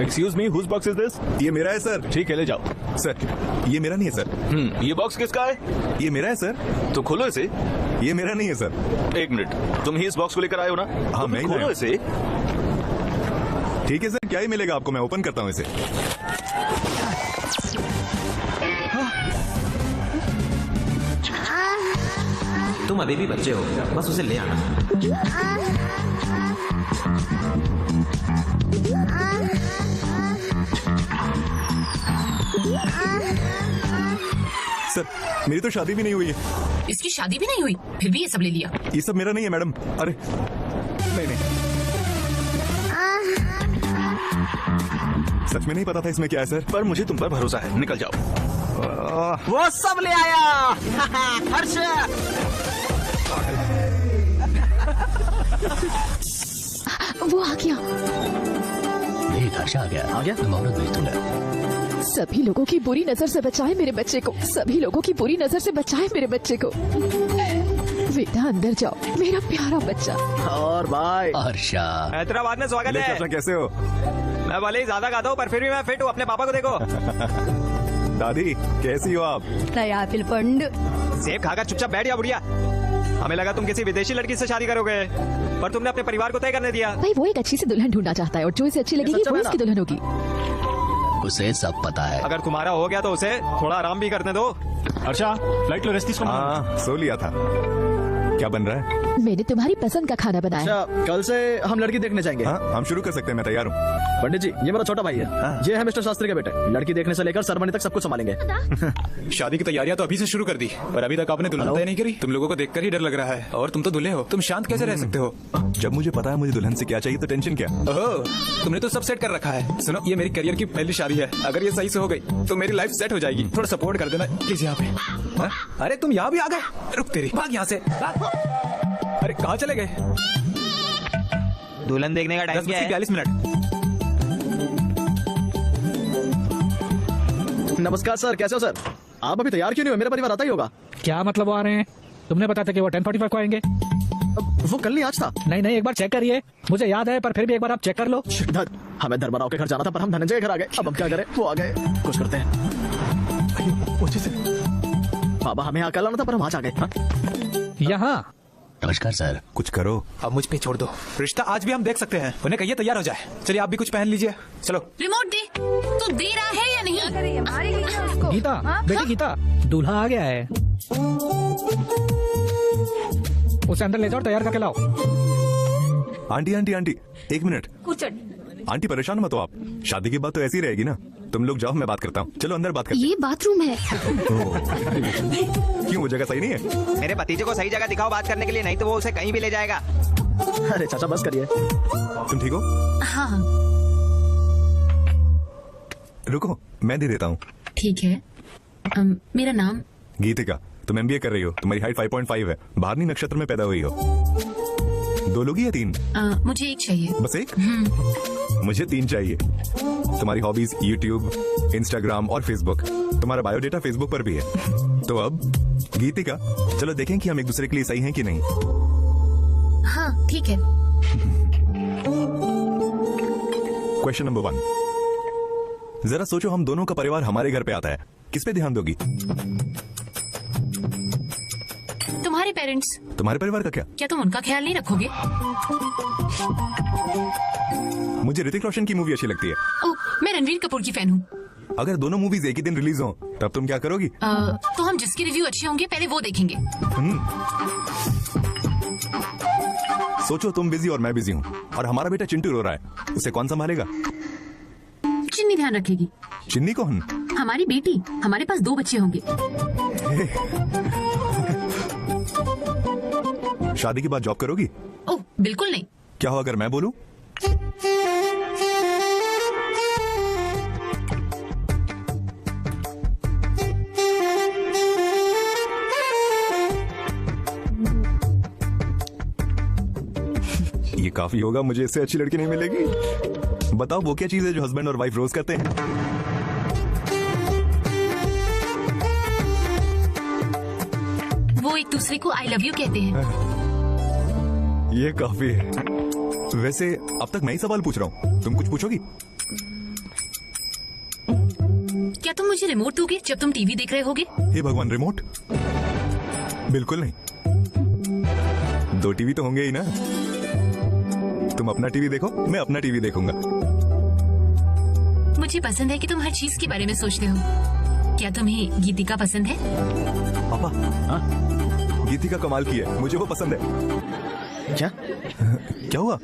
Excuse me, whose box is this? ये मेरा है सर। ठीक है, ले जाओ। सर ये मेरा नहीं है सर। ये बॉक्स किसका है? ये मेरा है सर। तो खोलो इसे। ये मेरा नहीं है सर। एक मिनट, तुम ही इस बॉक्स को लेकर आए हो ना? हाँ, तो मैं ही खोलो लाया। इसे। ठीक है सर, क्या ही मिलेगा आपको, मैं ओपन करता हूँ इसे। तुम अभी भी बच्चे हो, बस उसे ले आना। सर मेरी तो शादी भी नहीं हुई है। इसकी शादी भी नहीं हुई, फिर भी ये सब ले लिया। ये सब मेरा नहीं है मैडम। अरे नहीं, सच में नहीं पता था इसमें क्या है सर। पर मुझे तुम पर भरोसा है, निकल जाओ। वो सब ले आया। हर्ष। वो आ गया। देख हर्ष आ गया। मैं औरत भेज दूंगा। सभी लोगों की बुरी नजर से बचाए मेरे बच्चे को। सभी लोगों की बुरी नजर से बचाए मेरे बच्चे को। बेटा अंदर जाओ, मेरा प्यारा बच्चा। और भाई हर्षा, हैदराबाद में स्वागत लेके है। अपना कैसे हो? मैं भले ही ज्यादा खाता हूँ पर फिर भी मैं फिट हूँ। अपने पापा को देखो। दादी कैसी हो आप? सेब खाकर चुपचाप बैठ गया बुढ़िया। हमें लगा तुम किसी विदेशी लड़की से शादी करोगे, पर तुमने अपने परिवार को तय करने दिया। भाई वो एक अच्छी सी दुल्हन ढूंढना चाहता है और जो इसे अच्छी लगेगी वो इसकी दुल्हन होगी। उसे सब पता है। अगर तुम्हारा हो गया तो उसे थोड़ा आराम भी करने दो। हर्षा, फ्लाइट लो, रेस्ट इसको। हाँ सो लिया था। क्या बन रहा है? मैंने तुम्हारी पसंद का खाना बनाया। अच्छा, कल से हम लड़की देखने जाएंगे। हाँ हम शुरू कर सकते हैं, मैं तैयार हूँ। पंडित जी, ये मेरा छोटा भाई है। ये है मिस्टर शास्त्री के बेटे। लड़की देखने से लेकर सरमनी तक सब कुछ संभालेंगे। शादी की तैयारियां तो अभी से शुरू कर दी, पर अभी तक आपने दुल्हन तय नहीं करी। तुम लोगों को देखकर ही डर लग रहा है, और तुम तो दूल्हे हो। तुम शांत कैसे रह सकते हो? जब मुझे पता है मुझे दुल्हन से क्या चाहिए तो टेंशन क्या। ओह, तुमने तो सब सेट कर रखा है। सुनो, ये मेरी करियर की पहली शादी है। अगर ये सही से हो गई तो मेरी लाइफ सेट हो जाएगी। थोड़ा सपोर्ट कर देना प्लीज यहाँ पे। हाँ? अरे तुम यहाँ भी आ गए? रुक तेरी, भाग यहाँ से। अरे कहाँ चले गए? दुल्हन देखने का टाइम क्या है? 10:42 मिनट। नमस्कार सर, कैसे हो सर? आप अभी तैयार क्यों नहीं हो? मेरा परिवार आता ही होगा। क्या मतलब वो आ रहे हैं? तुमने बताया था कि वो 10:45 को आएंगे। वो कल नहीं आज था। नहीं, एक बार चेक करिए। मुझे याद है, पर फिर भी एक बार आप चेक कर लो। हमें धर्मराव के घर जाना था, पर हम धनंजय के घर आ गए। अब हम क्या करें? वो आ गए, कुछ करते हैं। बाबा हमें यहाँ कल आना था, पर हम आज आ गए। यहाँ नमस्कार सर। कुछ करो। अब मुझ पे छोड़ दो, रिश्ता आज भी हम देख सकते हैं। उन्हें कहिए तैयार हो जाए। चलिए आप भी कुछ पहन लीजिए। चलो। रिमोट दे। तू दे रहा है या नहीं? गीता, बेटी गीता, दूल्हा आ गया है। उसे अंदर ले जाओ और तैयार करके लाओ। आंटी आंटी आंटी, एक मिनट। आंटी परेशान मत हो आप। शादी के बाद तो ऐसी रहेगी ना। तुम लोग जाओ, मैं बात करता हूँ। चलो अंदर बात करते ये बाथरूम है। क्यों, वो जगह सही नहीं है? मेरे भतीजे को सही जगह दिखाओ बात करने के लिए, नहीं तो वो उसे कहीं भी ले जाएगा। अरे चाचा बस करिए। तुम ठीक हो? हाँ रुको, मैं दे देता हूँ। ठीक है। मेरा नाम गीतिका, तुम MBA कर रही हो। तुम्हारी हाइट 5.5 है। भारनी नक्षत्र में पैदा हुई हो। 2 लोग या 3? मुझे एक चाहिए। बस एक? मुझे 3 चाहिए। तुम्हारी हॉबीज YouTube, Instagram और Facebook। तुम्हारा बायोडेटा Facebook पर भी है। तो अब गीतिका, चलो देखें कि हम एक दूसरे के लिए सही हैं कि नहीं। हाँ ठीक है। क्वेश्चन नंबर 1, जरा सोचो हम दोनों का परिवार हमारे घर पे आता है, किस पे ध्यान दोगी? तुम्हारे पेरेंट्स। तुम्हारे परिवार का क्या तुम उनका ख्याल नहीं रखोगे? मुझे ऋतिक रोशन की मूवी अच्छी लगती है। ओह, मैं रणवीर कपूर की फैन हूँ। अगर दोनों मूवीज एक ही दिन रिलीज हो तब तुम क्या करोगी? तो हम जिसके रिव्यू अच्छे होंगे पहले वो देखेंगे। सोचो तुम बिजी और मैं बिजी हूँ, और हमारा बेटा चिंटू रो रहा है। उसे कौन संभालेगा? चिन्नी ध्यान रखेगी। चिन्नी कौन? हमारी बेटी। हमारे पास 2 बच्चे होंगे। शादी के बाद जॉब करोगी? ओह बिल्कुल नहीं। क्या हो अगर मैं बोलूं? ये काफी होगा, मुझे इससे अच्छी लड़की नहीं मिलेगी। बताओ वो क्या चीज है जो हस्बैंड और वाइफ रोज करते हैं? वो एक दूसरे को आई लव यू कहते हैं। ये काफी है। वैसे अब तक मैं ही सवाल पूछ रहा हूँ, तुम कुछ पूछोगी? क्या तुम मुझे रिमोट दोगे जब तुम टीवी देख रहे होगे? हे भगवान, रिमोट? बिल्कुल नहीं। 2 टीवी तो होंगे ही ना। तुम अपना टीवी देखो, मैं अपना टीवी देखूंगा। मुझे पसंद है कि तुम हर चीज के बारे में सोचते हो। क्या तुम्हें गीतिका पसंद है? पापा, गीतिका कमाल की है, मुझे वो पसंद है। क्या क्या हुआ?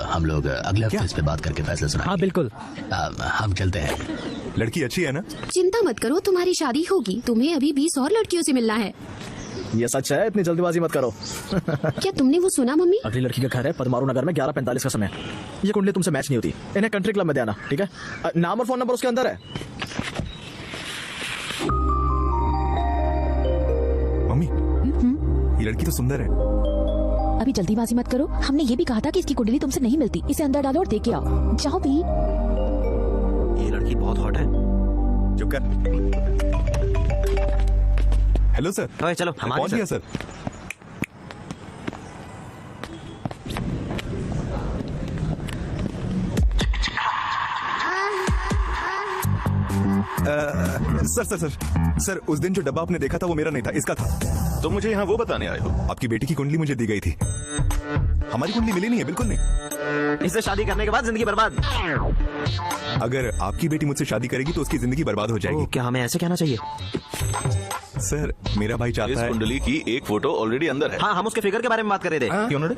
हम लोग अगले हफ्ते इस पे बात करके फैसला सुना। हाँ बिल्कुल। हम चलते हैं। लड़की अच्छी है ना? चिंता मत करो, तुम्हारी शादी होगी। तुम्हें अभी 20 और लड़कियों से मिलना है। ये सच है, इतनी जल्दीबाजी मत करो। क्या तुमने वो सुना मम्मी? अगली लड़की का घर है पदमारू नगर में 11:45 का समय। ये कुंडली तुमसे मैच नहीं होती, इन्हें कंट्री क्लब में देना, ठीक है? नाम और फोन नंबर उसके अंदर है। मम्मी, ये लड़की तो सुंदर है। अभी जल्दीबाजी मत करो। हमने ये भी कहा था कि इसकी कुंडली तुमसे नहीं मिलती। इसे अंदर डालो और दे के आओ। जाओ भी। ये लड़की बहुत हॉट है। चुप कर। Hello sir. ओए चलो, हम पहुंच गया sir. Sir sir sir sir, उस दिन जो डब्बा आपने देखा था वो मेरा नहीं था, इसका था। तुम मुझे यहाँ वो बताने आए हो? आपकी बेटी की कुंडली मुझे दी गई थी। हमारी कुंडली मिली नहीं है, बिल्कुल नहीं। इससे शादी करने के बाद जिंदगी बर्बाद। अगर आपकी बेटी मुझसे शादी करेगी तो उसकी जिंदगी बर्बाद हो जाएगी। क्या हमें ऐसे कहना चाहिए? सर, मेरा भाई इस चाहता है। कुंडली की एक फोटो ऑलरेडी अंदर है। हाँ, हम उसके फिगर के बारे में बात कर रहे थे। क्यों नड़े?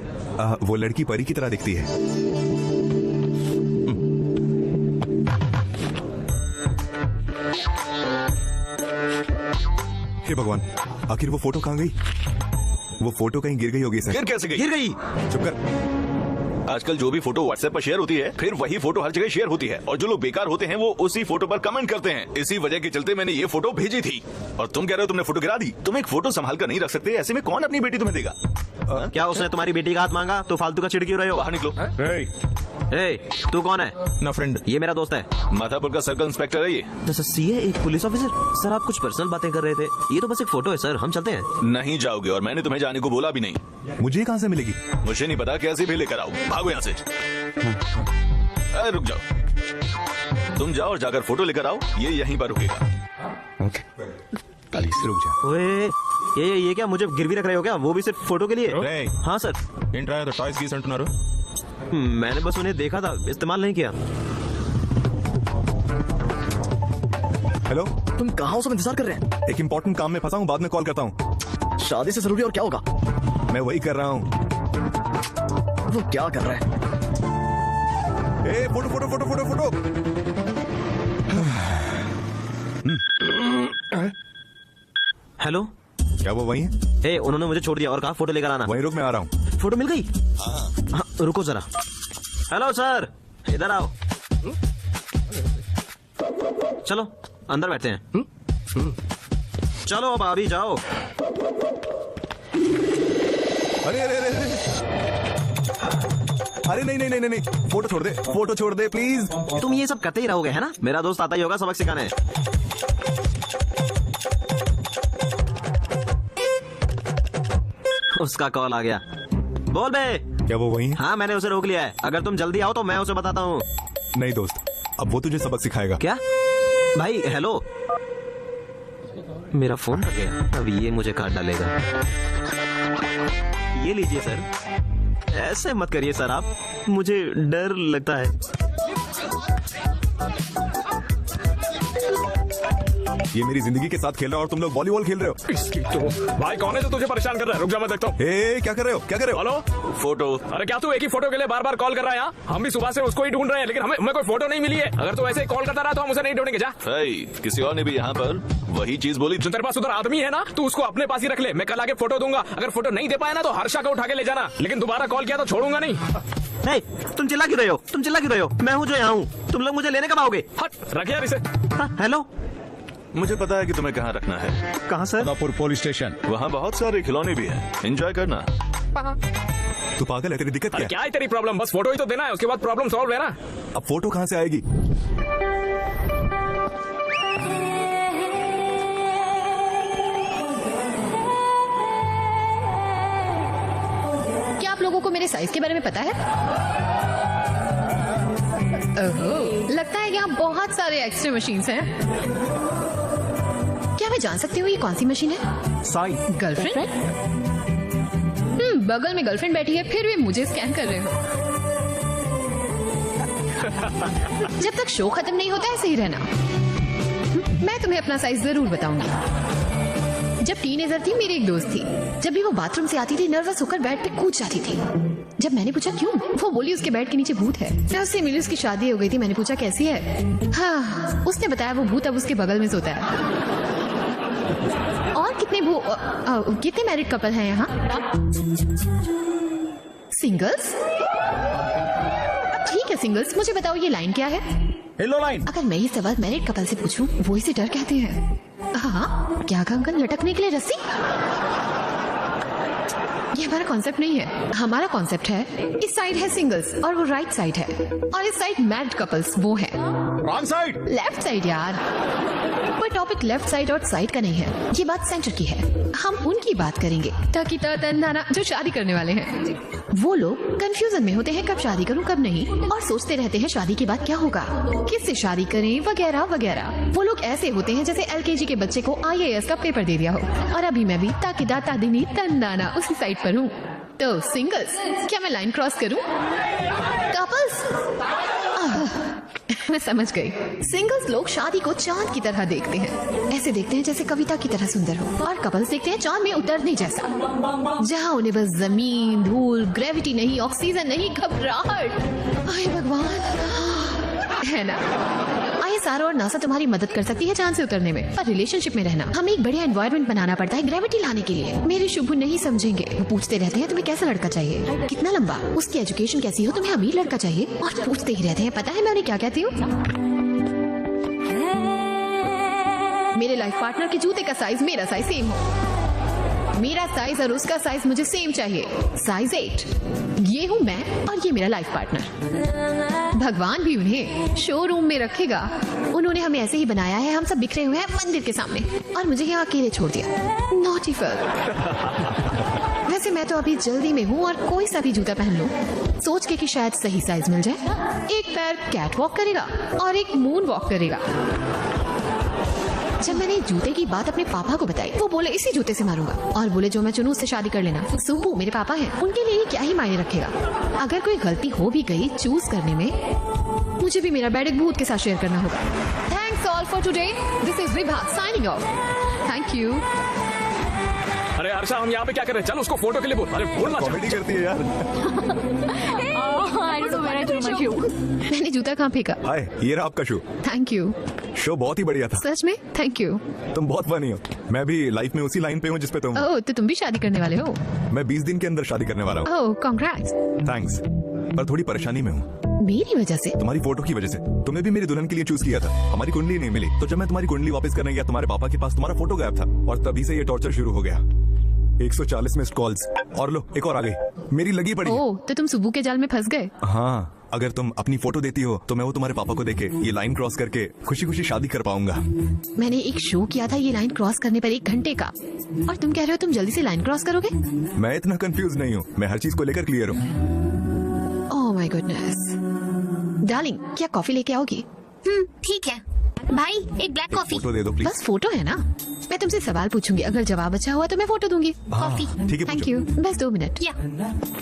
वो लड़की परी की तरह दिखती है। हे भगवान, आखिर वो फोटो कहाँ गई? वो फोटो कहीं गिर गई होगी सर। गिर कैसे गई? गिर गई। चुप कर। आजकल जो भी फोटो व्हाट्सएप पर शेयर होती है, फिर वही फोटो हर जगह शेयर होती है, और जो लोग बेकार होते हैं वो उसी फोटो पर कमेंट करते हैं। इसी वजह के चलते मैंने ये फोटो भेजी थी। और तुम कह रहे हो तुमने फोटो गिरा दी? तुम एक फोटो संभाल कर नहीं रख सकते? ऐसे में कौन अपनी बेटी तुम्हें देगा? क्या उसने तुम्हारी बेटी का हाथ मांगा तो फालतू का चिढ़ क्यों रहे हो? बाहर निकलो। ए, तू कौन है? ना फ्रेंड। ये मेरा दोस्त है। माधापुर का सर्कल इंस्पेक्टर है ये। सीए, एक पुलिस ऑफिसर। सर, आप कुछ पर्सनल बातें कर रहे थे। ये तो बस एक फोटो है सर, हम चलते हैं। नहीं जाओगे, और मैंने तुम्हें जाने को बोला भी नहीं। मुझे कहाँ से मिलेगी? मुझे नहीं पता, कैसे भी लेकर आओ। भागो यहाँ से। अरे रुक जाओ। तुम जाओ और जाकर फोटो लेकर आओ, ये यहीं पर रुकेगा। ओके, रुक जा। ओए, ये क्या मुझे गिरवी रख रहे हो क्या? वो भी सिर्फ फोटो के लिए? हाँ सर। मैंने बस उन्हें देखा था, इस्तेमाल नहीं किया। हेलो, तुम कहाँ हो? सब इंतजार कर रहे हैं। एक इम्पोर्टेंट काम में फंसा हूँ, बाद में कॉल करता हूँ। शादी से जरूरी और क्या होगा? मैं वही कर रहा हूँ। वो क्या कर रहा है? ए, photo photo photo photo photo. Hello, क्या वो वही है? ए, उन्होंने मुझे छोड़ दिया और कहा फोटो लेकर आना। वहीं रुक, मैं आ रहा हूँ। फोटो मिल गई? हाँ, रुको जरा। हेलो सर, इधर आओ। चलो अंदर बैठते हैं। चलो अब अभी जाओ। अरे अरे अरे अरे नहीं नहीं नहीं नहीं, फोटो छोड़ दे, फोटो छोड़ दे प्लीज। तुम ये सब करते ही रहोगे है ना? मेरा दोस्त आता ही होगा सबक सिखाने। उसका कॉल आ गया। बोल बे। क्या वो वही है? हाँ, मैंने उसे रोक लिया है। अगर तुम जल्दी आओ तो मैं उसे बताता हूँ। नहीं दोस्त, अब वो तुझे सबक सिखाएगा। क्या भाई? हेलो, मेरा फोन आ गया। अब ये मुझे काट डालेगा। ये लीजिए सर। ऐसे मत करिए सर, आप, मुझे डर लगता है। ये मेरी जिंदगी के साथ खेल रहा है और तुम लोग वॉलीबॉल खेल रहे हो। इसकी तो भाई कौन है जो तुझे परेशान कर रहा है? रुक जा, मैं देखता हूँ। क्या कर रहे हो? क्या कर रहे हो? Hello, photo. अरे क्या तू एक ही फोटो के लिए बार बार कॉल कर रहा है? यहाँ हम भी सुबह से उसको ही ढूंढ रहे हैं, लेकिन हमें कोई फोटो नहीं मिली है। अगर तू ऐसे ही कॉल करता रहा तो हम उसे नहीं ढूंढेंगे। जा। किसी और ने भी यहाँ पर वही चीज बोली। जो तेरे पास उधर आदमी है ना, तू उसको अपने पास ही रख ले। मैं कल आके फोटो दूंगा। अगर फोटो नहीं दे पाया ना तो हर्षा को उठा के ले जाना, लेकिन दोबारा कॉल किया तो छोड़ूंगा नहीं। नहीं, तुम चिल्ला क्यों रहे हो? तुम चिल्ला क्यों रहे हो? मैं हूँ जो यहाँ हूँ। तुम लोग मुझे लेने कब आओगे? हट, रख यार इसे। हेलो, मुझे पता है कि तुम्हें कहाँ रखना है। कहाँ सर? Dapur police station. वहाँ बहुत सारे खिलौने भी हैं, एंजॉय करना। तू पागल है? तेरी दिक्कत क्या? क्या है तेरी प्रॉब्लम? बस फोटो ही तो देना है, उसके बाद प्रॉब्लम सॉल्व है ना। अब फोटो कहाँ से आएगी? क्या आप लोगों को मेरे साइज के बारे में पता है? ओहो, लगता है यहाँ बहुत सारे एक्सरे मशीन्स हैं। क्या मैं जान सकती हूँ ये कौन सी मशीन है? साई। गर्लफ्रेंड? बगल में गर्लफ्रेंड बैठी है, फिर भी मुझे स्कैन कर रहे हो। जब तक शो खत्म नहीं होता है सही रहना। मैं तुम्हें अपना साइज जरूर बताऊंगी। जब टीनेजर थी मेरी एक दोस्त थी, जब भी वो बाथरूम से आती थी नर्वस होकर बेड पे कूद जाती थी। जब मैंने पूछा क्यों, वो बोली उसके बेड के नीचे भूत है। मैं उससे मिली, उसकी शादी हो गई थी। मैंने पूछा कैसी है? हाँ, उसने बताया वो भूत अब उसके बगल में सोता है। और कितने मैरिड कपल हैं यहाँ? सिंगल्स? ठीक है सिंगल्स, मुझे बताओ ये लाइन क्या है? Hello line. अगर मैं ये सवाल मैरिड कपल से पूछूं, वो इसे डर कहते हैं। हाँ, क्या कंगन लटकने के लिए रस्सी? ये हमारा कॉन्सेप्ट नहीं है। हमारा कॉन्सेप्ट है इस साइड है सिंगल्स और वो राइट साइड है, और इस साइड मैरिड कपल्स वो है रॉन्ग साइड, लेफ्ट साइड। यार कोई टॉपिक लेफ्ट साइड और साइड का नहीं है, ये बात सेंटर की है। हम उनकी बात करेंगे ताकि नाना जो शादी करने वाले हैं। वो लोग कंफ्यूजन में होते हैं कब शादी करूं कब नहीं, और सोचते रहते हैं शादी के बाद क्या होगा, किससे शादी करें वगैरह वगैरह। वो लोग ऐसे होते हैं जैसे LKG के बच्चे को IAS का पेपर दे दिया हो, और अभी मैं भी ताकिदा तादिनी तंदाना उसी साइड पर हूँ। तो सिंगल्स, क्या मैं लाइन क्रॉस करूं? कपल्स, मैं समझ गई। सिंगल्स लोग शादी को चांद की तरह देखते हैं, ऐसे देखते हैं जैसे कविता की तरह सुंदर हो, और कपल्स देखते हैं चांद में उतरने जैसा, जहाँ उन्हें बस जमीन, धूल, ग्रेविटी नहीं, ऑक्सीजन नहीं, घबराहट। आए भगवान, है ना? सारा और नासा तुम्हारी मदद कर सकती है चांद से उतरने में, पर रिलेशनशिप में रहना हमें एक बढ़िया एनवायरनमेंट बनाना पड़ता है ग्रेविटी लाने के लिए। मेरे शुभ नहीं समझेंगे। वो पूछते रहते हैं तुम्हें कैसा लड़का चाहिए, कितना लंबा, उसकी एजुकेशन कैसी हो, तुम्हें अमीर लड़का चाहिए, और पूछते ही रहते हैं। पता है मैं उन्हें क्या कहती हूँ? मेरे लाइफ पार्टनर के जूते का साइज मेरा साइज सेम हो, मेरा साइज और उसका साइज मुझे सेम चाहिए, साइज 8। ये हूँ मैं और ये मेरा लाइफ पार्टनर। भगवान भी उन्हें शोरूम में रखेगा। उन्होंने हमें ऐसे ही बनाया है, हम सब बिखरे हुए हैं मंदिर के सामने, और मुझे यहाँ अकेले छोड़ दिया। नॉटी फर्क। वैसे मैं तो अभी जल्दी में हूँ और कोई सा भी जूता पहन लूं, सोच के कि शायद सही साइज मिल जाए। एक पैर कैट वॉक करेगा और एक मून वॉक करेगा। जब मैंने जूते की बात अपने पापा को बताई, वो बोले इसी जूते से मारूंगा, और बोले जो मैं चुनूं उससे शादी कर लेना। सुबह मेरे पापा हैं, उनके लिए क्या ही मायने रखेगा। अगर कोई गलती हो भी गई चूज करने में, मुझे भी मेरा बेड एक भूत के साथ शेयर करना होगा। Thanks all for today, this is Vibha signing off. Thank you. अरे हर्षा, हम यहाँ पे क्या कर रहे हैं? चल उसको फोटो के लिए बोल। अरे बोल ना, कॉमेडी करती है यार। मैंने जूता कहाँ फेंका? हाय, ये रहा आपका शो। Thank you. शो बहुत ही बढ़िया था। सच में? Thank you. तुम बहुत फनी हो। मैं भी लाइफ में उसी लाइन पे हूँ जिस पे तुम। ओह, तो तुम भी शादी करने वाले हो? मैं 20 दिन के अंदर शादी करने वाला हूँ। ओह, कांग्रेट्स। थैंक्स, पर थोड़ी परेशानी में हूँ। मेरी वजह से? तुम्हारी फोटो की वजह से। तुमने भी मेरी दुल्हन के लिए चूज किया था, हमारी कुंडली नहीं मिली, तो जब मैं तुम्हारी कुंडली वापस करने गया तुम्हारे पापा के पास तुम्हारा फोटो गायब था, और तभी से ये टॉर्चर शुरू हो गया। 140 मिस्ड कॉल्स, और लो एक और आ गई, मेरी लगी पड़ी। ओह, तो तुम सुबह के जाल में फंस गए? हाँ, अगर तुम अपनी फोटो देती हो तो मैं वो तुम्हारे पापा को देके ये लाइन क्रॉस करके खुशी खुशी शादी कर पाऊंगा। मैंने एक शो किया था ये लाइन क्रॉस करने पर 1 घंटे का, और तुम कह रहे हो तुम जल्दी से लाइन क्रॉस करोगे? मैं इतना कंफ्यूज नहीं हूँ, मैं हर चीज को लेकर क्लियर हूँ। Oh my goodness. डार्लिंग, क्या कॉफी लेके आओगी? ठीक है भाई, एक ब्लैक कॉफी। फोटो दे दो प्लीज। बस फोटो है ना? मैं तुमसे सवाल पूछूंगी, अगर जवाब अच्छा हुआ तो मैं फोटो दूंगी। कॉफी। ठीक है, थैंक यू। बस 2 मिनट। या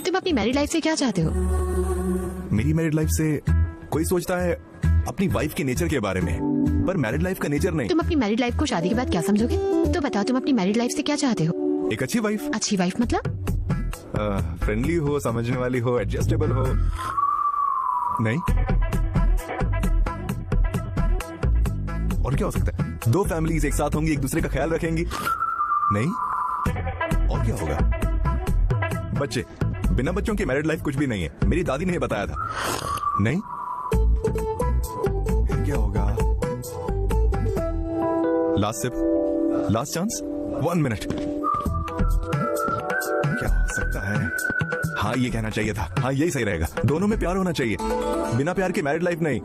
तुम अपनी मैरिड लाइफ से क्या चाहते हो? मेरी मैरिड लाइफ से कोई सोचता है अपनी वाइफ के नेचर के बारे में, पर मैरिड लाइफ का नेचर नहीं। तुम अपनी मैरिड लाइफ को शादी के बाद क्या समझोगे? तो बताओ, तुम अपनी मैरिड लाइफ से क्या चाहते हो? एक अच्छी वाइफ। अच्छी वाइफ मतलब? फ्रेंडली हो, समझने वाली हो, एडजस्टेबल हो। नहीं और क्या हो सकता है? 2 फैमिलीज एक साथ होंगी, एक दूसरे का ख्याल रखेंगी। नहीं और क्या होगा? बच्चे। बिना बच्चों की मैरिड लाइफ कुछ भी नहीं है, मेरी दादी ने बताया था। नहीं फिर क्या होगा? Last sip, last chance, 1 minute. क्या हो सकता है? हाँ, ये कहना चाहिए था। हाँ, यही सही रहेगा। दोनों में प्यार होना चाहिए, बिना प्यार की मैरिड लाइफ नहीं।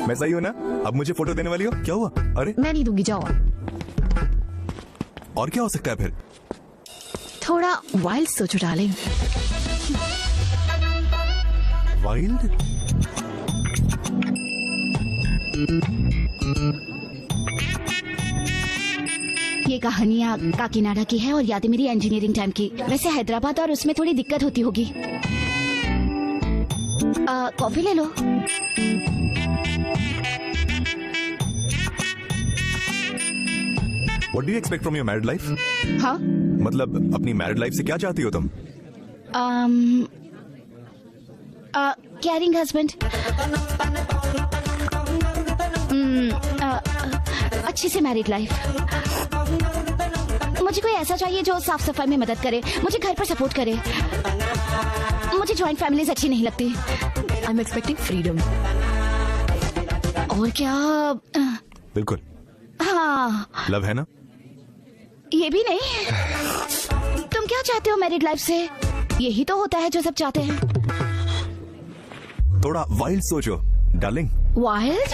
मैं सही हूँ ना? अब मुझे फोटो देने वाली हो? क्या हुआ? अरे मैं नहीं दूंगी, जाओ। और क्या हो सकता है फिर? थोड़ा वाइल्ड सोचो डार्लिंग। वाइल्ड? ये कहानियाँ काकीनाडा की है और यादें मेरी इंजीनियरिंग टाइम की। वैसे हैदराबाद और उसमें थोड़ी दिक्कत होती होगी। कॉफी ले लो। What do you expect from your married life? हाँ? मतलब अपनी मैरिड लाइफ से क्या चाहती हो तुम? कैरिंग हस्बैंड, अच्छी सी मैरिड लाइफ। मुझे कोई ऐसा चाहिए जो साफ सफाई में मदद करे, मुझे घर पर सपोर्ट करे। मुझे जॉइंट फैमिलीज अच्छी नहीं लगती। I am expecting freedom. और क्या? बिल्कुल। हाँ, लव है ना? ये भी नहीं। तुम क्या चाहते हो मैरिड लाइफ से? यही तो होता है जो सब चाहते हैं। थोड़ा वाइल्ड सोचो डार्लिंग। वाइल्ड?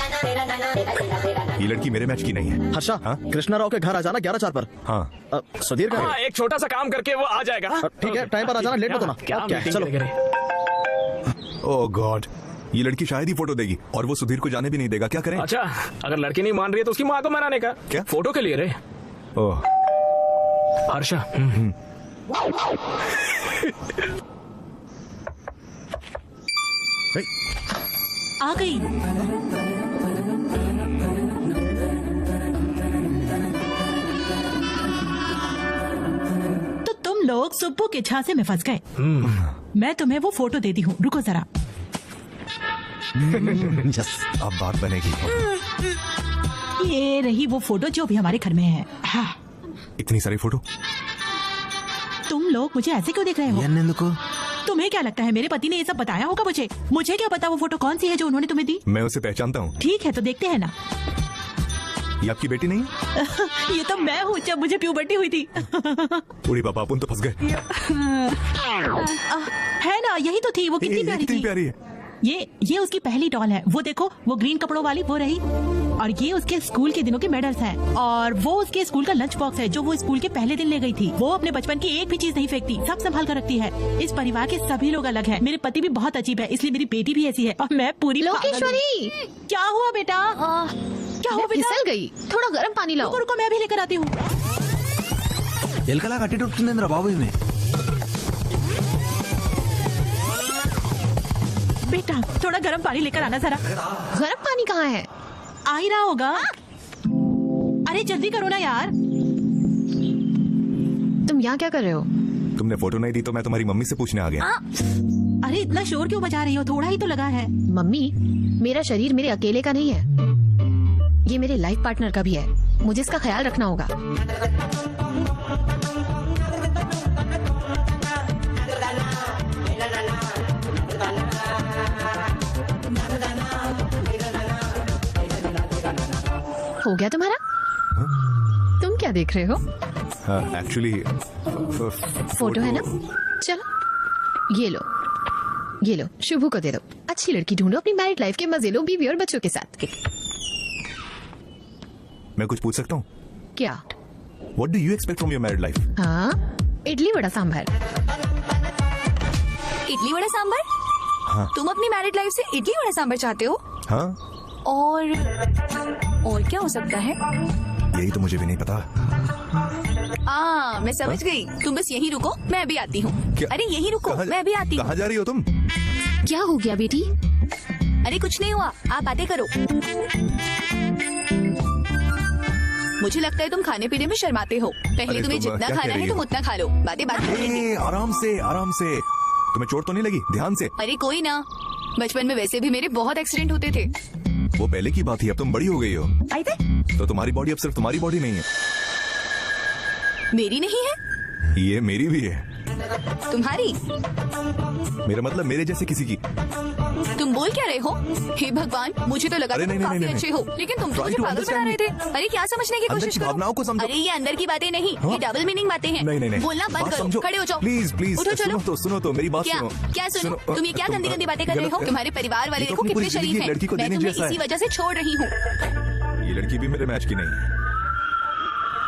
ये लड़की मेरे मैच की नहीं है। हर्षा, हाँ? कृष्णा राव के घर आ जाना 11:04 पर। हाँ। सुधीर का है? एक छोटा सा काम करके वो आ जाएगा। ठीक है, टाइम पर आ जाना, लेट मत होना। चलो। ओह गॉड, ये लड़की शायद ही फोटो देगी और वो सुधीर को जाने भी नहीं देगा। क्या करें? अच्छा, अगर लड़की नहीं मान रही है तो उसकी माँ को मनाने का। क्या? फोटो के लिए रे। ओह हर्षा। आ गई। तो तुम लोग सुब्बू के झांसे में फंस गए। मैं तुम्हें वो फोटो देती हूँ, रुको जरा। अब बात बनेगी। ये रही वो फोटो जो भी हमारे घर में है। हाँ। इतनी सारी फोटो। तुम लोग मुझे ऐसे क्यों देख रहे हो? तुम्हें क्या लगता है मेरे पति ने ये सब बताया होगा मुझे? मुझे क्या पता वो फोटो कौन सी है जो उन्होंने तुम्हें दी? मैं उसे पहचानता हूँ। ठीक है, तो देखते हैं ना। ये आपकी बेटी नहीं? ये तो मैं हूँ जब मुझे प्यूबर्टी हुई थी। उड़ी पापा, अपन तो फंस गए। है ना, यही तो थी। वो कितनी प्यारी थी। प्यारी है। ये उसकी पहली डॉल है। वो देखो, वो ग्रीन कपड़ों वाली वो रही। और ये उसके स्कूल के दिनों के मेडल्स हैं। और वो उसके स्कूल का लंच बॉक्स है जो वो स्कूल के पहले दिन ले गई थी। वो अपने बचपन की एक भी चीज नहीं फेंकती, सब संभाल कर रखती है। इस परिवार के सभी लोग अलग हैं। मेरे पति भी बहुत अजीब है, इसलिए मेरी बेटी भी ऐसी है। और मैं पूरी लोकेश्वरी, क्या हुआ बेटा? क्या हुआ बेटा? फिसल गई। थोड़ा गर्म पानी लाओ। रुको, मैं भी लेकर आती हूँ। बेटा, थोड़ा गर्म पानी लेकर आना जरा। गर्म पानी कहाँ है? आ ही रहा होगा। अरे जल्दी करो ना यार। तुम यहाँ क्या कर रहे हो? तुमने फोटो नहीं दी तो मैं तुम्हारी मम्मी से पूछने आ गया। अरे इतना शोर क्यों बजा रही हो? थोड़ा ही तो लगा है। मम्मी, मेरा शरीर मेरे अकेले का नहीं है, ये मेरे लाइफ पार्टनर का भी है। मुझे इसका ख्याल रखना होगा। हो गया तुम्हारा? तुम क्या देख रहे हो? एक्चुअली फोटो है ना? चलो ये लो, शुभू को दे दो। अच्छी लड़की ढूंढो, अपनी मैरिड लाइफ के मजे लो, बीवी और बच्चों के साथ। मैं कुछ पूछ सकता हूँ? क्या? What do you expect from your married life? हाँ, इडली वड़ा सांभर। इडली वड़ा सांभर? हाँ। तुम अपनी मैरिड लाइफ से इडली वड़ा सांभर चाहते हो? हाँ। और क्या हो सकता है? यही तो मुझे भी नहीं पता। मैं समझ गई। तुम बस यहीं रुको, मैं अभी आती हूँ। अरे यहीं रुको, मैं अभी आती हूँ। कहाँ जा रही हो तुम? क्या हो गया बेटी? अरे कुछ नहीं हुआ, आप बातें करो। मुझे लगता है तुम खाने पीने में शर्माते हो। पहले तुम्हें जितना खाना है तुम उतना खा लो। बातें आराम से तुम्हें चोट तो नहीं लगी? ध्यान से। अरे कोई ना, बचपन में वैसे भी मेरे बहुत एक्सीडेंट होते थे। वो पहले की बात थी, अब तुम बड़ी हो गई हो। तो तुम्हारी बॉडी अब सिर्फ तुम्हारी बॉडी नहीं है। मेरी नहीं है? ये मेरी भी है। तुम्हारी? मेरा मतलब मेरे जैसे किसी की। तुम बोल क्या रहे हो? हे भगवान, मुझे तो लगा तुम काफी अच्छे हो, लेकिन तुम तो मुझे पागल बना रहे थे। अरे क्या समझने की कोशिश करो। भावनाओं को समझो। अरे ये अंदर की बातें नहीं, ये डबल मीनिंग बातें हैं। नहीं। बोलना बंद करो, खड़े हो जाओ। प्लीज उठो, चलो। सुनो तो मेरी बात सुनो। क्या सुनो? तुम ये क्या गंदी गंदी बातें कर रहे हो? तुम्हारे परिवार वाले देखो कितने शरीफ हैं। मैं तुम्हें इसी वजह से छोड़ रही हूँ। ये लड़की भी मेरे मैच की नहीं है।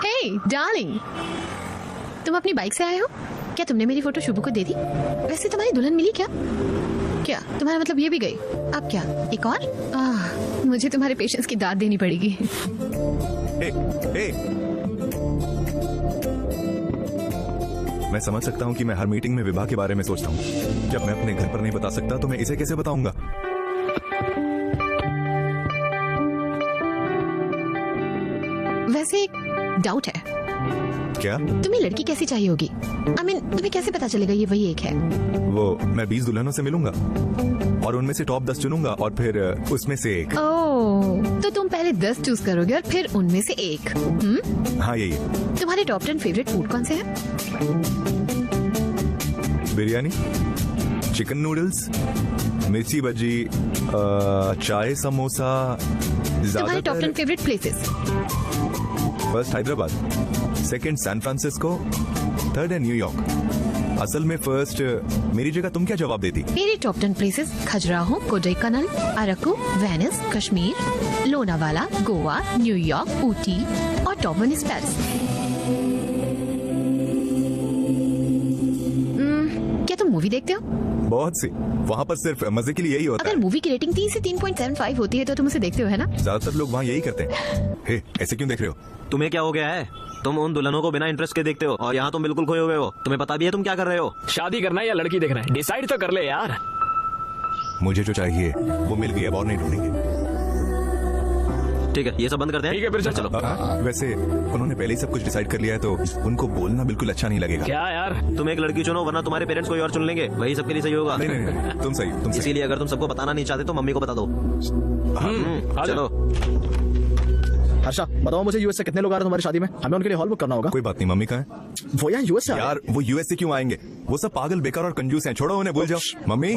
हे डार्लिंग, तुम अपनी बाइक से आए हो? क्या तुमने मेरी फोटो शुभू को दे दी? वैसे तुम्हारी दुल्हन मिली क्या? क्या तुम्हारा मतलब ये भी गई? अब क्या, एक और? मुझे तुम्हारे पेशेंस की दाद देनी पड़ेगी। मैं समझ सकता हूँ कि मैं हर मीटिंग में विवाह के बारे में सोचता हूँ। जब मैं अपने घर पर नहीं बता सकता तो मैं इसे कैसे बताऊंगा? वैसे एक डाउट है। क्या? तुम्हें लड़की कैसी चाहिए होगी? तुम्हें कैसे पता चलेगा ये वही एक है? वो मैं 20 दुल्हनों से मिलूंगा और उनमें से टॉप 10 चुनूंगा और फिर उसमें से एक। ओह, तो तुम पहले 10 चूज करोगे और फिर उनमें से एक? हाँ, यही है। तुम्हारे टॉप 10 फेवरेट फूड कौन से हैं? बिरयानी, चिकन नूडल्स, मिर्ची बजी, चाय समोसा। तुम्हारे top 10 favourite places? First Hyderabad, second San Francisco, third है न्यूयॉर्क। असल में फर्स्ट मेरी जगह तुम क्या जवाब देती? मेरे top 10 places Khajuraho, Kodaikanal, Araku, Venice, Kashmir, Lonavala, Goa, New York, Ooty और टॉप 1 इज पेरिस। क्या तुम मूवी देखते हो? बहुत सी। वहाँ पर सिर्फ मजे के लिए यही होता अगर मूवी की रेटिंग 3 से 3.75 होती है तो तुम उसे देखते हो, है ना? ज्यादातर लोग वहाँ यही करते हैं। हे, ऐसे क्यों देख रहे हो? तुम्हें क्या हो गया है? तुम उन दुल्हनों को बिना इंटरेस्ट के देखते हो और यहाँ तुम बिल्कुल खोए हुए हो। तुम्हें पता भी है तुम क्या कर रहे हो? शादी करना है या लड़की देखना है, डिसाइड तो कर ले यार। मुझे जो चाहिए वो मिल गया, अब और नहीं ढूंढेंगे। ठीक है, ये सब बंद करते हैं। ठीक है, फिर चलो। वैसे उन्होंने पहले ही सब कुछ डिसाइड कर लिया है तो उनको बोलना बिल्कुल अच्छा नहीं लगेगा। क्या यार? तुम एक लड़की चुनो वरना तुम्हारे पेरेंट्स कोई और चुन लेंगे, वही सबके लिए सही होगा। नहीं, नहीं, नहीं, तुम सही। इसीलिए अगर तुम सबको बताना नहीं चाहते तो मम्मी को बता दो। चलो। हर्षा, बताओ मुझे यूएस से कितने लोग आ रहे हैं तुम्हारी शादी में? हमें उनके लिए हॉल बुक करना होगा। कोई बात नहीं, मम्मी कहाँ है? वो यहाँ यूएस से यार, वो यूएस से क्यों आएंगे? वो सब पागल, बेकार और कंजूस हैं। छोड़ो उन्हें, भूल जाओ। मम्मी,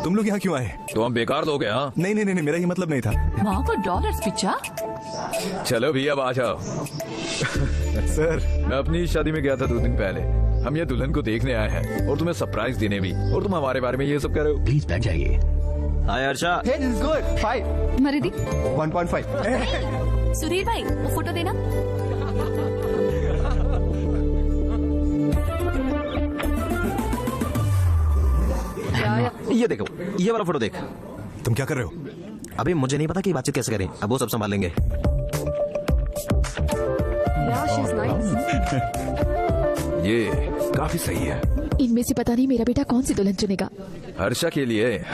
तुम लोग यहाँ क्यों आए? तो हम बेकार लोग हैं। हाँ, नहीं नहीं नहीं, मेरा ये मतलब नहीं था। माँ को डॉलर्स पिक्चर। चलो भैया, अब आ जाओ। सर, मैं अपनी शादी में गया था 2 दिन पहले। हम ये दुल्हन को देखने आए हैं और तुम्हें सरप्राइज देने भी, और तुम हमारे बारे में ये सब कर रहे हो। प्लीज बैठ जाइए। हाय Harsha. Hey, this is good. 5. मरीदी 1.5. Sudhir भाई, वो फोटो देना। ये देखो, ये वाला फोटो देख। तुम क्या कर रहे हो? अभी मुझे नहीं पता कि बातचीत कैसे करें, अब वो सब संभाल लेंगे। ये काफी सही है। इनमें से पता नहीं मेरा बेटा कौन सी दुल्हन चुनेगा। हर्षा के लिए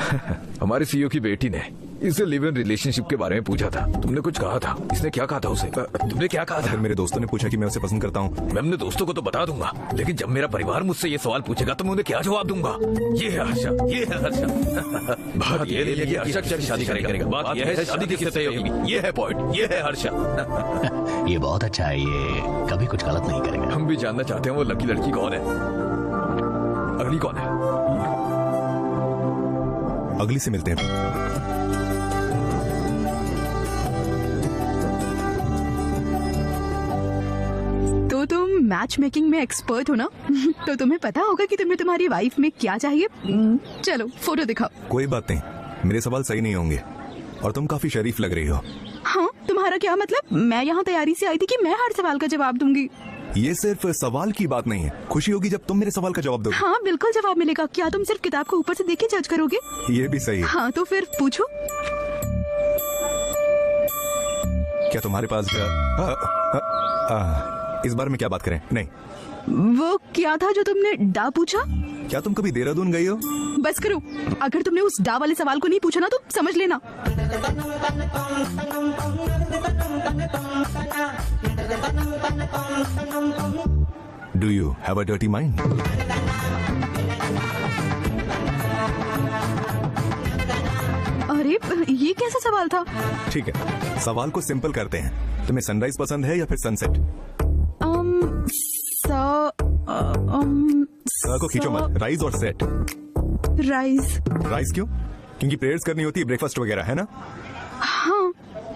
हमारे सीईओ की बेटी ने इसे लिव इन रिलेशनशिप के बारे में पूछा था। तुमने कुछ कहा था? इसने क्या कहा था उसे? तुमने क्या कहा था? अगर मेरे दोस्तों ने पूछा कि मैं उसे पसंद करता हूँ, मैं अपने दोस्तों को तो बता दूंगा, लेकिन जब मेरा परिवार मुझसे ये सवाल पूछेगा तो मैं उन्हें क्या जवाब दूंगा? ये है हर्षा, ये है हर्षा। बात ये नहीं है कि हर्षा किससे शादी करेगा, बात यह है शादी किससे तय होगी। ये है पॉइंट, ये है हर्षा। ये बहुत अच्छा है, ये कभी कुछ गलत नहीं करेगा। हम भी जानना चाहते हैं वो लकी लड़की कौन है। अगली कौन है? अगली से मिलते हैं। तो तुम मैच मेकिंग में एक्सपर्ट हो ना? तो तुम्हें पता होगा कि तुम्हें तुम्हारी वाइफ में क्या चाहिए। चलो फोटो दिखाओ। कोई बात नहीं, मेरे सवाल सही नहीं होंगे और तुम काफी शरीफ लग रही हो। हाँ, तुम्हारा क्या मतलब? मैं यहाँ तैयारी से आई थी कि मैं हर सवाल का जवाब दूंगी। ये सिर्फ सवाल की बात नहीं है, खुशी होगी जब तुम मेरे सवाल का जवाब दोगे। हाँ बिल्कुल जवाब मिलेगा। क्या तुम सिर्फ किताब को ऊपर से देख के जज करोगे? ये भी सही है। हाँ तो फिर पूछो। क्या तुम्हारे पास इस बारे में क्या बात करें? नहीं, वो क्या था जो तुमने डा पूछा? क्या तुम कभी देहरादून गई हो? बस करो, अगर तुमने उस डा वाले सवाल को नहीं पूछा ना तो समझ लेना। Do you have a dirty mind? अरे ये कैसा सवाल था? ठीक है, सवाल को सिंपल करते हैं। तुम्हें सनराइज पसंद है या फिर सनसेट? को खींचो मत, राइज और सेट। राइज। राइज क्यों? क्योंकि प्रेयर्स करनी होती है, ब्रेकफास्ट वगैरह, है ना? हाँ।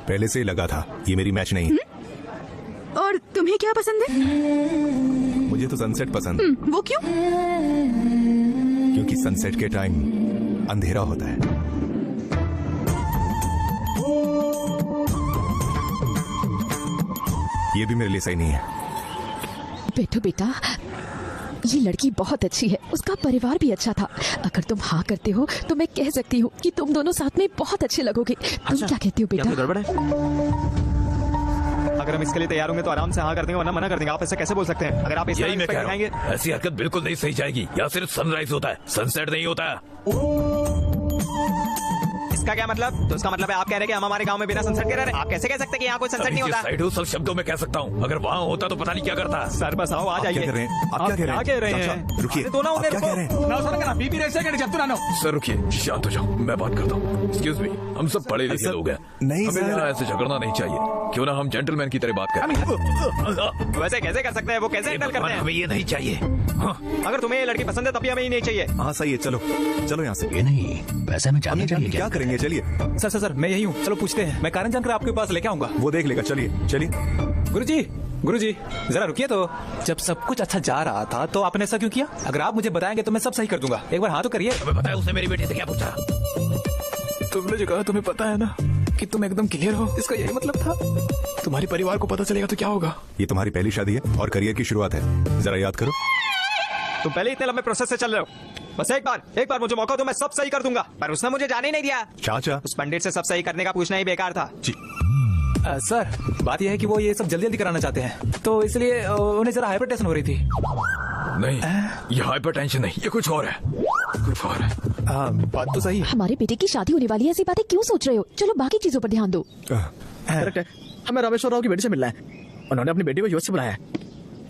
पहले से ही लगा था ये मेरी मैच नहीं है। और तुम्हें क्या पसंद है? मुझे तो सनसेट पसंद। वो क्यों? क्योंकि सनसेट के टाइम अंधेरा होता है। ये भी मेरे लिए सही नहीं है। बैठो बेटा। ये लड़की बहुत अच्छी है, उसका परिवार भी अच्छा था। अगर तुम हाँ करते हो तो मैं कह सकती हूँ कि तुम दोनों साथ में बहुत अच्छे लगोगे। तुम क्या कहते हो बेटा? गड़बड़ है? अगर हम इसके लिए तैयार होंगे तो आराम से हाँ कर देंगे, वरना मना कर देंगे। आप ऐसे कैसे बोल सकते हैं? अगर आप इस यही मैं कह रहा दिखाएंगे हूँ, ऐसी हरकत बिल्कुल नहीं सही जाएगी। यहाँ सिर्फ सनराइज होता है, सनसेट नहीं होता है। इसका क्या मतलब? तो इसका मतलब है आप कह रहे हैं कि हम हमारे गांव में बिना सनसेट के रह रहे हैं? आप कैसे कह सकते हैं कि यहाँ कोई सनसेट नहीं होता? साइड सब शब्दों में कह सकता हूँ, अगर वहाँ होता तो पता नहीं क्या करता। सर बस आओ, आ जाइए। क्या कह रहे हैं? रुकिए, दोनों क्या कह रहे हैं? सर रुकिए, शांत हो जाओ, मैं बात करता हूँ। एक्सक्यूज मी, हम सब पढ़े लिखे लोग हैं, नहीं हमें यहाँ ऐसे झगड़ना नहीं चाहिए। क्यों ना हम जेंटलमैन की तरह बात करें। वैसे कैसे कर सकते हैं? वो कैसे हैंडल करते हैं? हमें ये नहीं चाहिए। अगर तुम्हें ये लड़की पसंद है तभी हमें ही नहीं चाहिए। हाँ सही है, चलो चलो यहाँ से। ये नहीं, वैसे में जानना चाहिए क्या करेंगे? चलिए। सर सर सर, मैं यही हूँ, चलो पूछते हैं। मैं कारण जानकर आपके पास लेके आऊंगा। वो देख लेगा, चलिए चलिए। गुरुजी जरा रुकिए। तो जब सब कुछ अच्छा जा रहा था तो आपने ऐसा क्यों किया? अगर आप मुझे बताएंगे तो मैं सब सही कर दूंगा। एक बार हाँ तो करिए। तुम्हें पता है उसने मेरी बेटी से क्या पूछा? तुमने जो कहा तुम्हें पता है ना कि तुम एकदम क्लियर हो, इसका यही मतलब था। तुम्हारे परिवार को पता चलेगा तो क्या होगा? ये तुम्हारी पहली शादी है और करियर की शुरुआत है, जरा याद करो। तुम पहले इतने लंबे प्रोसेस से चल रहे हो। बस एक बार मुझे मौका दो, मैं सब सही कर दूंगा। पर उसने मुझे जाने ही नहीं दिया। चाचा, उस पंडित से सब सही करने का पूछना ही बेकार था। सर बात यह है कि वो ये सब जल्दी जल्दी कराना चाहते हैं, तो इसलिए उन्हें जरा हाइपरटेंशन हो रही थी। नहीं, ये हाइपरटेंशन नहीं, ये कुछ और है, कुछ और है। बात तो सही है। हमारे बेटे की शादी होने वाली है, ऐसी बातें क्यों सोच रहे हो? चलो बाकी चीजों पर ध्यान दो। करेक्ट है, हमें रामेश्वर राव की बेटी से मिलना है। उन्होंने अपनी बेटी को यूएस से बुलाया है।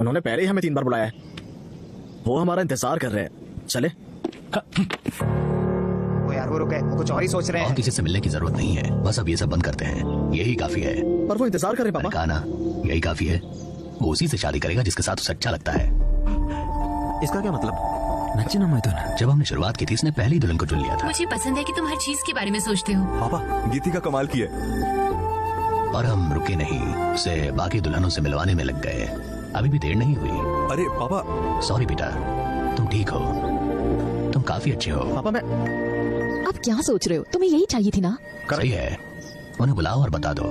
उन्होंने पहले ही हमें 3 बार बुलाया है। वो हमारा इंतजार कर रहे हैं। चले। वो यार वो रुके, वो कुछ और ही सोच रहे हैं। और किसी से मिलने की जरूरत नहीं है, बस अब ये सब बंद करते हैं, यही काफी है। पर वो इंतजार कर रहे पापा। कहा ना, यही काफी है। वो उसी से शादी करेगा जिसके साथ उसे अच्छा लगता है। इसका क्या मतलब? नच्चे ना मैदान। जब हमने शुरुआत की थी इसने पहली दुल्हन को चुन लिया था। मुझे पसंद है कि तुम हर चीज के बारे में सोचते हो। पापा, गीतिका कमाल की है। और हम रुके नहीं, उसे बाकी दुल्हनों से मिलवाने में लग गए। अभी भी देर नहीं हुई। अरे पापा। सॉरी बेटा, तुम ठीक हो, तुम काफी अच्छे हो। पापा मैं अब क्या सोच रहे हो? तुम्हें यही चाहिए थी ना? सही है, उन्हें बुलाओ और बता दो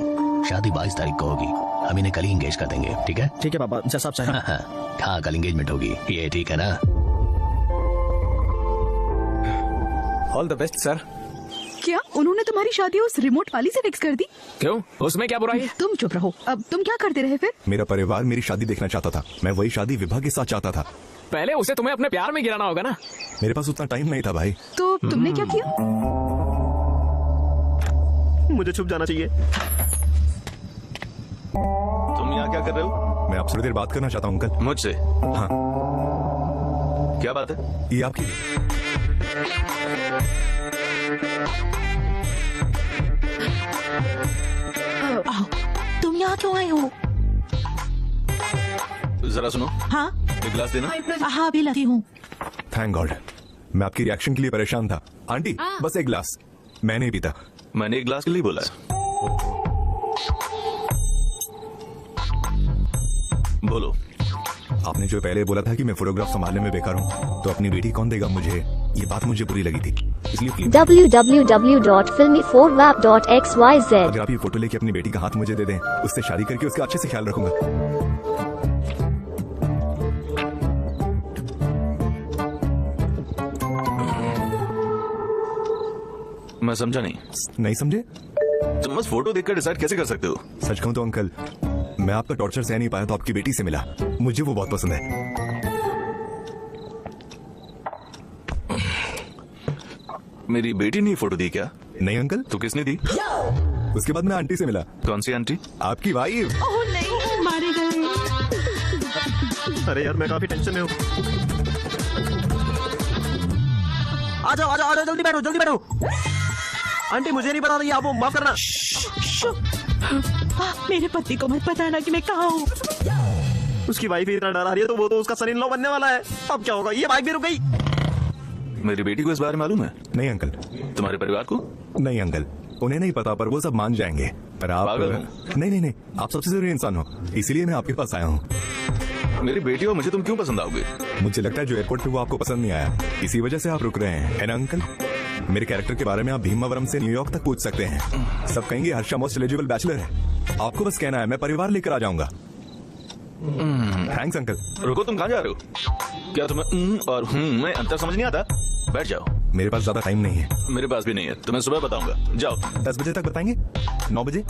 शादी 22 तारीख को होगी। हम इन्हें कल ही एंगेज कर देंगे, ठीक है? ठीक है पापा, जैसा आप चाहें। हाँ, कल एंगेजमेंट होगी, ये ठीक है ना? All the best sir. क्या उन्होंने तुम्हारी शादी उस रिमोट वाली से फिक्स कर दी? क्यों? उसमें क्या बुराई है? तुम चुप रहो। अब तुम क्या करते रहे फिर? मेरा परिवार मेरी शादी देखना चाहता था, मैं वही शादी विभा के साथ चाहता था। पहले उसे तुम्हें अपने प्यार में गिराना होगा ना। मेरे पास उतना टाइम नहीं था भाई। तो तुमने क्या किया? मुझे छुप जाना चाहिए। तुम यहाँ क्या कर रहे हो? मैं आपसे थोड़ी देर बात करना चाहता हूँ अंकल। मुझसे? हाँ। क्या बात है? ये आपकी। तुम यहाँ क्यों आए हो? जरा सुनो। हाँ एक गिलास देना। हाँ अभी लाती हूँ। थैंक गॉड, मैं आपकी रिएक्शन के लिए परेशान था। आंटी बस एक गिलास। मैं नहीं पीता। मैंने एक गिलास के लिए बोला है। बोलो। आपने जो पहले बोला था कि मैं फोटोग्राफ संभालने में बेकार हूँ, तो अपनी बेटी कौन देगा मुझे? ये बात मुझे बुरी लगी थी, इसलिए www.filmy4wap.xyz। अगर आप ये फोटो लेके अपनी बेटी का हाथ मुझे दे दें, उससे शादी करके उसका अच्छे से ख्याल रखूंगा। मैं समझा नहीं। नहीं समझे? तुम बस फोटो देखकर डिसाइड कैसे कर सकते हो? सच कहूं तो अंकल, मैं आपका टॉर्चर सह नहीं पाया तो आपकी बेटी से मिला। मुझे वो बहुत पसंद है। मेरी बेटी ने फोटो दी क्या? नहीं अंकल। तो किसने दी? उसके बाद मैं आंटी से मिला। कौन सी आंटी? आपकी वाइफ। ओह नहीं, मारे गए। अरे यार मैं काफी टेंशन में हूँ। आ जाओ जल्दी बैठो जल्दी बैठो। आंटी मुझे नहीं पता था, आप माफ करना। मेरे पति को मत बताना कि मैं कहाँ हूँ। उसकी वाइफ इतना डरा रही है तो वो तो उसका सन इन लॉ बनने वाला है। अब क्या होगा? ये बाइक भी रुक गई। मेरी बेटी को इस बारे में मालूम है? नहीं अंकल। तुम्हारे परिवार को? नहीं अंकल, उन्हें नहीं पता, पर वो सब मान जाएंगे। पर आप नहीं, आप सबसे जरूरी इंसान हो, इसीलिए मैं आपके पास आया हूँ। मेरी बेटी और मुझे तुम क्यों पसंद आओगे? मुझे लगता है जो एयरपोर्ट पे वो आपको पसंद नहीं आया, इसी वजह से आप रुक रहे हैं, है ना अंकल? मेरे कैरेक्टर के बारे में आप भीमावरम से न्यूयॉर्क तक पूछ सकते हैं। सब कहेंगे हर्षा मोस्ट एलिजिबल बैचलर है। आपको बस कहना है, मैं परिवार लेकर आ जाऊंगा। Thanks uncle. रुको, तुम कहाँ जा रहे हो? क्या तुम्हें और में अंतर समझ नहीं आता? बैठ जाओ। मेरे पास ज्यादा टाइम नहीं है। मेरे पास भी नहीं है, तुम्हें सुबह बताऊंगा। जाओ। 10 बजे तक बताएंगे? 9 बजे?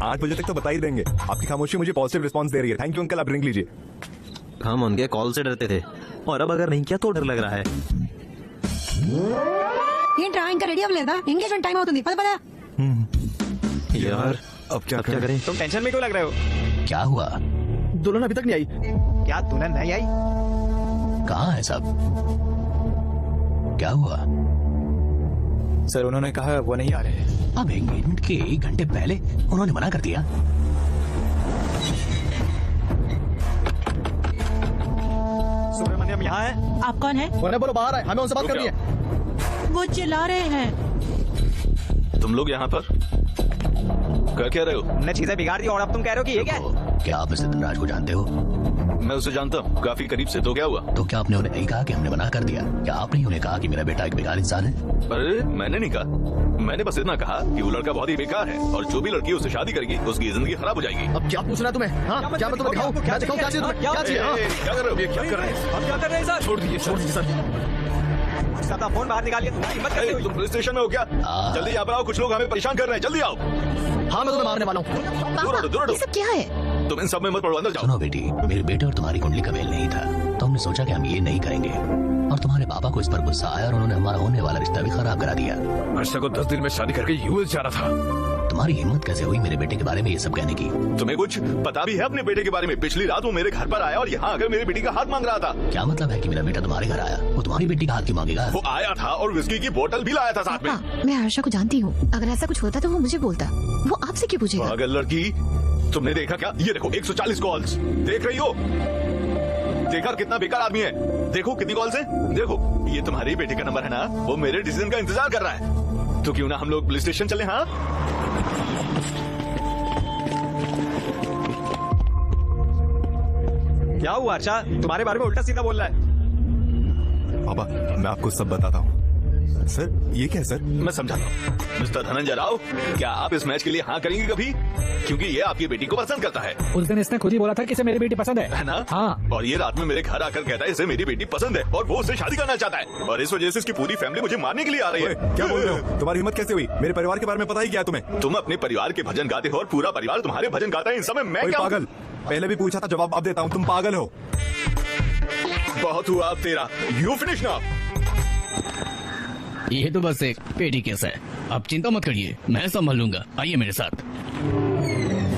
8 बजे तक तो बता ही देंगे। आपकी खामोशी मुझे पॉजिटिव रिस्पांस दे रही है। थैंक यू अंकल, आप ड्रिंक लीजिए। हम उनके कॉल से डरते थे और अब अगर नहीं किया तो डर लग रहा है। ఇంకా రెడీ అవ్వలేదా? ఎంగేజ్మెంట్ టైం అవుతుంది, పద పద। यार अब क्या करें? तुम टेंशन में क्यों लग रहे हो? क्या हुआ? दुल्हन अभी तक नहीं आई। क्या दुल्हन नहीं आई? कहाँ है सब? क्या हुआ? सर उन्होंने कहा वो नहीं आ रहे। अब एंगेजमेंट के 1 घंटे पहले उन्होंने मना कर दिया। सुब्रमण्यम यहाँ है? आप कौन है? उन्हें बोलो बाहर आए, हमें उनसे बात करनी है। वो चिल्ला रहे हैं। तुम लोग यहाँ पर क्या कह रहे हो? हमने चीजें बिगाड़ दी और अब तुम कह रहे हो कि ये क्या है? क्या आप मिस्टर धनराज को जानते हो? मैं उसे जानता हूँ काफी करीब से। तो क्या हुआ? तो क्या आपने उन्हें नहीं कहा कि हमने मना कर दिया? क्या आपने उन्हें कहा कि मेरा बेटा एक बेकार इंसान है? अरे मैंने नहीं कहा। मैंने बस इतना कहा कि वो लड़का बहुत ही बेकार है और जो भी लड़की उससे शादी करेगी उसकी जिंदगी खराब हो जाएगी। अब क्या पूछना है तुम्हें? हाँ, क्या मैं तुम्हें दिखाऊं? क्या दिखाऊं? क्या चाहिए? क्या चाहिए? हाँ? क्या कर रहे हो? क्या कर रहे हैं? हम क्या कर रहे हैं सर? छोड़ दीजिए सर। उसका फोन बाहर निकालिए। तुम्हारी हिम्मत कैसे हुई? तुम पुलिस स्टेशन में हो क्या? जल्दी यहाँ पर आओ, कुछ लोग हमें परेशान कर रहे हैं। जल्दी आओ। हाँ, मैं तुम्हें मारने वाला हूँ। दूर हटो, दूर हटो। ये सब क्या है? तुम इन सब में मत पड़ो, अंदर जाओ। सुनो बेटी, मेरे बेटे और तुम्हारी कुंडली का मेल नहीं था तो हमने सोचा कि हम ये नहीं करेंगे और तुम्हारे पापा को इस पर गुस्सा आया और उन्होंने हमारा होने वाला रिश्ता भी खराब करा दिया। अर्षा को 10 दिन में शादी करके यूएस जाना था। तुम्हारी हिम्मत कैसे हुई मेरे बेटे के बारे में ये सब कहने की? तुम्हें कुछ पता भी है अपने बेटे के बारे में? पिछली रात वो मेरे घर पर आया और यहाँ आकर मेरी बेटी का हाथ मांग रहा था। क्या मतलब है कि मेरा बेटा तुम्हारे घर आया? वो तुम्हारी बेटी का हाथ क्यों मांगेगा? वो आया था और विस्की की बोतल भी लाया था साथ में। मैं हर्षा को जानती हूँ, अगर ऐसा कुछ होता तो वो मुझे बोलता। वो आपसे क्यों पूछेगा? पागल लड़की, तुमने देखा क्या? ये देखो 140 कॉल्स। देख रही हो? देखा कितना बेकार आदमी है? देखो कितनी कॉल्स हैं? देखो ये तुम्हारी बेटी का नंबर है ना? वो मेरे डिसीजन का इंतजार कर रहा है। तो क्यों ना हम लोग पुलिस स्टेशन चले? हाँ, क्या हुआ अर्षा? तुम्हारे बारे में उल्टा सीधा बोल रहा है। पापा मैं आपको सब बताता हूँ। सर ये क्या है सर? मैं समझाता हूँ। मिस्टर धनंजय राव, क्या आप इस मैच के लिए हाँ करेंगे कभी? क्योंकि ये आपकी बेटी को पसंद करता है। उस दिन इसने खुद ही बोला था कि इसे मेरी बेटी पसंद है ना? हाँ। और ये रात में मेरे घर आकर कहता है इसे मेरी बेटी पसंद है और वो उससे शादी करना चाहता है और इस वजह से इसकी पूरी फैमिली मुझे मारने के लिए आ रही है। क्या बोल रहे हो? तुम्हारी हिम्मत कैसे हुई? मेरे परिवार के बारे में पता ही क्या है तुम्हें? तुम अपने परिवार के भजन गाते हो और पूरा परिवार तुम्हारे भजन गाता है। इन समय मैं क्या? पागल, पहले भी पूछा था, जवाब अब देता हूँ। तुम पागल हो। बहुत हुआ अब तेरा। You finish now. ये तो बस एक पेटी केस है, आप चिंता मत करिए, मैं संभाल लूंगा। आइए मेरे साथ।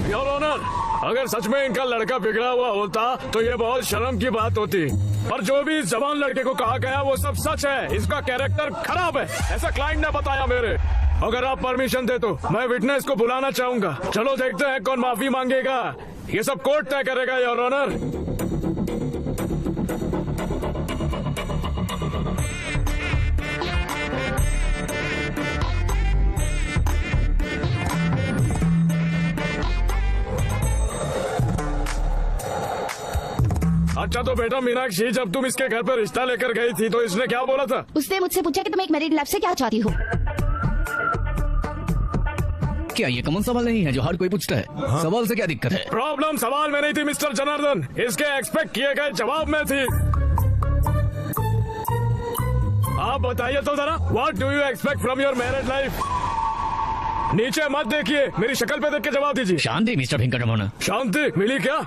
योर ऑनर, अगर सच में इनका लड़का बिगड़ा हुआ होता तो ये बहुत शर्म की बात होती, पर जो भी जवान लड़के को कहा गया वो सब सच है। इसका कैरेक्टर खराब है, ऐसा क्लाइंट ने बताया मेरे। अगर आप परमिशन दे तो मैं विटनेस को बुलाना चाहूंगा। चलो देखते हैं कौन माफी मांगेगा। ये सब कोर्ट तय करेगा योर ऑनर। अच्छा तो बेटा मीनाक्षी, जब तुम इसके घर पर रिश्ता लेकर गई थी तो इसने क्या बोला था? उसने मुझसे पूछा कि तुम एक मैरिड लाइफ से क्या चाहती हो। क्या ये कॉमन सवाल नहीं है जो हर कोई पूछता है? हाँ? सवाल से क्या दिक्कत है? प्रॉब्लम सवाल में नहीं थी मिस्टर जनार्दन, इसके एक्सपेक्ट किए गए जवाब में थी। आप बताइए तो जरा, what do you expect from your married life? नीचे मत देखिए, मेरी शक्ल पे देख के जवाब दीजिए। शांति मिस्टर वेंकटरमण। शांति मिली क्या?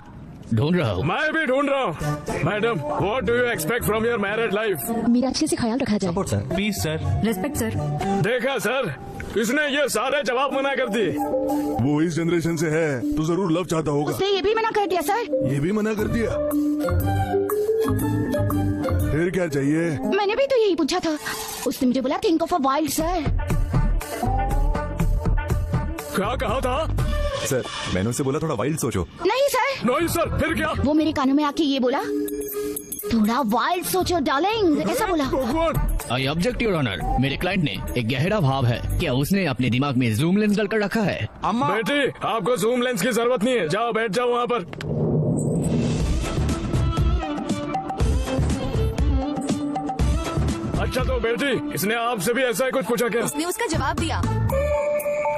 ढूंढ रहा हूँ। मैं भी ढूंढ रहा हूँ। Madam, what do you expect from your married life? मेरा अच्छे से ख्याल रखा जाए। Sir please sir. Respect sir. देखा सर, इसने ये सारे जवाब मना कर दिए। वो इस जनरेशन से है तो जरूर लव चाहता होगा। उसने ये भी मना कर दिया सर। ये भी मना कर दिया? फिर क्या चाहिए? मैंने भी तो यही पूछा था। उसने मुझे बोला think of a wild sir. क्या कहा था? सर मैंने उसे बोला थोड़ा वाइल्ड सोचो। नहीं सर। नहीं सर, फिर क्या? वो मेरे कानों में आके ये बोला थोड़ा वाइल्ड सोचो डार्लिंग, ऐसा बोला। आई ऑब्जेक्ट योर ऑनर, मेरे क्लाइंट ने एक गहरा भाव है। क्या उसने अपने दिमाग में जूम लेंस डालकर रखा है? बेटी, आपको जूम लेंस की जरूरत नहीं है, जाओ बैठ जाओ वहाँ पर। अच्छा तो बेटी, इसने आपसे भी ऐसा ही कुछ पूछा क्या? उसने उसका जवाब दिया।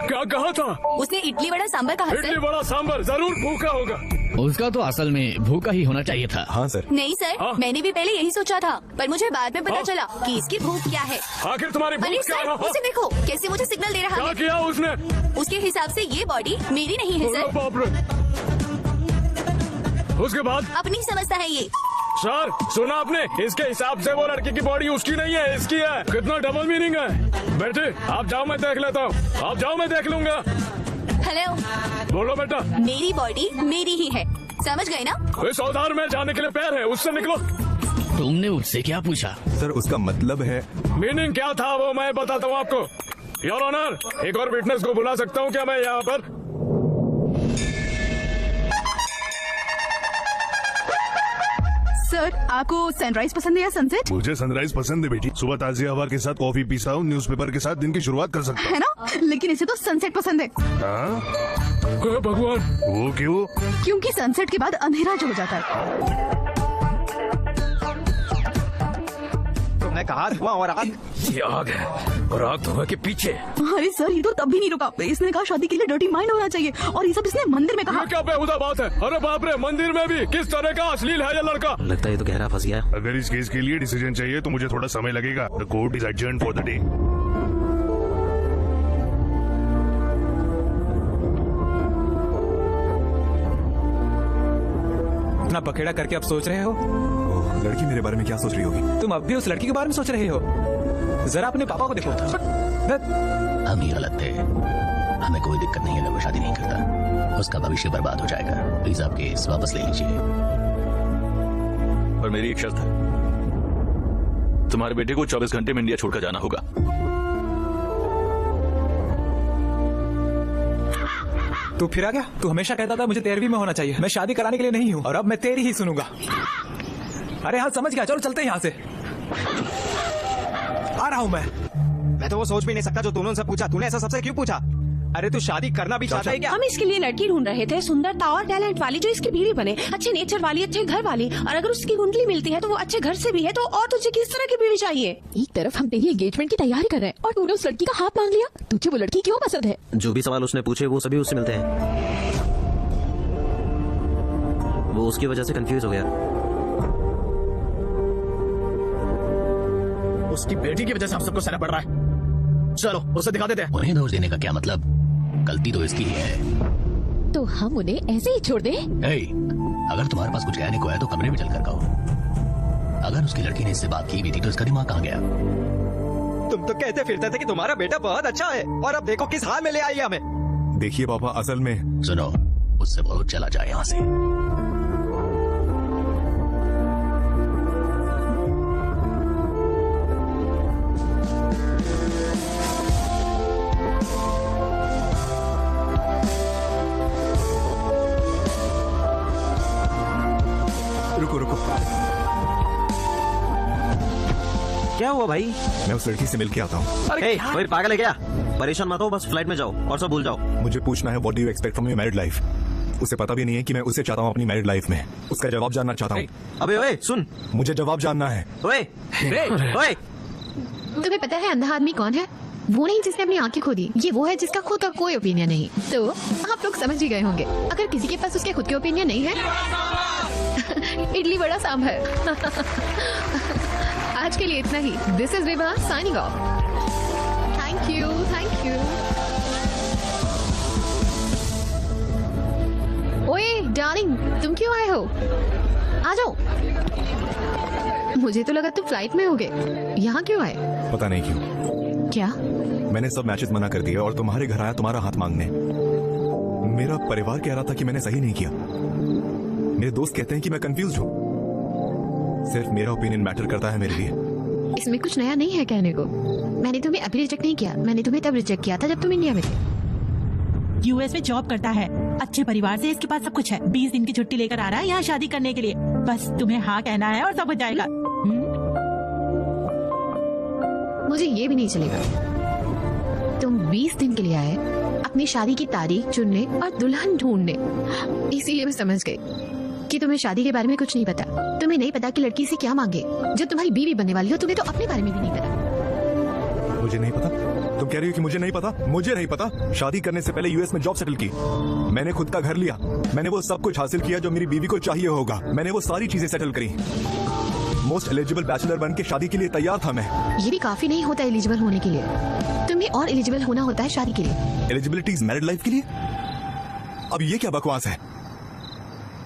क्या कहा था? उसने इडली वड़ा सांबर कहा। इडली वड़ा सांबर, जरूर भूखा होगा। उसका तो असल में भूखा ही होना चाहिए था। हाँ सर। नहीं सर, मैंने भी पहले यही सोचा था, पर मुझे बाद में पता चला कि इसकी भूख क्या है। आखिर तुम्हारी भूख अरे क्या सर, है? उसे देखो कैसे मुझे सिग्नल दे रहा क्या है। किया उसने? उसके हिसाब से ये बॉडी मेरी नहीं है अरे सर। बाप रे। उसके बाद अपनी समझता है ये। सर सुना आपने, इसके हिसाब से वो लड़की की बॉडी उसकी नहीं है, इसकी है। कितना डबल मीनिंग है। बेटे आप जाओ, मैं देख लेता हूँ। आप जाओ, मैं देख लूंगा। हेलो, बोलो बेटा। मेरी बॉडी मेरी ही है, समझ गए ना? इस औजार में जाने के लिए पैर है, उससे निकलो। तुमने उससे क्या पूछा? सर उसका मतलब है। मीनिंग क्या था वो मैं बताता हूँ आपको। योर ऑनर, एक और विटनेस को बुला सकता हूँ क्या मैं यहाँ पर? सर, आपको सनराइज पसंद है या सनसेट? मुझे सनराइज पसंद है बेटी। सुबह ताजी हवा के साथ कॉफी पीता हूँ, न्यूज़पेपर के साथ दिन की शुरुआत कर सकता हूँ। है ना? लेकिन इसे तो सनसेट पसंद है। भगवान, वो क्यों? क्योंकि सनसेट के बाद अंधेरा जो हो जाता है। तुमने कहा धुआं और आग। ये आग है और आग धुआं के पीछे। अरे सर, ये तो तब भी नहीं रुका। इसने कहा शादी के लिए डर्टी माइंड होना चाहिए, और ये सब इसने मंदिर में कहा। ये क्या बेहुदा बात है? अरे बाप रे, मंदिर में भी किस तरह का अश्लील है ये लड़का। लगता है ये तो गहरा फंस गया है। अगर इस केस के लिए डिसीजन चाहिए तो मुझे थोड़ा समय लगेगा। The court is adjourned for the day. इतना बखेड़ा करके अब सोच रहे हो? लड़की मेरे बारे में क्या सोच रही होगी? तुम अब भी उस लड़की के बारे में सोच रहे हो? जरा अपने पापा को देखो। हम ही गलत थे। हमें कोई दिक्कत नहीं है अगर वो शादी नहीं करता, उसका भविष्य बर्बाद हो जाएगा। प्लीज आप केस वापस ले लीजिए। पर मेरी एक शर्त है, तुम्हारे बेटे को 24 घंटे में इंडिया छोड़कर जाना होगा। तू फिर आ गया। तू हमेशा कहता था मुझे 13वीं में होना चाहिए, मैं शादी कराने के लिए नहीं हूँ, और अब मैं तेरी ही सुनूंगा। अरे हाँ समझ गया, चलो चलते हैं यहाँ से। आ रहा हूँ मैं तो वो सोच भी नहीं सकता जो तूने उनसे पूछा। तूने ऐसा सबसे क्यों पूछा? अरे तू शादी करना भी चाहता है क्या? हम इसके लिए लड़की ढूंढ रहे थे, सुंदरता और टैलेंट वाली, जो इसकी बीवी बने, अच्छे नेचर वाली, अच्छे घर वाली, और अगर उसकी कुंडली मिलती है तो वो अच्छे घर से भी है, तो और तुझे किस तरह की बीवी चाहिए? एक तरफ हम तेरी एंगेजमेंट की तैयारी कर रहे हैं और तूने उस लड़की का हाथ मांग लिया। तुझे वो लड़की क्यों पसंद है? जो भी सवाल उसने पूछे वो सभी उससे मिलते हैं। वो उसकी वजह से कंफ्यूज हो गया। उसकी बेटी की वजह से हम सबको सहना पड़ रहा है। चलो उसे दिखा देते हैं। उन्हें दोष देने का क्या मतलब? गलती तो इसकी ही है। तो हम उन्हें ऐसे ही छोड़ दें? अगर तुम्हारे पास कुछ कहने को है तो कमरे में चलकर कहो। अगर उसकी लड़की ने इससे बात की भी थी तो इसका दिमाग कहाँ गया? तुम तो कहते फिरते थे कि तुम्हारा बेटा बहुत अच्छा है, और अब देखो किस हाल में ले आई हमें। देखिए पापा, असल में सुनो, उससे बहुत चला जाए यहाँ से। रुको। क्या हुआ भाई? मैं उस लड़की से मिल के आता हूँ। अरे पागल है क्या? परेशान मत हो, बस फ्लाइट में जाओ और सब भूल जाओ। मुझे पूछना है what do you expect from your married life. उसे पता भी नहीं है कि मैं उसे चाहता हूँ अपनी मैरिड लाइफ में। उसका जवाब जानना चाहता हूँ। अबे ओए सुन, मुझे जवाब जानना है। ओए तुम्हें पता है अंधा आदमी कौन है? वो नहीं जिसने अपनी आंखें खो दी, ये वो है जिसका खुद का कोई ओपिनियन नहीं। तो आप लोग समझ ही गए होंगे, अगर किसी के पास उसके खुद के ओपिनियन नहीं है इडली बड़ा सांभर। आज के लिए इतना ही। This is Vibha signing off. Thank you. ओए डार्लिंग, तुम क्यों आए हो? आ जाओ। मुझे तो लगा तुम फ्लाइट में होगे, यहाँ क्यों आए? पता नहीं क्यों। क्या? मैंने सब मैचेस मना कर दिए और तुम्हारे घर आया तुम्हारा हाथ मांगने। मेरा परिवार कह रहा था कि मैंने सही नहीं किया। मेरे दोस्त कहते हैं कि मैं कंफ्यूज हूँ। सिर्फ मेरा ओपिनियन मैटर करता है मेरे लिए। इसमें कुछ नया नहीं है कहने को। मैंने तुम्हें अभी रिजेक्ट नहीं किया, मैंने तुम्हें तब रिजेक्ट किया था जब तुम इंडिया में थे। यूएस में जॉब करता है, अच्छे परिवार से, इसके पास सब कुछ है। 20 दिन की छुट्टी लेकर आ रहा है यहाँ शादी करने के लिए। बस तुम्हें हाँ कहना है और सब हो जाएगा। मुझे ये भी नहीं चलेगा। तुम 20 दिन के लिए आए अपनी शादी की तारीख चुनने और दुल्हन ढूंढने। इसीलिए मैं समझ गई कि तुम्हें शादी के बारे में कुछ नहीं पता। तुम्हें नहीं पता कि लड़की से क्या मांगे। जो तुम्हारी बीवी बनने वाली हो, तुम्हें तो अपने बारे में भी नहीं पता। मुझे नहीं पता तुम कह रही हो कि मुझे नहीं पता? मुझे नहीं पता। शादी करने से पहले यूएस में जॉब सेटल की, मैंने खुद का घर लिया, मैंने वो सब कुछ हासिल किया जो मेरी बीवी को चाहिए होगा, मैंने वो सारी चीजें सेटल करी। मोस्ट एलिजिबल बैचलर बन के शादी के लिए तैयार था मैं। ये भी काफी नहीं होता एलिजिबल होने के लिए, तुम्हें और एलिजिबल होना होता है शादी के लिए। एलिजिबिलिटी इज मैरिड लाइफ के लिए? अब ये क्या बकवास है?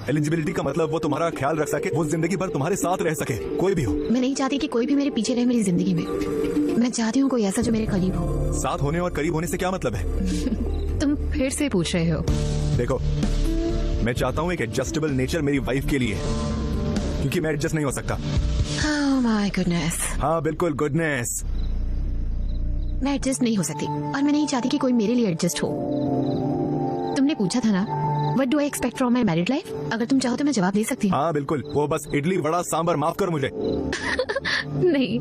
एलिजिबिलिटी का मतलब वो तुम्हारा ख्याल रख सके, वो जिंदगी भर तुम्हारे साथ रह सके, कोई भी हो। मैं नहीं चाहती कि कोई भी मेरे पीछे रहे मेरी जिंदगी में। मैं चाहती हूँ कोई ऐसा जो मेरे करीब हो। साथ होने और करीब होने से क्या मतलब है? तुम फिर से पूछ रहे हो। देखो, मैं चाहता हूँ एक एडजस्टेबल नेचर मेरी वाइफ के लिए, क्योंकि मैं एडजस्ट नहीं हो सकता। Oh my goodness। हाँ बिल्कुल, गुडनेस। मैं एडजस्ट नहीं हो सकती और मैं नहीं चाहती कि कोई मेरे लिए एडजस्ट हो। तुमने पूछा था ना, What do I expect from my married life? अगर तुम चाहो तो मैं जवाब दे सकती हूँ। हाँ बिल्कुल, वो बस इडली वड़ा सांबर, माफ कर मुझे। नहीं,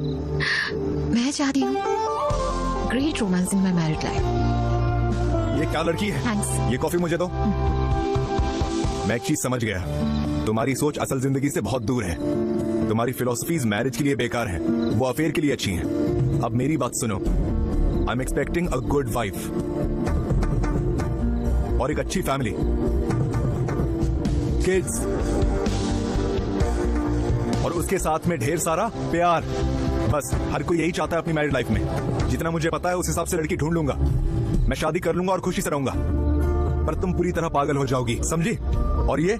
मैं चाहती हूँ great romance in my married life. ये क्या लड़की है? Thanks। ये कॉफी मुझे दो। मैं एक चीज समझ गया, तुम्हारी सोच असल जिंदगी से बहुत दूर है। तुम्हारी फिलोसफीज मैरिज के लिए बेकार हैं, वो अफेयर के लिए अच्छी हैं। अब मेरी बात सुनो, I am expecting a good wife और एक अच्छी फैमिली, किड्स, और उसके साथ में ढेर सारा प्यार। बस हर कोई यही चाहता है अपनी मैरिड लाइफ में। जितना मुझे पता है उस हिसाब से लड़की ढूंढ लूंगा, मैं शादी कर लूंगा और खुशी से रहूंगा। पर तुम पूरी तरह पागल हो जाओगी, समझी? और ये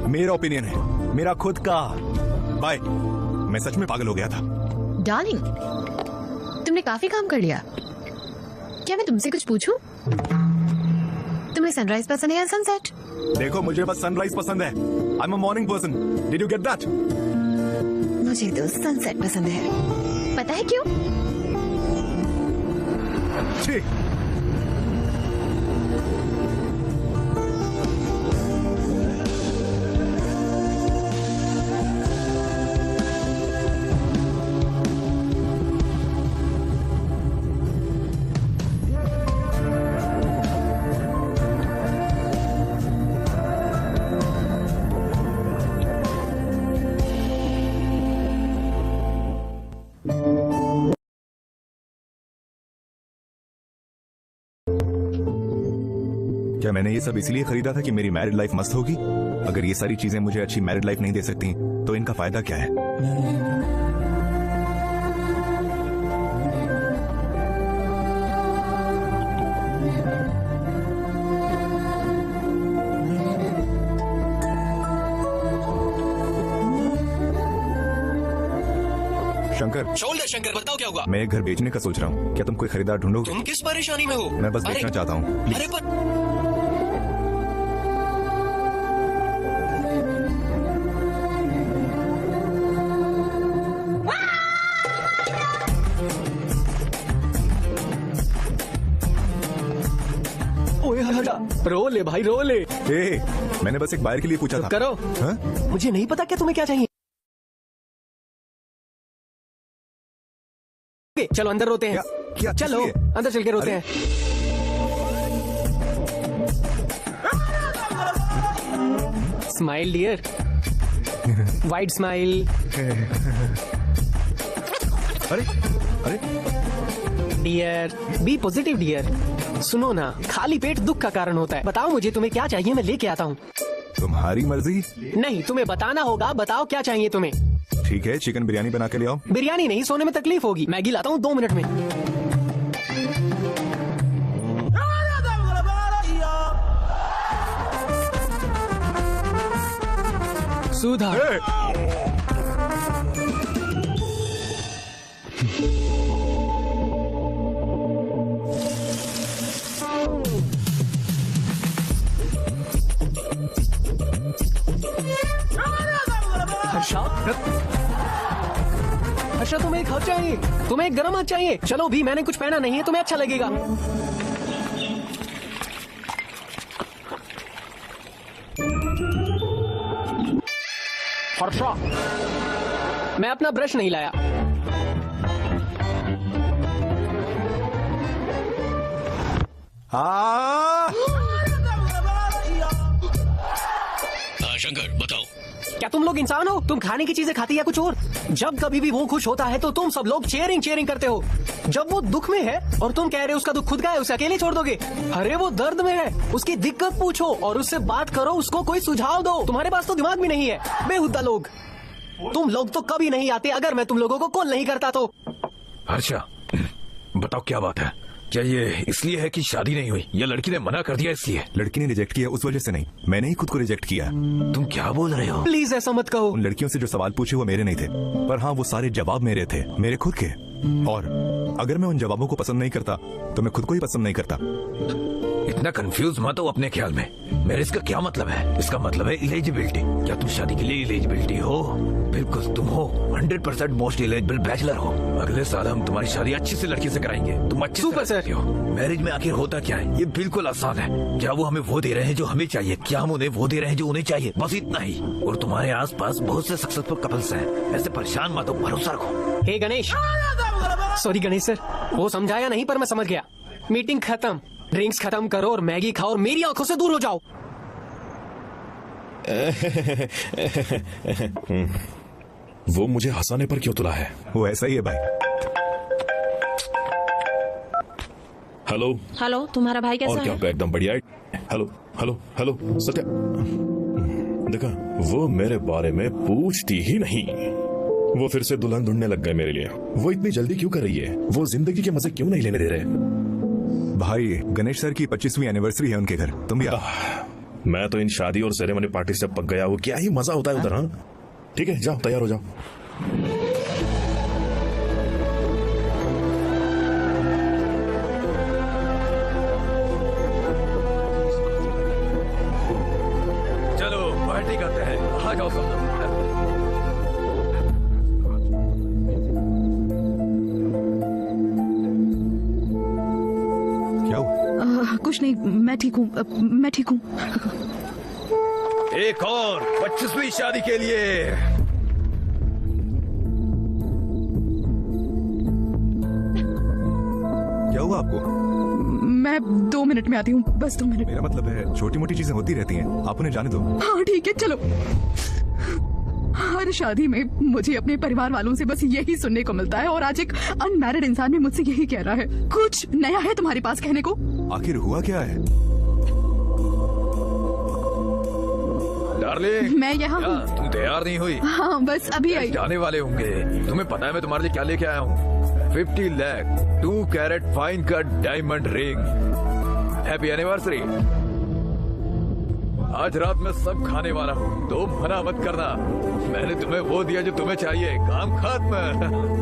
मेरा ओपिनियन है, मेरा खुद का। बाय। मैं सच में पागल हो गया था। डार्लिंग, तुमने काफी काम कर लिया। क्या मैं तुमसे कुछ पूछूं? तुम्हें सनराइज पसंद है या सनसेट? देखो, मुझे बस सनराइज पसंद है। I am a morning person. Did you get that? मुझे तो सनसेट पसंद है। पता है क्यों? ठीक। क्या मैंने ये सब इसलिए खरीदा था कि मेरी मैरिड लाइफ मस्त होगी? अगर ये सारी चीजें मुझे अच्छी मैरिड लाइफ नहीं दे सकती तो इनका फायदा क्या है? शंकर, शोल्डर शंकर, बताओ क्या हुआ? मैं एक घर बेचने का सोच रहा हूँ, क्या तुम कोई खरीदार ढूंढो? तुम किस परेशानी में हो? मैं बस देखना चाहता हूँ। अरे पर रो ले भाई, रो ले। मैंने बस एक बायर के लिए पूछा था। करो। हाँ? मुझे नहीं पता क्या तुम्हें क्या चाहिए। चलो अंदर रोते हैं। क्या चलो अंदर चल के रोते हैं। Smile dear, wide smile. अरे अरे डियर, बी पॉजिटिव डियर। सुनो ना, खाली पेट दुख का कारण होता है। बताओ मुझे तुम्हें क्या चाहिए, मैं लेके आता हूँ। तुम्हारी मर्जी। नहीं, तुम्हें बताना होगा। बताओ क्या चाहिए तुम्हें। ठीक है, चिकन बिरयानी बना के ले आओ। बिरयानी नहीं, सोने में तकलीफ होगी। मैगी लाता हूँ 2 मिनट में। सुधा, हर्षा तुम्हें एक हक चाहिए, तुम्हें एक गरम हक चाहिए। चलो भी, मैंने कुछ पहना नहीं है, तुम्हें अच्छा लगेगा। हर्षा, मैं अपना ब्रश नहीं लाया। हाँ शंकर, बताओ क्या तुम लोग इंसान हो? तुम खाने की चीजें खाती या कुछ और? जब कभी भी वो खुश होता है तो तुम सब लोग चेयरिंग करते हो। जब वो दुख में है और तुम कह रहे हो उसका दुख खुद का है, उसे अकेले छोड़ दोगे? अरे वो दर्द में है, उसकी दिक्कत पूछो और उससे बात करो, उसको कोई सुझाव दो। तुम्हारे पास तो दिमाग भी नहीं है, बेहुदा लोग। तुम लोग तो कभी नहीं आते अगर मैं तुम लोगों को कॉल नहीं करता तो। हर्षा, बताओ क्या बात है? क्या ये इसलिए है कि शादी नहीं हुई या लड़की ने मना कर दिया इसलिए? लड़की ने रिजेक्ट किया उस वजह से नहीं, मैंने ही खुद को रिजेक्ट किया। तुम क्या बोल रहे हो? प्लीज ऐसा मत कहो। उन लड़कियों से जो सवाल पूछे वो मेरे नहीं थे, पर हाँ वो सारे जवाब मेरे थे, मेरे खुद के। और अगर मैं उन जवाबों को पसंद नहीं करता तो मैं खुद को ही पसंद नहीं करता। इतना कंफ्यूज मत हो अपने ख्याल में। मेरे इसका क्या मतलब है? इसका मतलब है एलिजिबिलिटी। क्या तुम शादी के लिए एलिजिबिलिटी हो? बिल्कुल तुम हो। 100% मोस्ट एलिजिबल बैचलर हो। अगले साल हम तुम्हारी शादी अच्छी से लड़की से कराएंगे। तुम अच्छी सुपर सर हो। मैरिज में आखिर होता क्या है? ये बिल्कुल आसान है। क्या वो हमें वो दे रहे हैं जो हमें चाहिए? क्या हम उन्हें वो दे रहे हैं जो उन्हें चाहिए? बस इतना ही। और तुम्हारे आसपास बहुत से सक्सेसफुल कपल्स हैं। ऐसे परेशान मत हो, भरोसा रखो। हे गणेश, सॉरी गणेश सर, वो समझाया नहीं पर मैं समझ गया। मीटिंग खत्म, ड्रिंक्स खत्म करो और मैगी खाओ और मेरी आंखों से दूर हो जाओ। वो मुझे हंसाने पर क्यों तुला है? वो ऐसा ही है भाई। हेलो हेलो, तुम्हारा भाई कैसा और क्या है? होगा? एकदम बढ़िया है। हेलो हेलो हेलो सत्या, देखा वो मेरे बारे में पूछती ही नहीं। वो फिर से दुल्हन ढूंढने लग गए मेरे लिए। वो इतनी जल्दी क्यों कर रही है? वो जिंदगी के मजे क्यों नहीं लेने दे रहे? भाई गणेश सर की 25वीं एनिवर्सरी है उनके घर, तुम भी आओ। मैं तो इन शादी और सेरेमनी पार्टी से पक गया। वो क्या ही मजा होता है उधर। हाँ ठीक है, जाओ तैयार हो जाओ। चलो पार्टी करते हैं, आ जाओ सब लोग। कुछ नहीं, मैं ठीक हूँ, मैं ठीक हूँ। एक और 25वीं शादी के लिए। क्या हुआ आपको? मैं 2 मिनट में आती हूँ, बस 2 मिनट। मेरा मतलब है छोटी मोटी चीजें होती रहती हैं, आप उन्हें जाने दो। हाँ ठीक है, चलो। हर शादी में मुझे अपने परिवार वालों से बस यही सुनने को मिलता है और आज एक अनमैरिड इंसान भी मुझसे यही कह रहा है। कुछ नया है तुम्हारे पास कहने को? आखिर हुआ क्या है? डार्लिंग, मैं यहाँ हूँ। तुम तैयार नहीं हुई? हाँ बस अभी आई। जाने वाले होंगे। तुम्हें पता है मैं तुम्हारे लिए क्या लेके आया हूँ? 50 lakh 2 carat fine cut diamond ring. Happy anniversary. आज रात मैं सब खाने वाला हूँ, तो मना मत करना। मैंने तुम्हें वो दिया जो तुम्हें चाहिए। काम खत्म।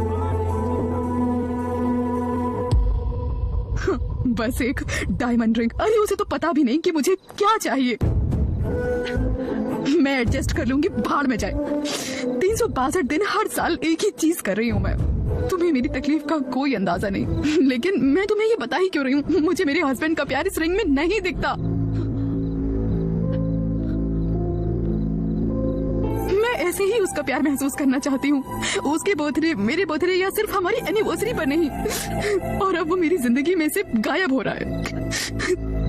बस एक डायमंड रिंग। अरे उसे तो पता भी नहीं कि मुझे क्या चाहिए। मैं एडजस्ट कर लूंगी, भाड़ में जाए। 362 दिन हर साल एक ही चीज कर रही हूँ मैं। तुम्हें मेरी तकलीफ का कोई अंदाजा नहीं, लेकिन मैं तुम्हें ये बता ही क्यों रही हूँ? मुझे मेरे हस्बैंड का प्यार इस रिंग में नहीं दिखता। मैं ऐसे ही उसका प्यार महसूस करना चाहती हूँ। उसके बर्थडे, मेरे बर्थडे या सिर्फ हमारी एनिवर्सरी पर नहीं। और अब वो मेरी जिंदगी में से गायब हो रहा है।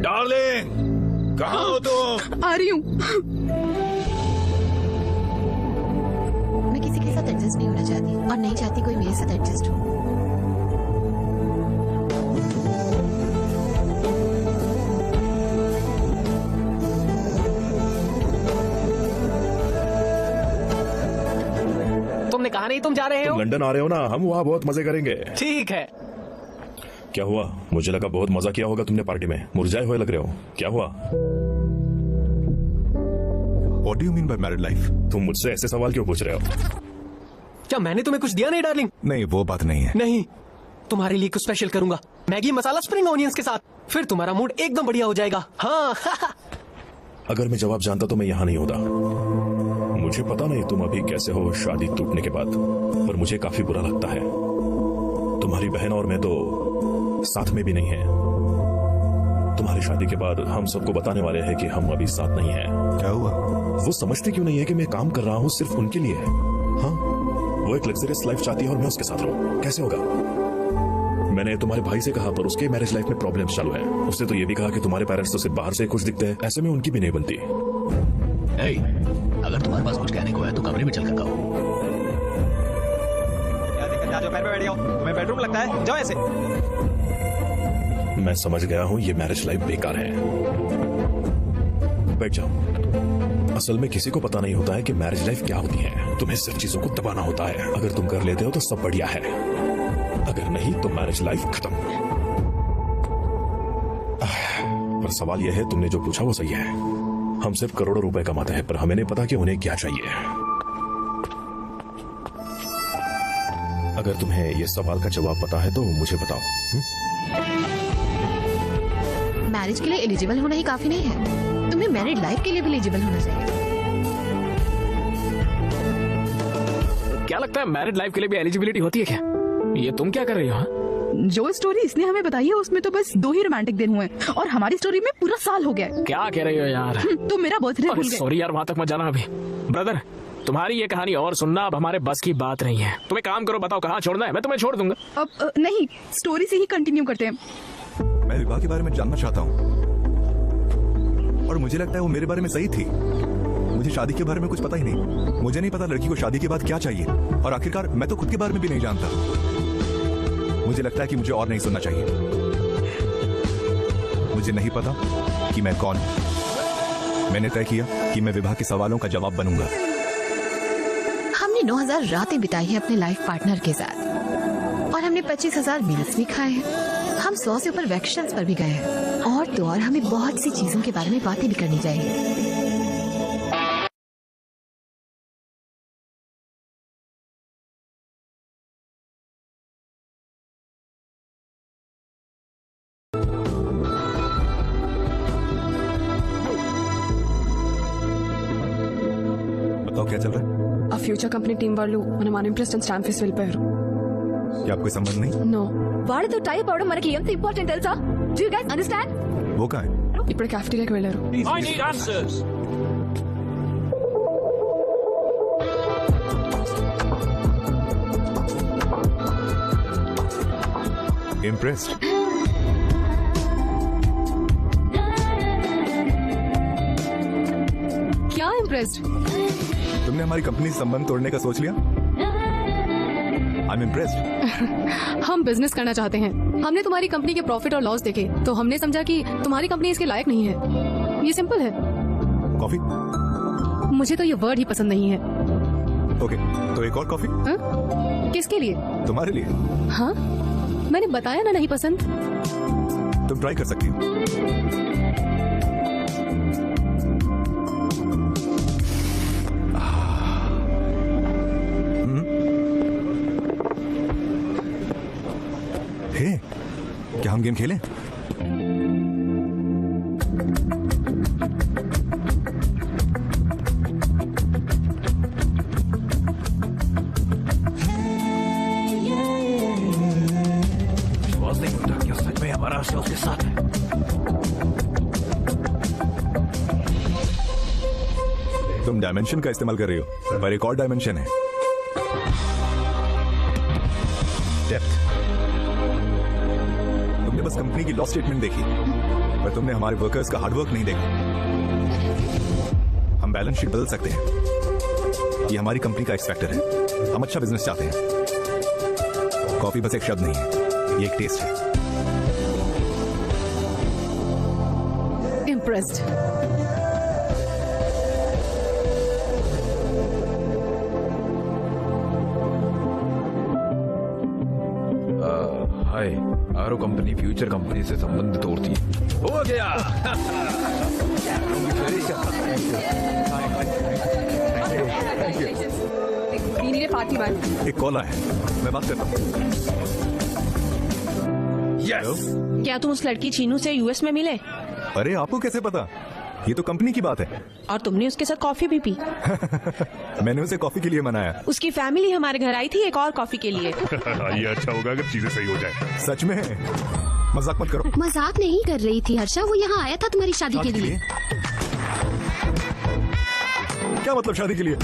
डार्लिंग, कहाँ हो तुम? आ रही हूँ। मैं किसी के साथ एडजस्ट नहीं होना चाहती और नहीं चाहती कोई मेरे साथ एडजस्ट हो। तुमने कहा नहीं तुम जा रहे हो? तुम लंदन आ रहे हो ना, हम वहाँ बहुत मजे करेंगे। ठीक है। क्या हुआ? मुझे लगा बहुत मजा किया होगा तुमने पार्टी में। मुरझाए हुए लग रहे हो, क्या हुआ? What do you mean by married life? तुम मुझसे ऐसे सवाल क्यों पूछ रहे हो? क्या मैंने तुम्हें कुछ दिया नहीं डार्लिंग? नहीं, वो बात नहीं है। नहीं, तुम्हारे लिए कुछ स्पेशल करूंगा। मैगी मसाला स्प्रिंग ऑनियंस के साथ। फिर तुम्हारा मूड एकदम बढ़िया हो जाएगा। हाँ। अगर मैं जवाब जानता तो मैं यहाँ नहीं होता। मुझे पता नहीं तुम अभी कैसे हो शादी टूटने के बाद, पर मुझे काफी बुरा लगता है। तुम्हारी बहन और मैं तो साथ में भी नहीं है। तुम्हारी शादी के बाद हम सबको बताने वाले हैं कि हम अभी साथ नहीं हैं। क्या हुआ? वो समझते क्यों नहीं है कि मैं काम कर रहा हूँ सिर्फ उनके लिए? हाँ, वो एक लग्जरियस लाइफ चाहती है और मैं उसके साथ रहूं। कैसे होगा? मैंने तुम्हारे भाई से कहा, पर उसके मैरिज लाइफ में प्रॉब्लम्स चालू है। उसने तो ये भी कहा कि तुम्हारे पेरेंट्स तो सिर्फ बाहर से खुश दिखते हैं, ऐसे में उनकी भी नहीं बनती। अगर तुम्हारे पास कुछ कहने को है तो कमरे में चलकर कहो। जाओ पैर पे बैठ जाओ, तुम्हें बेडरूम लगता है, जाओ ऐसे। मैं समझ गया हूँ ये मैरिज लाइफ बेकार है। बैठ जाओ। असल में किसी को पता नहीं होता है कि मैरिज लाइफ क्या होती है। तुम्हें सिर्फ चीजों को दबाना होता है। अगर तुम कर लेते हो तो सब बढ़िया है, अगर नहीं तो मैरिज लाइफ खत्म। पर सवाल यह है, तुमने जो पूछा वो सही है। हम सिर्फ करोड़ों रुपए कमाते हैं, पर हमें नहीं पता कि उन्हें क्या चाहिए। अगर तुम्हें ये सवाल का जवाब पता है तो मुझे बताओ। मैरिज के लिए एलिजिबल होना ही काफी नहीं है, तुम्हें मैरिड लाइफ के लिए भी एलिजिबल होना चाहिए। क्या लगता है मैरिड लाइफ के लिए भी एलिजिबिलिटी होती है क्या? ये तुम क्या कर रही हो? जो स्टोरी इसने हमें बताई है उसमें तो बस 2 ही रोमांटिक दिन हुए और हमारी स्टोरी में पूरा साल हो गया है। क्या कह रही हो यार? तो मेरा बर्थडे भूल गए। सॉरी यार, वहाँ तक मत जाना अभी। ब्रदर, तुम्हारी ये कहानी और सुनना अब हमारे बस की बात नहीं है। तुम एक काम करो, बताओ कहाँ छोड़ना है, मैं तुम्हें छोड़ दूंगा। अब नहीं, स्टोरी से ही कंटिन्यू करते हैं। मैं विवाह के बारे में जानना चाहता हूँ और मुझे लगता है वो मेरे बारे में सही थी। मुझे शादी के बारे में कुछ पता ही नहीं। मुझे नहीं पता लड़की को शादी के बाद क्या चाहिए और आखिरकार मैं तो खुद के बारे में भी नहीं जानता। मुझे लगता है कि मुझे और नहीं सुनना चाहिए। मुझे नहीं पता कि मैं कौन हूं। मैंने तय किया कि मैं विवाह के सवालों का जवाब बनूंगा। हमने 9000 रातें बिताई है अपने लाइफ पार्टनर के साथ और हमने 25,000 मील्स भी खाए हैं। हम 100 से ऊपर वैकेशंस पर भी गए हैं और तो और हमें बहुत सी चीजों के बारे में बातें भी करनी चाहिए। बताओ क्या चल रहा है? ఆ ఫ్యూచర్ కంపెనీ టీం వాళ్ళు మనం అన్ఇంప్రెస్డ్ అండ్ స్టాండ్ ఫేస్ వెళ్ళిపోయారు. क्या कोई संबंध नहीं? నో. వాళ్ళతో టైప్ అవడం మనకి ఎంత ఇంపార్టెంట్ తెలుసా? Do you guys understand? वो कहाँ है? ఇప్పుడు క్యాఫెటేరియాకి వెళ్ళారు. I need answers. Impressed? क्या इम्प्रेस्ड? तुमने हमारी कंपनी से संबंध तोड़ने का सोच लिया? I'm impressed. हम बिजनेस करना चाहते हैं. हमने तुम्हारी कंपनी के प्रॉफिट और लॉस देखे तो हमने समझा कि तुम्हारी कंपनी इसके लायक नहीं है. ये सिंपल है. कॉफी? मुझे तो ये वर्ड ही पसंद नहीं है. ओके, तो एक और कॉफी? किसके लिए? तुम्हारे लिए. हाँ, मैंने बताया ना नहीं पसंद. तुम ट्राई कर सकती हो. हे, क्या हम गेम खेलें? विश्वास नहीं होता कि सच में हमारा आशा उसके साथ है. तुम डायमेंशन का इस्तेमाल कर रही हो, पर एक और डायमेंशन है. डेप्थ. तुमने बस कंपनी की लॉस स्टेटमेंट देखी, पर तुमने हमारे वर्कर्स का हार्डवर्क नहीं देखा. हम बैलेंस शीट बदल सकते हैं. ये हमारी कंपनी का एक्स फैक्टर है. हम अच्छा बिजनेस चाहते हैं. कॉफी बस एक शब्द नहीं है, ये एक टेस्ट है. इम्प्रेस्ड. हाय, आरो कंपनी फ्यूचर कंपनी से संबंध तोड़ती है. हो गया. Party man. एक कॉल आया है, मैं बात करता हूँ. यस. क्या तुम उस लड़की चीनू से यूएस में मिले? अरे आपको कैसे पता? ये तो कंपनी की बात है. और तुमने उसके साथ कॉफी भी पी? मैंने उसे कॉफी के लिए मनाया. उसकी फैमिली हमारे घर आई थी एक और कॉफी के लिए. ये अच्छा होगा अगर चीजें सही हो जाए. सच में? मजाक मत करो. मजाक नहीं कर रही थी हर्षा, वो यहाँ आया था तुम्हारी शादी के लिए. क्या मतलब शादी के लिए?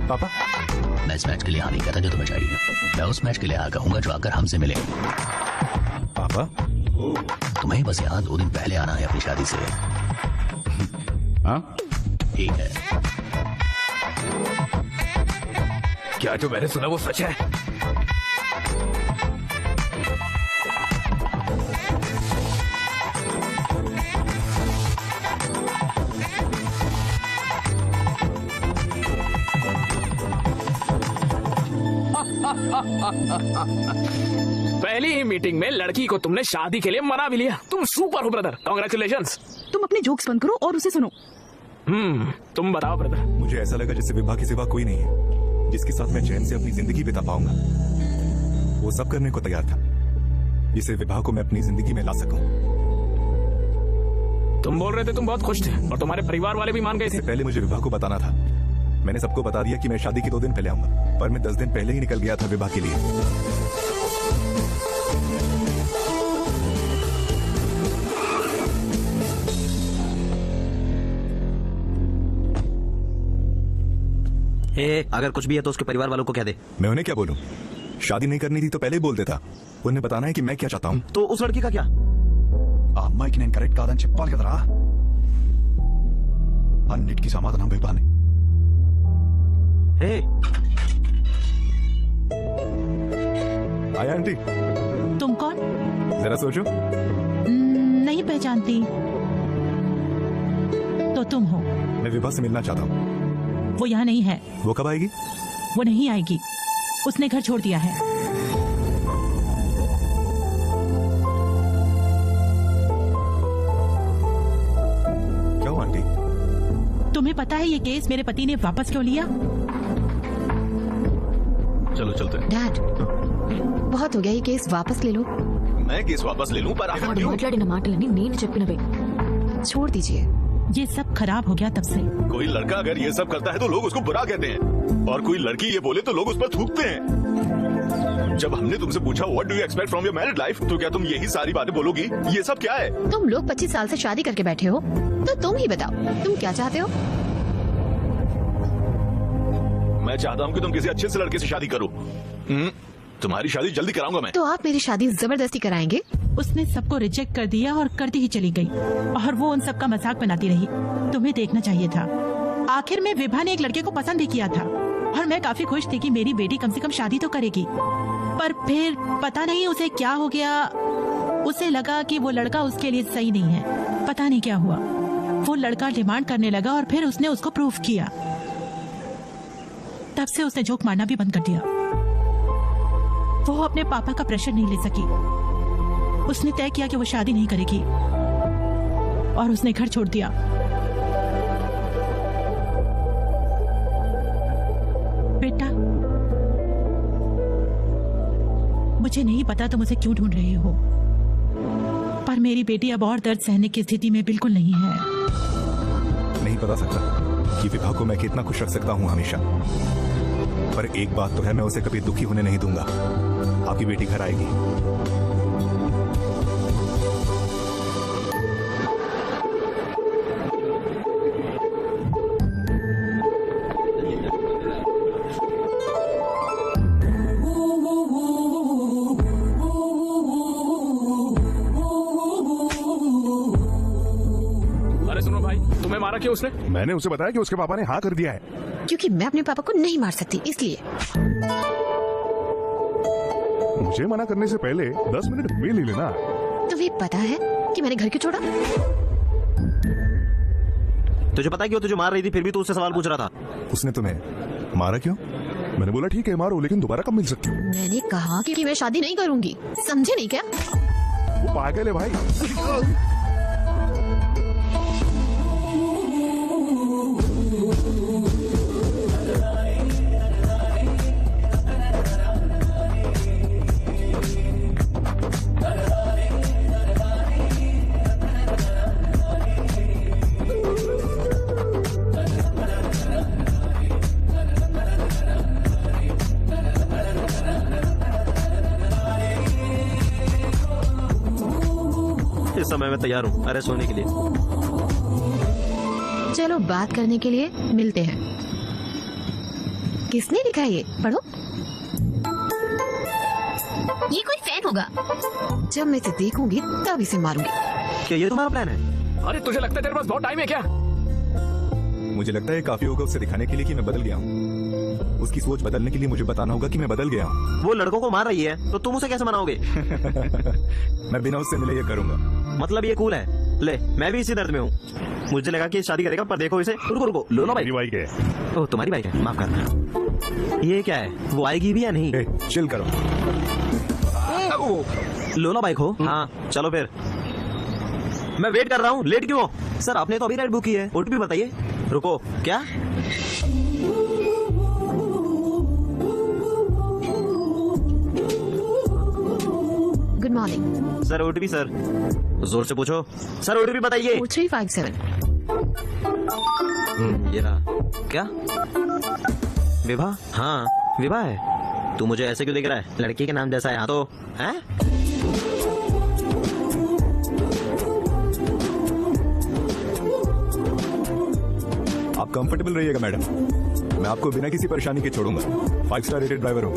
पापा, मैं इस मैच के लिए हाँ नहीं कहता जो तुम्हें चाहिए. मैं उस मैच के लिए हाँ कहूंगा जो आकर हमसे मिले. पापा, तुम्हें बस यहाँ 2 दिन पहले आना है अपनी शादी से. हाँ? ठीक है। क्या जो मैंने सुना वो सच है? पहली ही मीटिंग में लड़की को तुमने शादी के लिए मना भी लिया। तुम सुपर हो ब्रदर, कांग्रेचुलेशंस। तुम अपने जोक्स बंद करो और उसे सुनो। तुम बताओ ब्रदर। मुझे ऐसा लगा जैसे विभा के सिवा कोई नहीं है जिसके साथ मैं चैन से अपनी जिंदगी बिता पाऊंगा। वो सब करने को तैयार था जिसे विभा को मैं अपनी जिंदगी में ला सकूं। तुम बोल रहे थे तुम बहुत खुश थे और तुम्हारे परिवार वाले भी मान गए थे। पहले मुझे विभा को बताना था। मैंने सबको बता दिया कि मैं शादी के 2 दिन पहले आऊंगा, पर मैं 10 दिन पहले ही निकल गया था विभा के लिए। अगर कुछ भी है तो उसके परिवार वालों को कह दे। मैं उन्हें क्या बोलूं? शादी नहीं करनी थी तो पहले ही बोल देता। उन्हें बताना है कि मैं क्या चाहता हूं। तो उस लड़की का क्या? అమ్మాయికి నేను కరెక్ట్ కాదని చెప్పాలి కదరా. అన్నిటికీ సమాధానం విభానే. आया आंटी? तुम कौन? जरा सोचो। नहीं पहचानती। तो तुम हो? मैं विभा से मिलना चाहता हूँ। वो यहाँ नहीं है। वो कब आएगी? वो नहीं आएगी, उसने घर छोड़ दिया है। क्या हुआ आंटी? तुम्हें पता है ये केस मेरे पति ने वापस क्यों लिया? चलो चलते हैं। डैड, बहुत हो गया, ये केस वापस ले लो। मैं केस वापस ले लूं, पर आखिर क्यों? మాట్లాడిన మాటలన్నీ నేను చెప్పినవే। छोड़ दीजिए। ये सब खराब हो गया तब से। कोई लड़का अगर ये सब करता है तो लोग उसको बुरा कहते हैं, और कोई लड़की ये बोले तो लोग उस पर थूकते हैं। जब हमने तुमसे पूछा what do you expect from your married life, तो क्या तुम यही सारी बातें बोलोगी? ये सब क्या है? तुम लोग 25 साल से शादी करके बैठे हो, तो तुम ही बताओ तुम क्या चाहते हो? मैं चाहता हूँ कि तुम किसी अच्छे से लड़के से शादी करो। तुम्हारी शादी जल्दी कराऊंगा मैं। तो आप मेरी शादी जबरदस्ती कराएंगे? उसने सबको रिजेक्ट कर दिया और करती ही चली गई, और वो उन सबका मजाक बनाती रही। तुम्हें देखना चाहिए था। आखिर में विभा ने एक लड़के को पसंद भी किया था, और मैं काफी खुश थी कि मेरी बेटी कम से कम शादी तो करेगी। पर फिर पता नहीं उसे क्या हो गया, उसे लगा कि वो लड़का उसके लिए सही नहीं है। पता नहीं क्या हुआ, वो लड़का डिमांड करने लगा और फिर उसने उसको प्रूफ किया। तब से उसने जोक मारना भी बंद कर दिया। वो अपने पापा का प्रेशर नहीं ले सकी। उसने तय किया कि वो शादी नहीं करेगी, और उसने घर छोड़ दिया। बेटा, मुझे नहीं पता तुम उसे क्यों ढूंढ रहे हो, पर मेरी बेटी अब और दर्द सहने की स्थिति में बिल्कुल नहीं है। नहीं बता सकता कि विभा को मैं कितना खुश रख सकता हूँ हमेशा, पर एक बात तो है, मैं उसे कभी दुखी होने नहीं दूंगा। आपकी बेटी घर आएगी। अरे सुनो भाई, तुम्हें मारा क्यों उसने? मैंने उसे बताया कि उसके पापा ने हाँ कर दिया है। क्योंकि मैं अपने पापा को नहीं मार सकती, इसलिए। मुझे मना करने से पहले 10 मिनट मिल ही लेना। तुम्हें पता है कि मैंने घर क्यों छोड़ा? तुझे पता है कि वो तुझे मार रही थी, फिर भी तू उससे सवाल पूछ रहा था। उसने तुम्हें मारा क्यों? मैंने बोला ठीक है मारो, लेकिन दोबारा कब मिल सकती हूँ? मैंने कहा कि मैं शादी नहीं करूंगी, समझे नहीं क्या? वो पागल है भाई। इस समय मैं तैयार हूँ अरे सोने के लिए। चलो बात करने के लिए मिलते हैं। किसने लिखा है ये? पढ़ो। ये कोई फैन होगा। जब मैं इसे देखूंगी तब इसे मारूंगी। क्या ये तुम्हारा प्लान है? अरे तुझे लगता है तेरे पास बहुत टाइम है क्या? मुझे लगता है काफी होगा उसे दिखाने के लिए कि मैं बदल गया हूँ। उसकी सोच बदलने के लिए मुझे बताना होगा कि मैं बदल गया हूँ। वो लड़कों को मार रही है तो तुम उसे कैसे मनाओगे? मैं बिना उससे मिले ये करूंगा। मतलब ये कूल है। ले, मैं भी इसी दर्द में हूँ। मुझे लगा कि शादी करेगा, पर देखो इसे। रुको लोला बाइक। बाइक है। ओह, तुम्हारी बाइक है, माफ करना। ये क्या है, वो आएगी भी या नहीं? चिल करो। लोला बाइक हो? हाँ चलो फिर। मैं वेट कर रहा हूँ, लेट क्यों हो? सर आपने तो अभी राइड बुक की है, ओटीपी बताइए। रुको, क्या? Good morning sir OTP. Sir जोर से पूछो। सर ओटीपी बताइए। 4357। ये रहा। क्या? विवाह? हाँ विवाह है। तू मुझे ऐसे क्यों देख रहा है? लड़की के नाम जैसा है। हाँ तो है? आप कंफर्टेबल रहिएगा मैडम, मैं आपको बिना किसी परेशानी के छोड़ूंगा। 5 स्टार रेटेड ड्राइवर हूँ।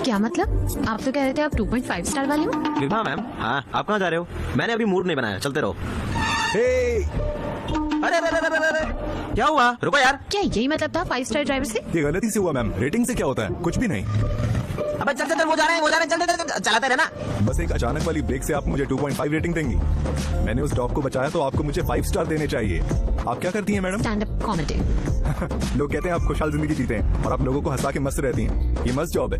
क्या मतलब? आप तो कह रहे थे आप 2.5 स्टार वाले हो। विभा मैम, हाँ आप कहाँ जा रहे हो? मैंने अभी मूड नहीं बनाया, चलते रहो। अरे क्या हुआ? रुको यार। क्या यही मतलब था 5 स्टार ड्राइवर से? ये गलती से हुआ मैम, रेटिंग से क्या होता है? कुछ भी नहीं। अबे चल वो जा रहे हैं चलाते रहना। बस एक अचानक वाली ब्रेक से आप मुझे 2.5 रेटिंग देंगी। मैंने उस डॉग को बचाया तो आपको मुझे 5 स्टार देने चाहिए। आप क्या करती हैं मैडम? Stand up comedy. लोग कहते हैं आप खुशहाल जिंदगी जीते हैं और आप लोगों को हंसा के मस्त रहती हैं। ये मस्त जॉब है।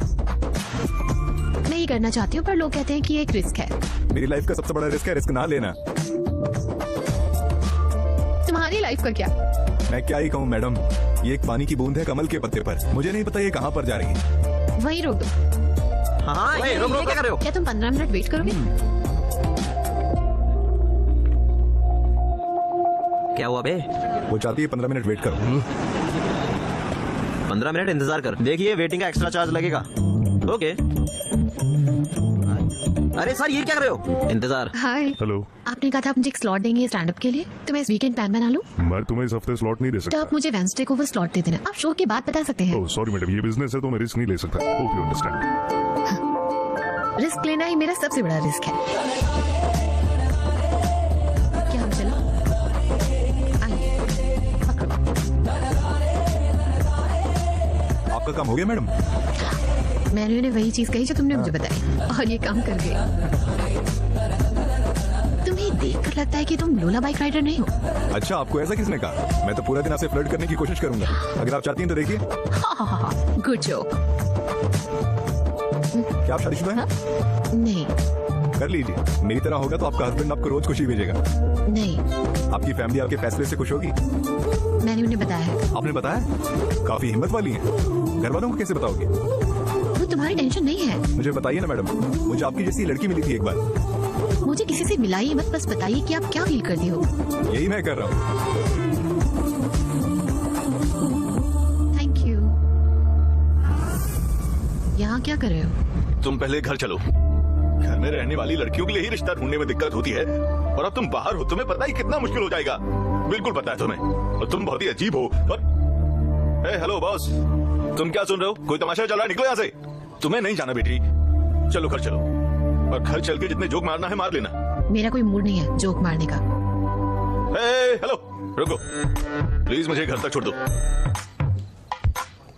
मैं ये करना चाहती हूँ, पर लोग कहते हैं कि ये एक रिस्क है। मेरी लाइफ का सबसे बड़ा रिस्क है रिस्क ना लेना। तुम्हारी लाइफ का क्या? मैं क्या ही कहूँ मैडम, ये एक पानी की बूंद है कमल के पत्ते पर। मुझे नहीं पता ये कहाँ पर जा रही है। वहीं रोक दो। हाँ, रोक क्या कर रहे हो? क्या तुम 15 मिनट वेट करोगे? क्या हुआ बे? वो चाहती है 15 मिनट वेट करो। 15 मिनट इंतजार कर। देखिए वेटिंग का एक्स्ट्रा चार्ज लगेगा। ओके। अरे सर ये क्या कर रहे हो? इंतजार। हाय। हेलो। आपने कहा था आप मुझे एक स्लॉट देंगे स्टैंड अप के लिए, तो मैं इस वीकेंड प्लान बना लूं। मैं तुम्हें इस हफ्ते स्लॉट नहीं दे तो सकता। आप मुझे वेडनेसडे को वो स्लॉट दे देना। आप शो के बाद बता सकते हैं। ओह सॉरी मैडम, ये बिजनेस है तो मैं रिस्क नहीं ले सकता। Hope you understand. रिस्क लेना ही मेरा सबसे बड़ा रिस्क है। क्या हम चलो? आइए, पकड़ो। आपका काम हो गया मैडम? मैंने उन्हें वही चीज कही जो तुमने मुझे बताई और ये काम कर गई। तुम्हें देखकर लगता है कि तुम लोला बाइक राइडर नहीं हो। अच्छा, आपको ऐसा किसने कहा? मैं तो पूरा दिन आपसे फ्लर्ट करने की कोशिश करूंगा। अगर आप चाहती हैं तो देखिए। Good joke. क्या आप शादीशुदा हैं? नहीं। कर लीजिए, मेरी तरह होगा तो आपका हस्बैंड आपको रोज खुशी भेजेगा। नहीं। आपकी फैमिली आपके फैसले से खुश होगी। मैंने उन्हें बताया। आपने बताया? काफी हिम्मत वाली हैं। घर वालों को कैसे बताओगे? वो तुम्हारी टेंशन नहीं है। मुझे बताइए ना मैडम, मुझे आपकी जैसी लड़की मिली थी एक बार। मुझे किसी से मिलाइए मत, बस बताइए कि आप क्या फील करती हो। यही मैं कर रहा हूँ। Thank you. यहाँ क्या कर रहे हो? तुम पहले घर चलो। घर में रहने वाली लड़कियों के लिए ही रिश्ता ढूंढने में दिक्कत होती है, और अब तुम बाहर हो, तुम्हें पता ही कितना मुश्किल हो जाएगा। बिल्कुल पता है तुम्हें, और तुम बहुत ही अजीब हो। और हेलो बॉस, तुम क्या सुन रहे हो? कोई तमाशा चल रहा है? निकलो यहाँ से। तुम्हें नहीं जाना बेटी, चलो घर चलो, और घर चल के जितने जोक मारना है मार लेना। मेरा कोई मूड नहीं है जोक मारने का। हेलो रुको, प्लीज मुझे घर तक छोड़ दो।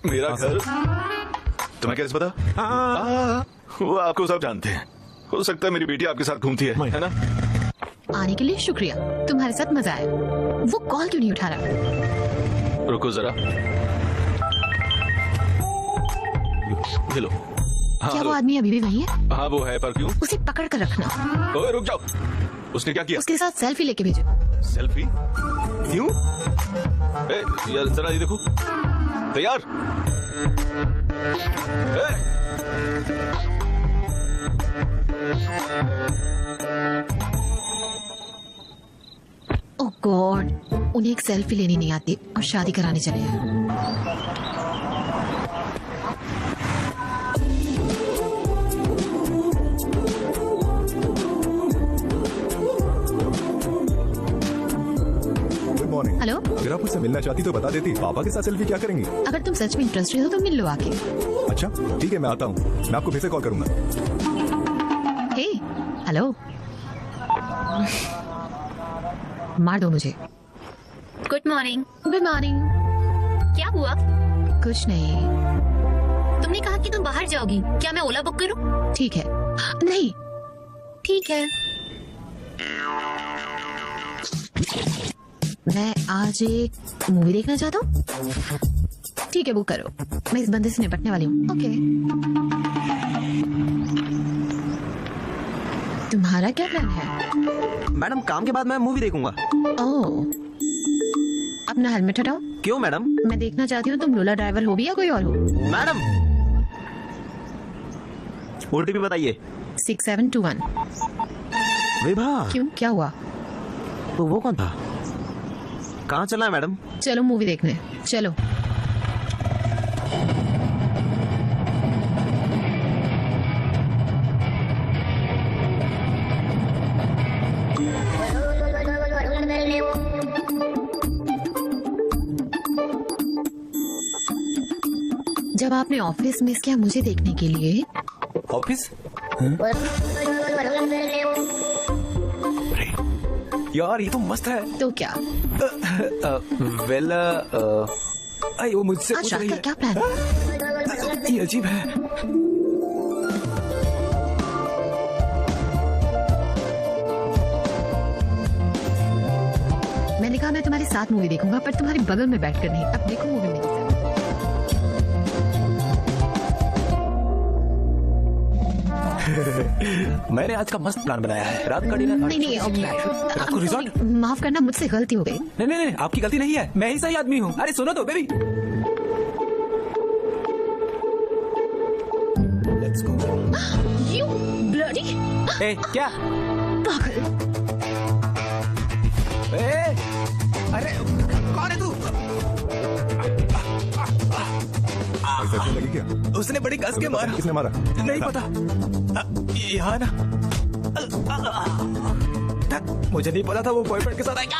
मेरा घर तुम्हें कैसे पता? वो आपको सब जानते हैं। हो सकता है मेरी बेटी आपके साथ घूमती है ना? आने के लिए शुक्रिया, तुम्हारे साथ मजा आया। वो कॉल क्यों नहीं उठा रहा? रुको जरा। हेलो। हाँ, क्या वो आदमी अभी भी वही है? हाँ वो है, पर क्यों? उसे पकड़ कर रखना। ओए रुक जाओ, उसने क्या किया? उसके साथ सेल्फी लेके भेजो। सेल्फी? क्यों? यार जरा ये देखो। तैयार? ओह गॉड, उन्हें एक सेल्फी लेनी नहीं आती और शादी कराने चले हैं। हेलो। अगर आप मुझसे मिलना चाहती तो बता देती। पापा के साथ सेल्फी क्या करेंगी? अगर तुम सच में इंटरेस्टेड हो तो मिल लो आके। अच्छा ठीक है, मैं आता हूँ। मैं आपको फिर से कॉल करूंगा। हे, हेलो। मार दो मुझे। Good morning. Good morning. क्या हुआ? कुछ नहीं। तुमने कहा कि तुम बाहर जाओगी, क्या मैं ओला बुक करूं? ठीक है। नहीं ठीक है। मैं आज एक मूवी देखना चाहता हूँ। ठीक है, बुक करो। मैं इस बंदे से निपटने वाली हूँ। ओके। तुम्हारा क्या प्लान है? मैडम काम के बाद मैं मूवी देखूंगा। ओह, अपना हेलमेट हटाओ। क्यों मैडम? मैं देखना चाहती हूँ तुम लोला ड्राइवर हो भी या कोई और हो। मैडम ओटीपी बताइए। 6721। विभा। क्यों, क्या हुआ? तो वो कौन था? कहाँ चलना है मैडम? चलो मूवी देखने, चलो। जब आपने ऑफिस मिस किया मुझे देखने के लिए। ऑफिस? यार ये तो मस्त है। तो क्या? वेल वो मुझसे आज पूछ रात रही का है। क्या प्लान है? ये अजीब है। मैंने कहा मैं तुम्हारे साथ मूवी देखूंगा, पर तुम्हारे बगल में बैठकर नहीं। अब देखो मूवी मेरे साथ। मैंने आज का मस्त प्लान बनाया है। रात का डिनर। नहीं, रात को रिजॉर्ट। माफ करना, मुझसे गलती हो गई। नहीं, आपकी गलती नहीं है, मैं ही सही आदमी हूँ। अरे सुनो तो baby. Let's go. You bloody। ए, क्या? पागल। ए, अरे कौन है तू? लगी क्या? उसने बड़ी कस के मारा। किसने मारा? नहीं पता। यहाँ ना। मुझे नहीं पता था वो बॉयफ्रेंड के साथ आएगा।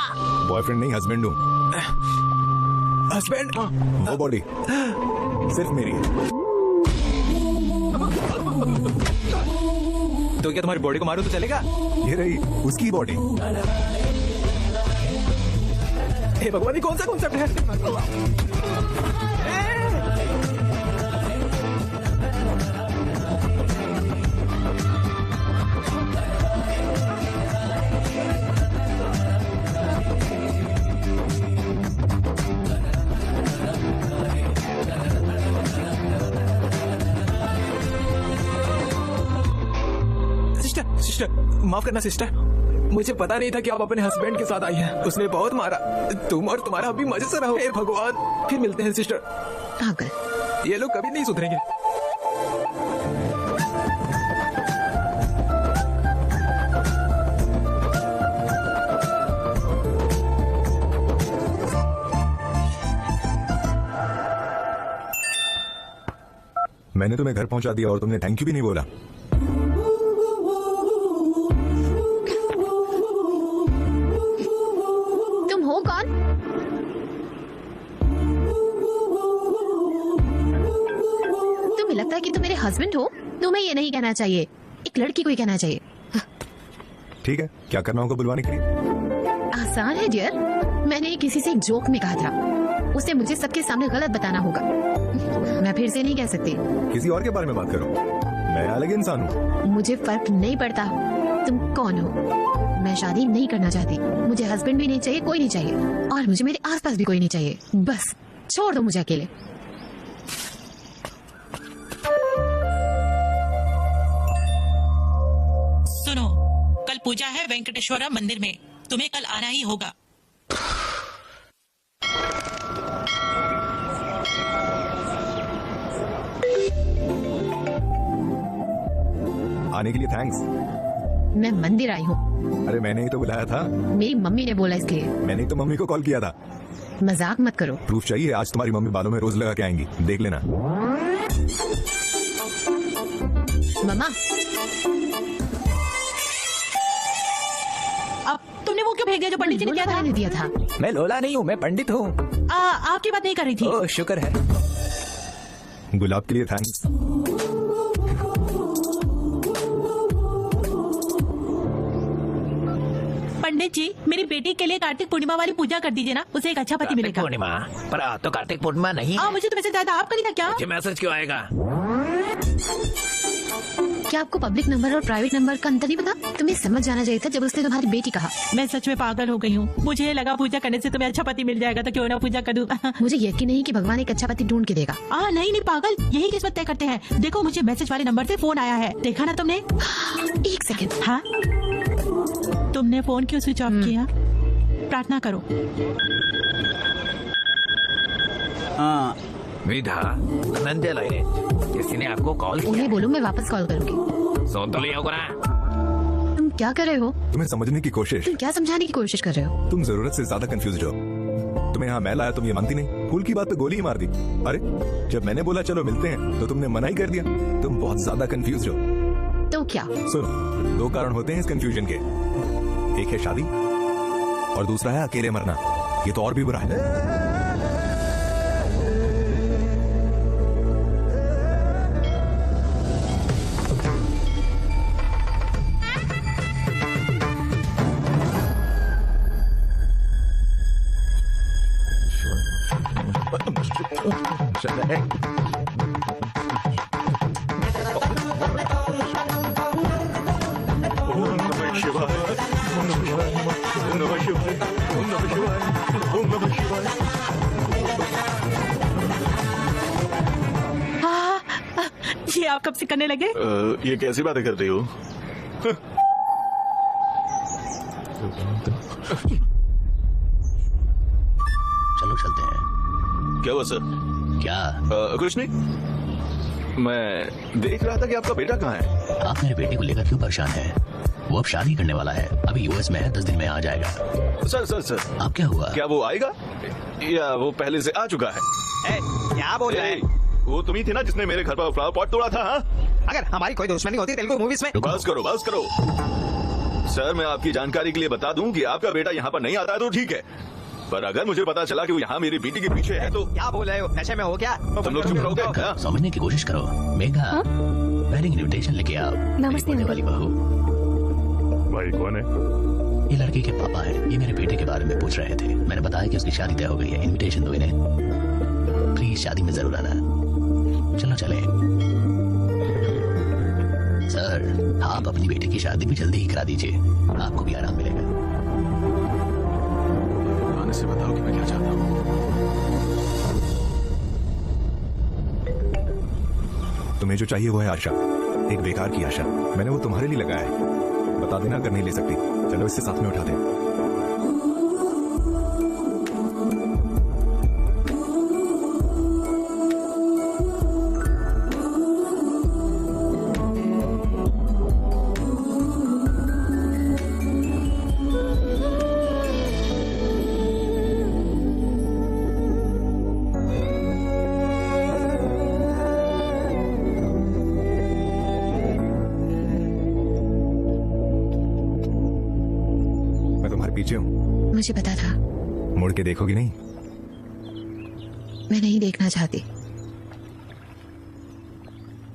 बॉयफ्रेंड नहीं, हस्बैंड हूँ। हस्बैंड? वो बॉडी सिर्फ मेरी है। तो क्या तुम्हारी बॉडी को मारो तो चलेगा? ये रही उसकी बॉडी। हे भगवान, ये कौन सा कॉन्सेप्ट है? सिस्टर, माफ करना सिस्टर, मुझे पता नहीं था कि आप अपने हस्बैंड के साथ आई हैं। उसने बहुत मारा। तुम और तुम्हारा अभी मजे से रहो। हे भगवान, फिर मिलते हैं सिस्टर। पागल। ये लोग कभी नहीं सुधरेंगे। मैंने तुम्हें घर पहुंचा दिया और तुमने थैंक यू भी नहीं बोला। तुम हो कौन? तुम्हें लगता है कि तुम मेरे हस्बैंड हो? तुम्हें ये नहीं कहना चाहिए, एक लड़की को ही कहना चाहिए। ठीक है, क्या करना होगा बुलवाने के लिए? आसान है डियर। मैंने ये किसी से एक जोक में कहा था, उसे मुझे सबके सामने गलत बताना होगा। मैं फिर से नहीं कह सकती। किसी और के बारे में बात करो, मैं अलग इंसान हूँ। मुझे फर्क नहीं पड़ता तुम कौन हो। मैं शादी नहीं करना चाहती। मुझे हस्बैंड भी नहीं चाहिए, कोई नहीं चाहिए, और मुझे मेरे आसपास भी कोई नहीं चाहिए। बस छोड़ दो मुझे अकेले। सुनो, कल पूजा है वेंकटेश्वरा मंदिर में, तुम्हें कल आना ही होगा। आने के लिए थैंक्स। मैं मंदिर आई हूँ। अरे मैंने ही तो बुलाया था। मेरी मम्मी ने बोला इसलिए। मैंने ही तो मम्मी को कॉल किया था। मजाक मत करो। प्रूफ चाहिए? आज तुम्हारी मम्मी बालों में रोज लगा के आएंगी, देख लेना। मम्मा, अब तुमने वो क्यों भेज दिया जो पंडित जी ने दिया था? मैं लोला नहीं हूँ, मैं पंडित हूँ। आपकी बात नहीं कर रही थी। ओह, शुक्र है। गुलाब के लिए थैंक्स। पंडित जी, मेरी बेटी के लिए कार्तिक पूर्णिमा वाली पूजा कर दीजिए ना, उसे एक अच्छा पति मिलेगा। पूर्णिमा पर आज तो कार्तिक पूर्णिमा नहीं है। मुझे तो मैसेज आया था, आपका नहीं था क्या? मुझे मैसेज क्यों आएगा? क्या आपको पब्लिक नंबर और प्राइवेट नंबर का अंतर नहीं पता? तुम्हें समझ जाना चाहिए था जब उसने तुम्हारी बेटी कहा। मैं सच में पागल हो गई हूँ। मुझे लगा पूजा करने से तुम्हें अच्छा पति मिल जाएगा, तो क्यों ना पूजा कर दूं। मुझे यकीन नहीं कि भगवान एक अच्छा पति ढूंढ के देगा। नहीं नहीं पागल, यही किस्मत तय करते हैं। देखो मुझे मैसेज वाले नंबर से फोन आया है, देखा ना तुमने? एक सेकंड। हाँ, तुमने फोन क्यों स्विच ऑफ किया? प्रार्थना करो। विधा नंदे लाइने किसी ने आपको कॉल किया? उन्हें बोलो मैं वापस कॉल करूंगी। सुन तो लिया होगा ना? तुम क्या कर रहे हो? तुम्हें समझने की कोशिश। तुम क्या समझाने की कोशिश कर रहे हो? तुम जरूरत से ज्यादा कंफ्यूज हो। तुम्हें यहाँ मैं लाया, तुम ये मानती नहीं। फूल की बात पे गोली ही मार दी। अरे जब मैंने बोला चलो मिलते हैं तो तुमने मना ही कर दिया। तुम बहुत ज्यादा कंफ्यूज हो। तो क्या? सुनो, 2 कारण होते हैं इस कंफ्यूजन के। एक है शादी और दूसरा है अकेले मरना। ये तो और भी बुरा है। ये आप कब से करने लगे? ये कैसी बातें कर रही हो? चलो चलते हैं। क्या हुआ सर? क्या? कुछ नहीं। मैं देख रहा था कि आपका बेटा कहाँ है। आप मेरे बेटे को लेकर क्यों परेशान हैं? वो अब शादी करने वाला है, अभी यूएस में है, 10 दिन में आ जाएगा। सर आप क्या हुआ? क्या वो आएगा या वो पहले से आ चुका है? क्या बोल रहे हैं? वो तुम ही थी ना जिसने मेरे घर पर फ्लावर पॉट तोड़ा था? हाँ? अगर हमारी कोई दुश्मनी होती तेलुगु मूवीज में। बस करो। सर मैं आपकी जानकारी के लिए बता दूं कि आपका बेटा यहाँ पर नहीं आता है तो ठीक है, पर अगर मुझे पता चला कि वो यहाँ मेरी बेटी के पीछे है तो। क्या बोल रहे हो? नशे में हो क्या? तुम लोग चुप रहोगे? समझने की कोशिश करो। मेघा, वेडिंग इनविटेशन लेके आओ। नमस्ते मेरी वाली बहू। भाई कौन है? ये लड़के के पापा है। ये मेरे बेटे के बारे में पूछ रहे थे। मैंने बताया कि उसकी शादी तय हो गई है। इनविटेशन दो इन्हें प्लीज, शादी में जरूर आना। चलो चले। सर आप अपनी बेटी की शादी भी जल्दी ही करा दीजिए, आपको भी आराम मिलेगा। आने से बताओ कि मैं क्या चाहता हूँ। तुम्हें जो चाहिए वो है आशा, एक बेकार की आशा। मैंने वो तुम्हारे लिए लगाया है। बता देना अगर नहीं ले सकती। चलो इससे साथ में उठा दें। पीछे हूँ। मुझे पता था। मुड़ के देखोगी नहीं? मैं नहीं देखना चाहती।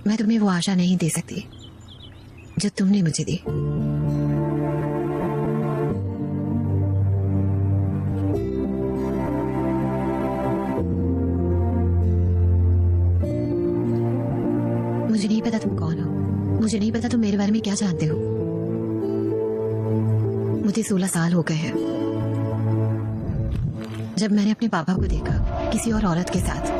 मैं तुम्हें वो आशा नहीं दे सकती जो तुमने मुझे दी। मुझे नहीं पता तुम कौन हो। मुझे नहीं पता तुम मेरे बारे में क्या जानते हो। मुझे 16 साल हो गए हैं जब मैंने अपने पापा को देखा किसी और औरत के साथ।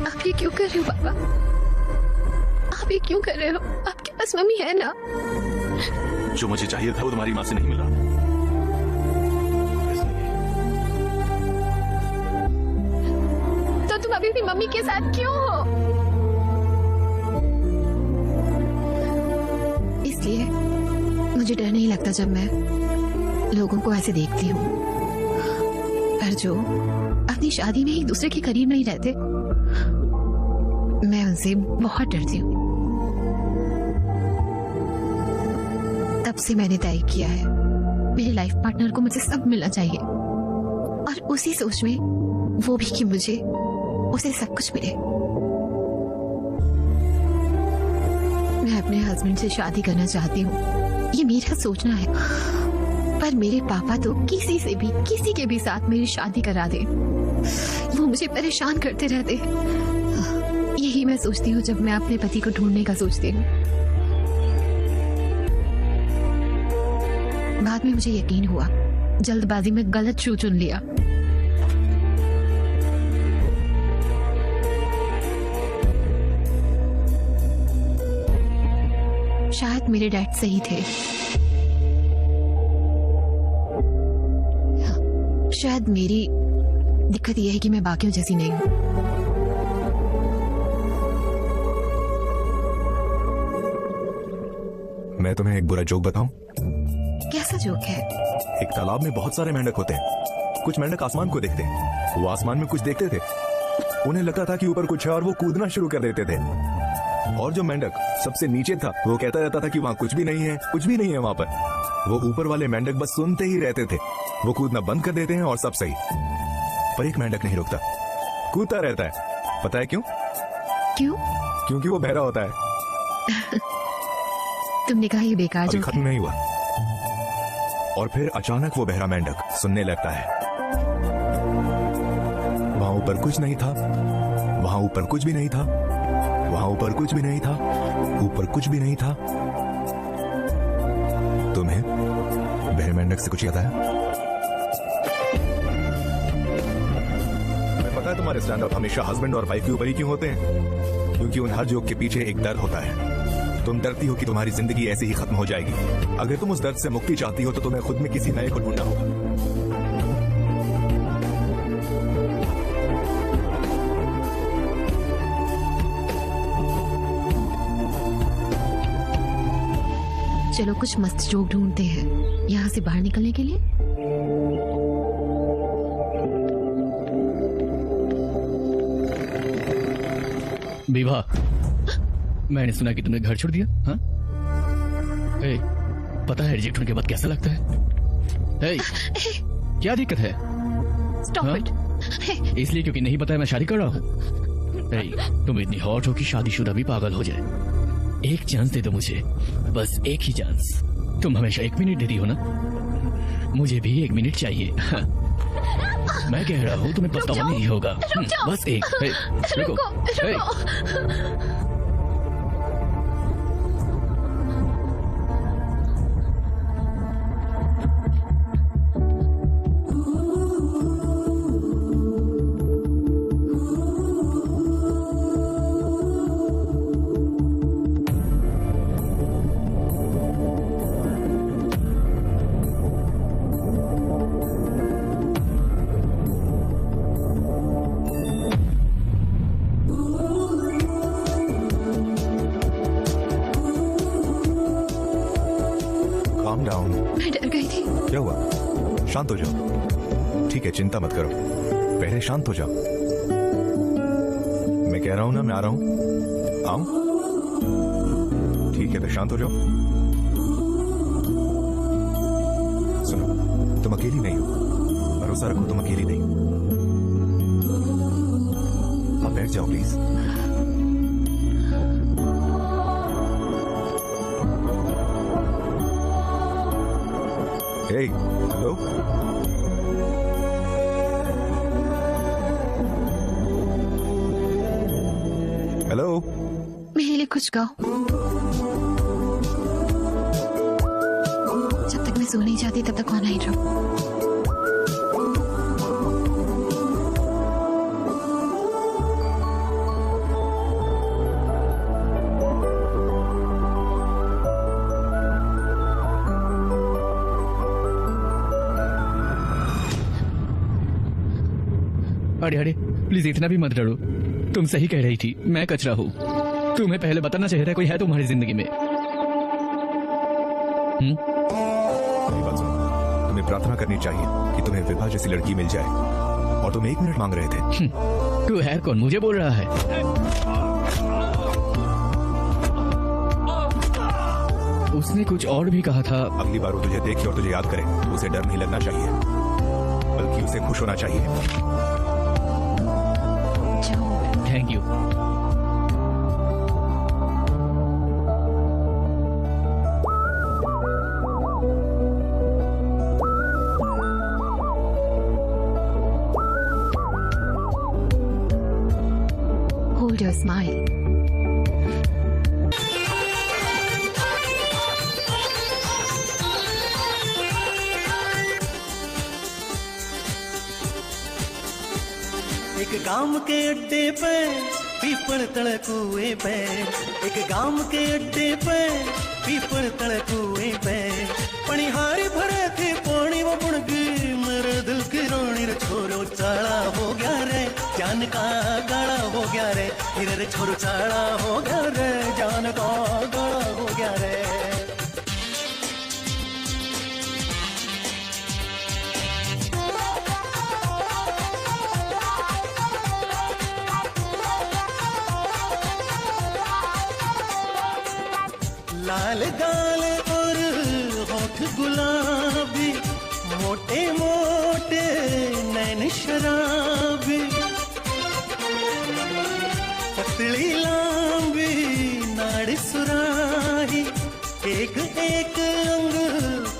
आप ये क्यों कर रहे हो पापा? आप ये क्यों कर रहे हो? आपके पास मम्मी है ना? जो मुझे चाहिए था वो तुम्हारी माँ से नहीं मिला। तो तुम अभी भी मम्मी के साथ क्यों हो? इसलिए मुझे डर नहीं लगता जब मैं लोगों को ऐसे देखती हूँ, पर जो अपनी शादी में एक दूसरे के करीब नहीं रहते, मैं उनसे बहुत डरती हूँ। तब से मैंने तय किया है मेरे लाइफ पार्टनर को मुझे सब मिलना चाहिए, और उसी सोच में वो भी कि मुझे उसे सब कुछ मिले। मैं अपने हस्बैंड से शादी करना चाहती हूँ, ये मेरा सोचना है, पर मेरे पापा तो किसी से भी किसी के भी साथ मेरी शादी करा दे। वो मुझे परेशान करते रहते हैं। यही मैं सोचती हूँ जब मैं अपने पति को ढूंढने का सोचती हूँ। बाद में मुझे यकीन हुआ, जल्दबाजी में गलत शू चुन लिया। शायद मेरे डैड सही थे, शायद मेरी दिक्कत यह है कि मैं बाकियों जैसी नहीं हूं। मैं तुम्हें एक बुरा जोक बताऊं? कैसा जोक है? एक तालाब में बहुत सारे मेंढक होते हैं। कुछ मेंढक आसमान को देखते हैं। वो आसमान में कुछ देखते थे, उन्हें लगता था कि ऊपर कुछ है और वो कूदना शुरू कर देते थे। और जो मेंढक सबसे नीचे था वो कहता रहता था कि वहाँ कुछ भी नहीं है, कुछ भी नहीं है वहाँ पर। वो ऊपर वाले मेंढक बस सुनते ही रहते थे। वो कूदना बंद कर देते हैं और सब सही। पर एक मेंढक नहीं रुकता, कूदता रहता है। पता है क्यों? क्यों? क्योंकि वो बहरा होता है। तुमने कहा ये बेकार जोक खत्म नहीं हुआ। और फिर अचानक वो बहरा मेंढक सुनने लगता है। वहां ऊपर कुछ नहीं था, वहां ऊपर कुछ भी नहीं था, वहां ऊपर कुछ भी नहीं था, ऊपर कुछ भी नहीं था। तुम्हें बहरे मेंढक से कुछ याद आया? मैं पता है तुम्हारे स्टैंड अप हमेशा हस्बैंड और वाइफ के ऊपर ही क्यों होते हैं? क्योंकि उन हर जोक के पीछे एक दर्द होता है। तुम डरती हो कि तुम्हारी जिंदगी ऐसे ही खत्म हो जाएगी। अगर तुम उस दर्द से मुक्ति चाहती हो तो तुम्हें खुद में किसी नए को ढूंढना होगा। चलो कुछ मस्त जोक ढूंढते हैं यहाँ से बाहर निकलने के लिए। विवाह, मैंने सुना कि तुमने घर छोड़ दिया। हाँ? ए, पता है रिजेक्ट होने के बाद कैसा लगता है? ए, क्या दिक्कत है? Stop it. इसलिए क्योंकि नहीं पता है मैं शादी कर रहा हूँ। तुम इतनी हॉट हो कि शादीशुदा भी पागल हो जाए। एक चांस दे दो मुझे, बस एक ही चांस। तुम हमेशा 1 मिनट देती हो ना, मुझे भी 1 मिनट चाहिए। मैं कह रहा हूँ तुम्हें पछतावा नहीं होगा। बस एक। रुको। मैं डर गई थी। क्या हुआ? शांत हो जाओ। ठीक है, चिंता मत करो, पहले शांत हो जाओ। मैं कह रहा हूं ना, मैं आ रहा हूं। आऊं? ठीक है, तो शांत हो जाओ। सुनो, तुम अकेली नहीं हो, भरोसा रखो, तुम अकेली नहीं हो। आप बैठ जाओ प्लीज। Hey, hello? Hello? मेरे लिए कुछ गाओ। जब तक मैं सो नहीं जाती तब तक ऑन ही रहो। अरे अरे, प्लीज इतना भी मत डरो। तुम सही कह रही थी, मैं कचरा हूँ। तुम्हें पहले बताना चाहिए था कोई है तुम्हारी जिंदगी में। बात सुनो, तुम्हें प्रार्थना करनी चाहिए कि तुम्हें विभा जैसी लड़की मिल जाए, और तुम 1 मिनट मांग रहे थे। तू है कौन? मुझे बोल रहा है? उसने कुछ और भी कहा था। अगली बार वो तुझे देखे और तुझे याद करे तो उसे डर नहीं लगना चाहिए, बल्कि उसे खुश होना चाहिए। Thank you. Hold your smile. एक गांव के अड्डे पे पीपल तड़ कुएं पे, एक गांव के अड्डे पे पीपल तड़ कुएं पे पनिहारी भरे थे पानी वो बुण गई मेरे दिल की रोनी रे छोरो चाला हो गया रे जान का गाड़ा हो गया रे रे छोरो चाला हो गया रे जान का गाड़ा हो गया रे। लाल गाल और होठ गुलाबी मोटे मोटे नैन शराबी पतली लांबी नाड़ सुराही एक एक अंग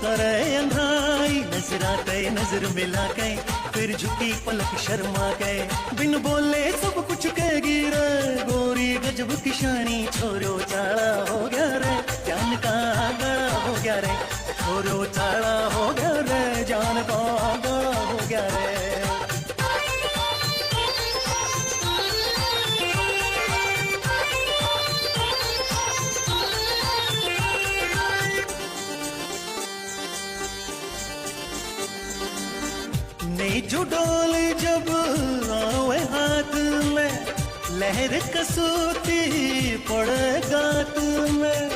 करे अंधाई नजराते नजर मिला के फिर झुकी पलक शर्मा के बिन बोले सब कुछ कहेगी रे गोरी गजब की शानी छोरो चाला हो गया रे जान का गड़ा हो गया रे छोरो चाला हो गया रे जान का गड़ा हो गया रे। नहीं जो डोल जब आवे हाथ में लहर कसोती पड़े गात में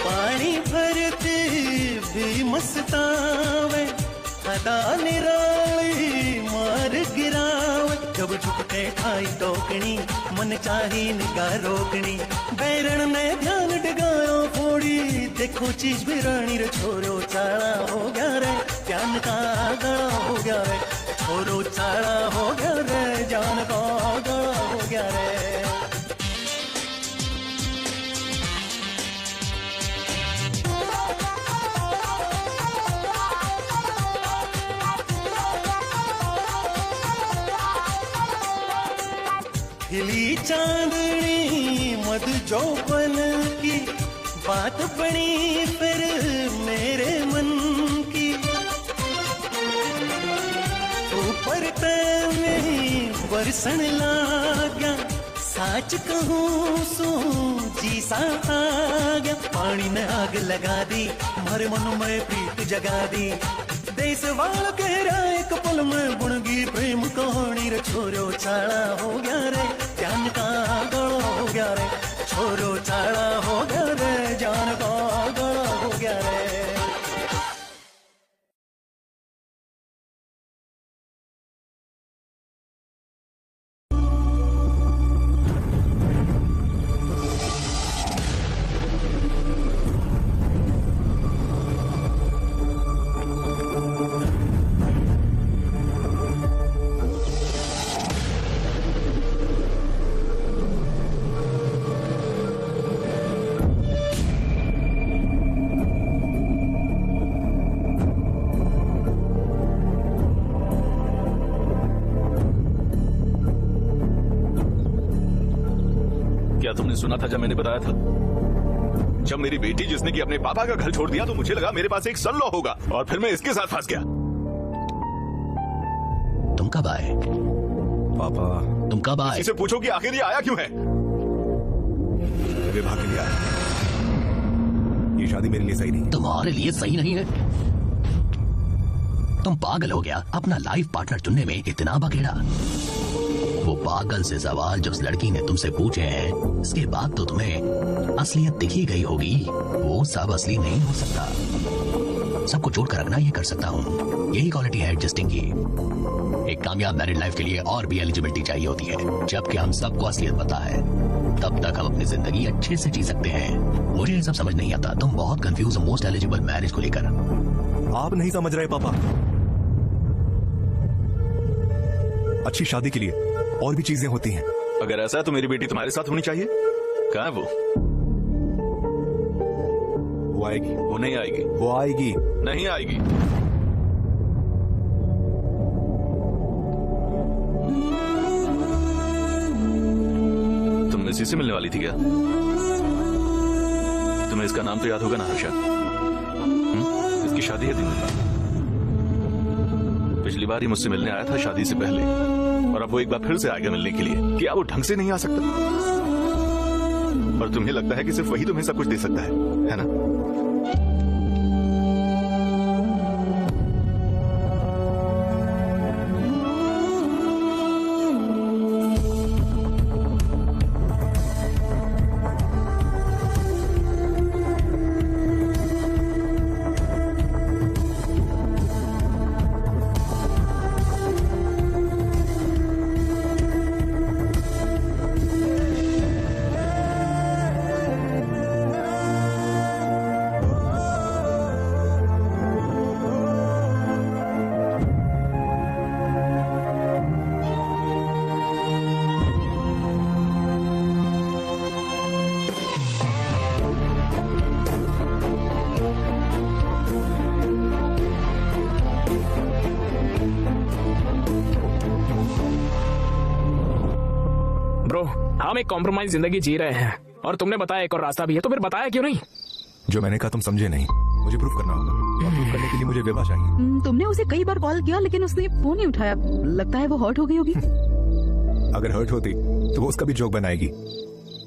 पानी भरती भी मस्तावे अदा निराली मार गिरावे जब झुकते ठाई टोकनी मन चाही निगाह रोकनी बैरण ने ध्यान डगायो फोड़ी देखो चीज भी रानी रे छोरो चाला हो गया रे जान का गड़ा हो गया रे छोरो चाला हो गया रे जान का गड़ा हो गया रे। खिली चांदनी मध जौवन की बात बनी फिर मेरे मन की ऊपर में बरसन लागा साच कहूँ सो जी सा आ गया पानी में आग लगा दी मारे मन में प्रीत जगा दी देश वाल कह रहा एक पल में बुणगी प्रेम कहानी रे छोरो चाला हो गया रे जान का गड़ा हो गया रे छोरो चाला हो गया रे जान का गड़ा हो गया रे। क्या तुमने सुना था जब मैंने बताया था? जब मेरी बेटी जिसने कि अपने पापा का घर छोड़ दिया तो मुझे लगा मेरे पास एक सन लॉ होगा और फिर मैं इसके साथ फंस गया। तुम कब आए? पापा तुम कब आए? इसे पूछो कि आखिर ये आया क्यों है? विवाह के लिए आया। ये शादी मेरे लिए सही नहीं। तुम्हारे लिए सही नहीं है? तुम पागल हो गया अपना लाइफ पार्टनर चुनने में इतना बखेड़ा। वो पागल से सवाल जो उस लड़की ने तुमसे पूछे हैं इसके बाद तो तुम्हें असलियत दिखी गई होगी। वो सब असली नहीं हो सकता। सबको जोड़ कर रखना ये कर सकता हूँ। यही क्वालिटी है एडजस्टिंग की। एक कामयाब मैरिड लाइफ के लिए और भी एलिजिबिलिटी चाहिए होती है। जबकि हम सबको असलियत पता है, तब तक हम अपनी जिंदगी अच्छे से जी सकते हैं। मुझे ये सब समझ नहीं आता। तुम बहुत कंफ्यूज हो मोस्ट एलिजिबल मैरिज को लेकर। आप नहीं समझ रहे पापा। अच्छी शादी के लिए और भी चीजें होती हैं। अगर ऐसा है तो मेरी बेटी तुम्हारे साथ होनी चाहिए। कहाँ है वो आएगी। वो नहीं आएगी। वो आएगी। नहीं आएगी। तुम इसी से मिलने वाली थी क्या? तुम्हें इसका नाम तो याद होगा ना, हर्षा? इसकी शादी है दिन। पिछली बार ही मुझसे मिलने आया था शादी से पहले, और अब वो एक बार फिर से आ गया मिलने के लिए। क्या वो ढंग से नहीं आ सकता? और तुम्हें लगता है कि सिर्फ वही तुम्हें सब कुछ दे सकता है ना? हम एक कॉम्प्रोमाइज जिंदगी जी रहे हैं और तुमने बताया एक और रास्ता भी है, तो फिर बताया क्यों नहीं? जो मैंने कहा तुम समझे नहीं। मुझे प्रूफ करना होगा, और प्रूफ करने के लिए मुझे विवाह चाहिए। तुमने उसे कई बार कॉल किया लेकिन उसने फोन नहीं उठाया। लगता है वो हर्ट हो गई होगी। अगर हर्ट होती तो वो उसका भी जोक बनाएगी,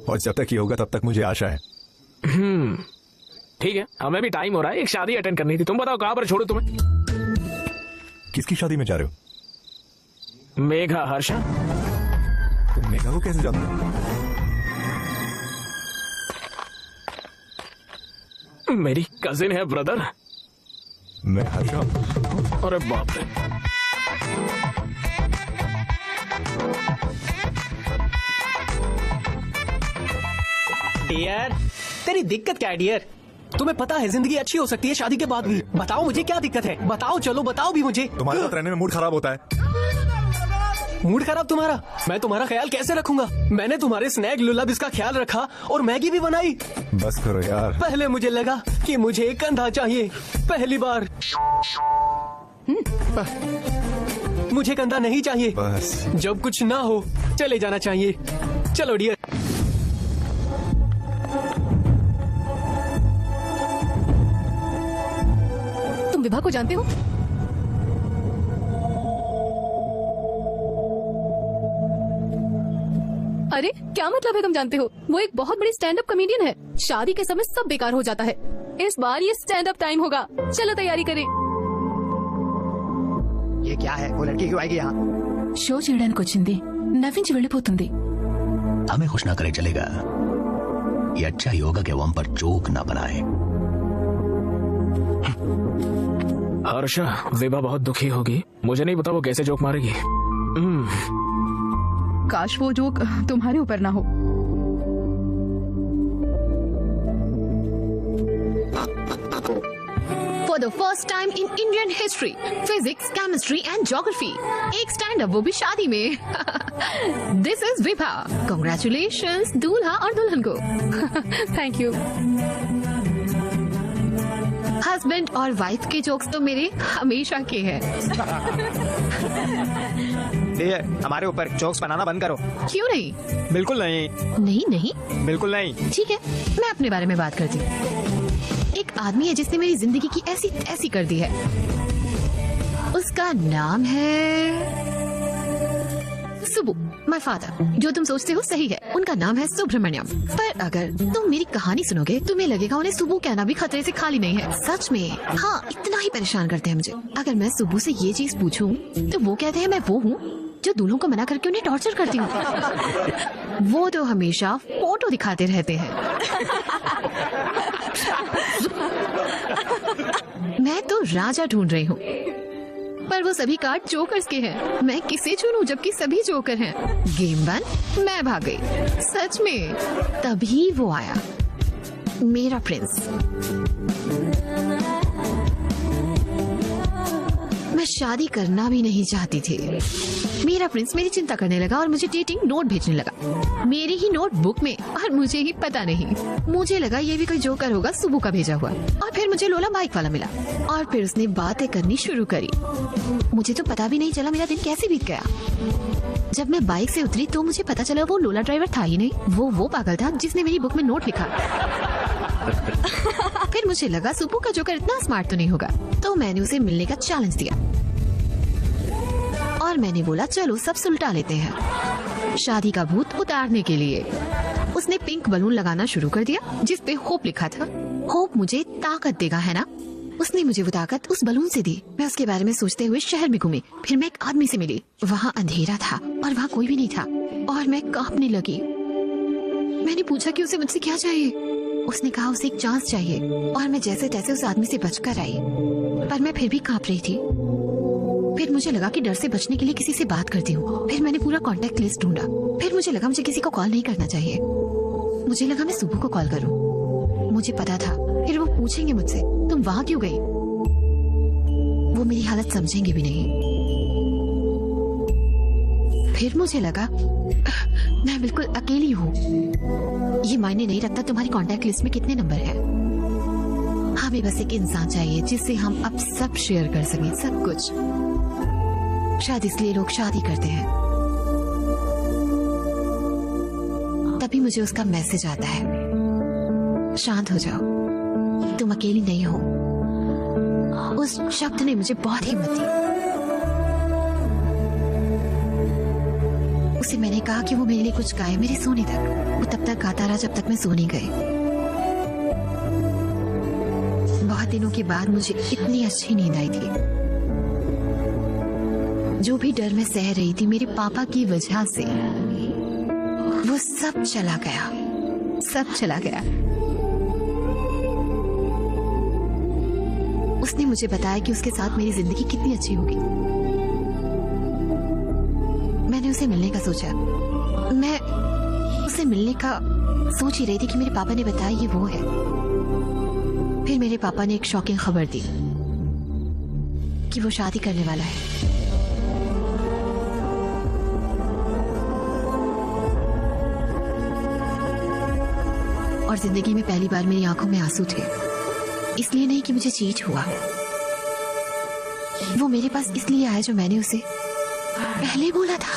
और जब तक ये होगा तब तक मुझे आशा है। ठीक है, हमें भी टाइम हो रहा है। एक शादी अटेंड करनी थी। तुम बताओ कहाँ पर छोड़ो तुम्हें? किसकी शादी में जा रहे हो? मेघा। हर्षा? तुम मेघा को कैसे जानते हो? मेरी कजिन है ब्रदर। मैं हर्षा। अरे बाप रे। डियर, तेरी दिक्कत क्या है डियर? तुम्हें पता है जिंदगी अच्छी हो सकती है शादी के बाद भी। बताओ मुझे क्या दिक्कत है? बताओ, चलो बताओ भी मुझे। तुम्हारे साथ रहने में मूड खराब होता है। मूड खराब तुम्हारा? मैं तुम्हारा ख्याल कैसे रखूंगा? मैंने तुम्हारे स्नैक लुलाबिस का ख्याल रखा और मैगी भी बनाई। बस करो यार। पहले मुझे लगा कि मुझे एक कंधा चाहिए, पहली बार। मुझे कंधा नहीं चाहिए। बस जब कुछ ना हो चले जाना चाहिए। चलो डियर। तुम विभा को जानते हो? अरे क्या मतलब है तुम जानते हो? वो एक बहुत बड़ी स्टैंड अप कॉमेडियन है। शादी के समय सब बेकार हो जाता है। इस बार ये स्टैंड अप टाइम होगा। चलो तैयारी करें। ये क्या है? वो लड़की क्यों आएगी यहाँ? షో చేయడానికి వచ్చింది, నవ్వించి వెళ్ళిపోతుంది। हमें खुश ना करे चलेगा। ये अच्छा ही होगा कि वो हम पर जोक ना बनाए। हर्षा, विभा बहुत दुखी होगी। मुझे नहीं पता वो कैसे जोक मारेगी। काश वो जोक तुम्हारे ऊपर ना हो। For the first time in Indian history, physics, chemistry and geography, एक स्टैंड अप, वो भी शादी में। This is Vibha. Congratulations दूल्हा और दुल्हन को। Thank you. हस्बैंड और वाइफ के जोक्स तो मेरे हमेशा के हैं। हमारे ऊपर जोक्स बनाना बंद करो। क्यों नहीं? बिल्कुल नहीं। नहीं नहीं बिल्कुल नहीं। ठीक है, मैं अपने बारे में बात करती हूँ। एक आदमी है जिसने मेरी जिंदगी की ऐसी ऐसी कर दी है। उसका नाम है सुबु। My father. जो तुम सोचते हो सही है, उनका नाम है सुब्रमण्यम। पर अगर तुम मेरी कहानी सुनोगे तुम्हें लगेगा उन्हें सुबु कहना भी खतरे से खाली नहीं है। सच में, हाँ, इतना ही परेशान करते हैं मुझे। अगर मैं सुबु से ये चीज पूछूं तो वो कहते हैं मैं वो हूँ जो दूल्हों को मना करके उन्हें टॉर्चर करती हूँ। वो तो हमेशा फोटो दिखाते रहते हैं। मैं तो राजा ढूंढ रही हूँ। पर वो सभी कार्ड जोकर्स के हैं। मैं किसे चुनूं जबकि सभी जोकर हैं। गेम बंद, मैं भाग गई। सच में तभी वो आया, मेरा प्रिंस। मैं शादी करना भी नहीं चाहती थी। मेरा प्रिंस मेरी चिंता करने लगा और मुझे डेटिंग नोट भेजने लगा, मेरी ही नोटबुक में, और मुझे ही पता नहीं। मुझे लगा ये भी कोई जोकर होगा, सुबह का भेजा हुआ। और फिर मुझे लोला बाइक वाला मिला और फिर उसने बातें करनी शुरू करी। मुझे तो पता भी नहीं चला मेरा दिन कैसे बीत गया। जब मैं बाइक से उतरी तो मुझे पता चला वो लोला ड्राइवर था ही नहीं, वो पागल था जिसने मेरी बुक में नोट लिखा। फिर मुझे लगा सुबह का जोकर इतना स्मार्ट तो नहीं होगा, तो मैंने उसे मिलने का चैलेंज दिया और मैंने बोला चलो सब सुलटा लेते हैं, शादी का भूत उतारने के लिए। उसने पिंक बलून लगाना शुरू कर दिया जिस पे होप लिखा था। होप मुझे ताकत देगा, है ना? उसने मुझे वो ताकत उस बलून से दी। मैं उसके बारे में सोचते हुए शहर में घूमी। फिर मैं एक आदमी से मिली। वहाँ अंधेरा था और वहाँ कोई भी नहीं था और मैं कांपने लगी। मैंने पूछा कि उसे मुझसे क्या चाहिए। उसने कहा उसे एक चांस चाहिए और मैं जैसे तैसे उस आदमी से बचकर आई, पर मैं फिर भी कांप रही थी। फिर मुझे लगा कि डर से बचने के लिए किसी से बात करती हूँ। फिर मैंने पूरा कॉन्टेक्ट लिस्ट ढूंढा। फिर मुझे लगा मुझे किसी को कॉल नहीं करना चाहिए। मुझे लगा मैं सुबह को कॉल करूँ। मुझे पता था फिर वो पूछेंगे मुझसे तुम वहाँ क्यों गई। वो मेरी हालत समझेंगे भी नहीं। फिर मुझे लगा मैं बिल्कुल अकेली हूँ। ये मायने नहीं रखता तुम्हारी कॉन्टेक्ट लिस्ट में कितने नंबर है। हमें बस एक इंसान चाहिए जिससे हम अब सब शेयर कर सकें, सब कुछ। शायद इसलिए लोग शादी करते हैं। तभी मुझे उसका मैसेज आता है, शांत हो जाओ, तुम अकेली नहीं हो। उस शब्द ने मुझे बहुत हिम्मत दी। उसे मैंने कहा कि वो मेरे लिए कुछ गाए मेरे सोने तक। वो तब तक गाता रहा जब तक मैं सो नहीं गई। बहुत दिनों के बाद मुझे इतनी अच्छी नींद आई थी। जो भी डर मैं सह रही थी मेरे पापा की वजह से, वो सब चला गया, सब चला गया। उसने मुझे बताया कि उसके साथ मेरी जिंदगी कितनी अच्छी होगी। मैंने उसे मिलने का सोचा। मैं उसे मिलने का सोच ही रही थी कि मेरे पापा ने बताया ये वो है। फिर मेरे पापा ने एक शॉकिंग खबर दी कि वो शादी करने वाला है। और जिंदगी में पहली बार मेरी आंखों में आंसू थे। इसलिए नहीं कि मुझे चीट हुआ, वो मेरे पास इसलिए आया जो मैंने उसे पहले बोला था।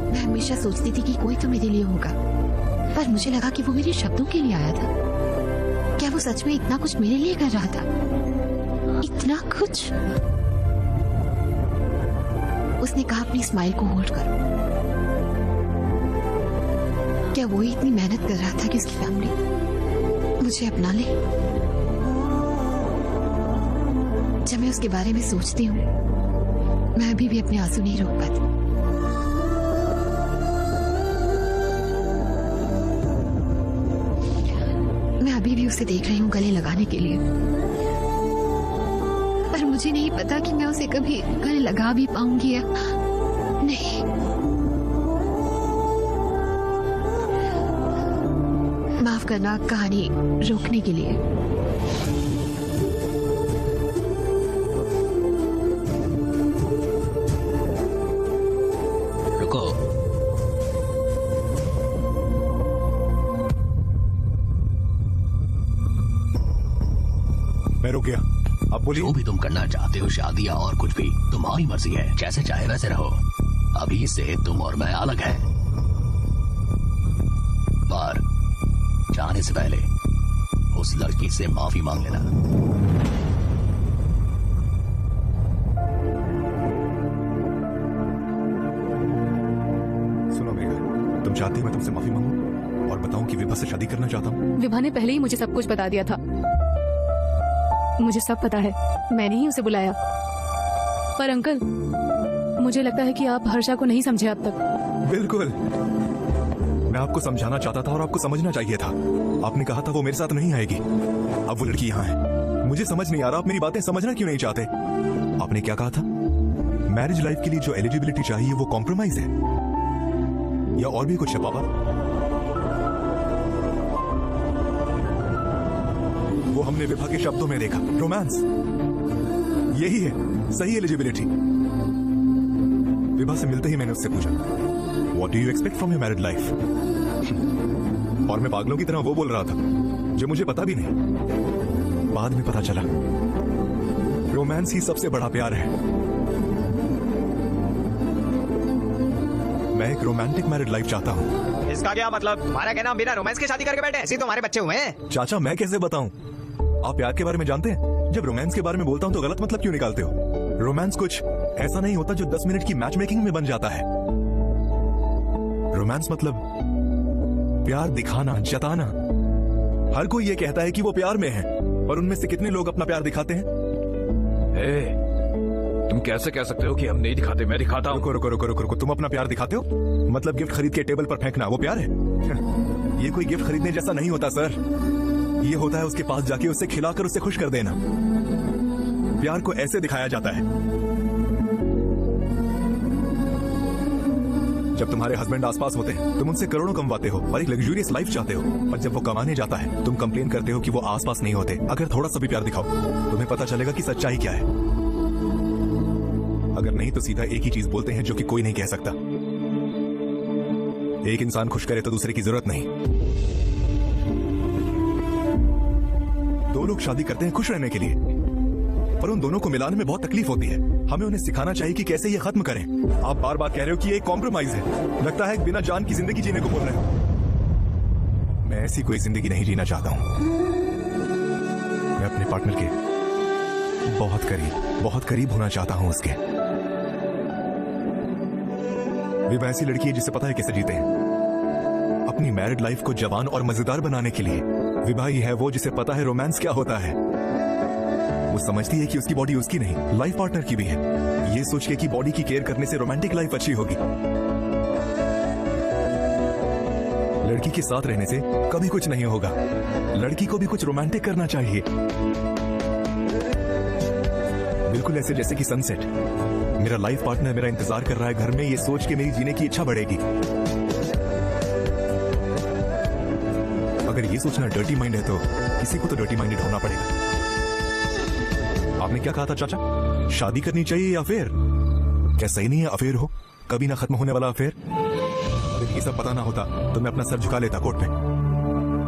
मैं हमेशा सोचती थी कि कोई तो मेरे लिए होगा, पर मुझे लगा कि वो मेरे शब्दों के लिए आया था। क्या वो सच में इतना कुछ मेरे लिए कर रहा था? इतना कुछ? उसने कहा अपनी स्माइल को होल्ड करो। क्या वो ही इतनी मेहनत कर रहा था कि उसकी फैमिली मुझे अपना ले? जब मैं उसके बारे में सोचती हूँ मैं अभी भी अपने आंसू नहीं रोक पाती। मैं अभी भी उसे देख रही हूँ गले लगाने के लिए, पर मुझे नहीं पता कि मैं उसे कभी गले लगा भी पाऊंगी या नहीं। माफ करना कहानी रोकने के लिए। रुको। मैं रुक गया, अब बोलिए। जो भी तुम करना चाहते हो, शादी या और कुछ भी, तुम्हारी मर्जी है। जैसे चाहे वैसे रहो। अभी से तुम और मैं अलग हैं। पर जाने से पहले उस लड़की से माफी मांग लेना। सुनो मेघा, तुम चाहती हो मैं तुमसे माफी मांगूं और बताऊं कि विभा से शादी करना चाहता हूं? विभा ने पहले ही मुझे सब कुछ बता दिया था। मुझे सब पता है, मैंने ही उसे बुलाया। पर अंकल, मुझे लगता है कि आप हर्षा को नहीं समझे अब तक। बिल्कुल, मैं आपको समझाना चाहता था और आपको समझना चाहिए था। आपने कहा था वो मेरे साथ नहीं आएगी। अब वो लड़की यहाँ है, मुझे समझ नहीं आ रहा, आप मेरी बातें समझना क्यों नहीं चाहते? आपने क्या कहा था? मैरिज लाइफ के लिए जो एलिजिबिलिटी चाहिए वो कॉम्प्रोमाइज है या और भी कुछ है पापा? वो हमने विभा के शब्दों में देखा, रोमांस। यही है सही एलिजिबिलिटी। विभा से मिलते ही मैंने उससे पूछा, what do you expect from your married life? और मैं पागलों की तरह वो बोल रहा था जो मुझे पता भी नहीं। बाद में पता चला रोमांस ही सबसे बड़ा प्यार है। मैं एक रोमांटिक मैरिड लाइफ चाहता हूँ। इसका क्या मतलब? तुम्हारा कहना हम बिना रोमांस के शादी करके बैठे, ऐसे ही तुम्हारे बच्चे हुए हैं। चाचा मैं कैसे बताऊं? आप प्यार के बारे में जानते हैं? जब रोमांस के बारे में बोलता हूं तो गलत मतलब क्यों निकालते हो? रोमांस कुछ ऐसा नहीं होता जो 10 मिनट की मैच मेकिंग में बन जाता है। रोमांस मतलब प्यार दिखाना, जताना। हर कोई ये कहता है कि वो प्यार में है, और उनमें से कितने लोग अपना प्यार दिखाते हैं? तुम कैसे कह सकते हो कि हम नहीं दिखाते? मैं दिखाता हूँ। रुको रुको रुको रुको, तुम अपना प्यार दिखाते हो? मतलब गिफ्ट खरीद के टेबल पर फेंकना वो प्यार है? ये कोई गिफ्ट खरीदने जैसा नहीं होता सर। ये होता है उसके पास जाके उसे खिलाकर उसे खुश कर देना। प्यार को ऐसे दिखाया जाता है। जब तुम्हारे हस्बैंड आसपास होते हैं तुम उनसे करोड़ों कमवाते हो और एक लग्जूरियस लाइफ चाहते हो, और जब वो कमाने जाता है तुम कंप्लेन करते हो कि वो आसपास नहीं होते। अगर थोड़ा सा भी प्यार दिखाओ तुम्हें पता चलेगा कि सच्चाई क्या है। अगर नहीं तो सीधा एक ही चीज बोलते हैं जो कि कोई नहीं कह सकता, एक इंसान खुश करे तो दूसरे की जरूरत नहीं। दो लोग शादी करते हैं खुश रहने के लिए, पर उन दोनों को मिलाने में बहुत तकलीफ होती है। हमें उन्हें सिखाना चाहिए कि कैसे ये खत्म करें। आप बार बार कह रहे हो कि ये एक कॉम्प्रोमाइज है। लगता है बिना जान की जिंदगी जीने को बोल रहे हो। मैं ऐसी कोई जिंदगी नहीं जीना चाहता हूं। मैं अपने पार्टनर के बहुत करीब होना चाहता हूं उसके। विभा ऐसी लड़की है जिसे पता है कैसे जीते हैं। अपनी मैरिड लाइफ को जवान और मजेदार बनाने के लिए विभा ही है वो जिसे पता है रोमांस क्या होता है। वो समझती है कि उसकी बॉडी उसकी नहीं, लाइफ पार्टनर की भी है। ये सोच के कि बॉडी की केयर करने से रोमांटिक लाइफ अच्छी होगी। लड़की के साथ रहने से कभी कुछ नहीं होगा। लड़की को भी कुछ रोमांटिक करना चाहिए, बिल्कुल ऐसे जैसे कि सनसेट। मेरा लाइफ पार्टनर मेरा इंतजार कर रहा है घर में, ये सोच के मेरी जीने की इच्छा बढ़ेगी। अगर ये सोचना डर्टी माइंड है तो किसी को तो डर्टी माइंडेड होना पड़ेगा। आपने क्या कहा था चाचा? शादी करनी चाहिए या अफेयर? क्या सही नहीं है अफेयर हो? कभी ना खत्म होने वाला अफेयर। अगर ये सब पता ना होता तो मैं अपना सर झुका लेता कोर्ट में।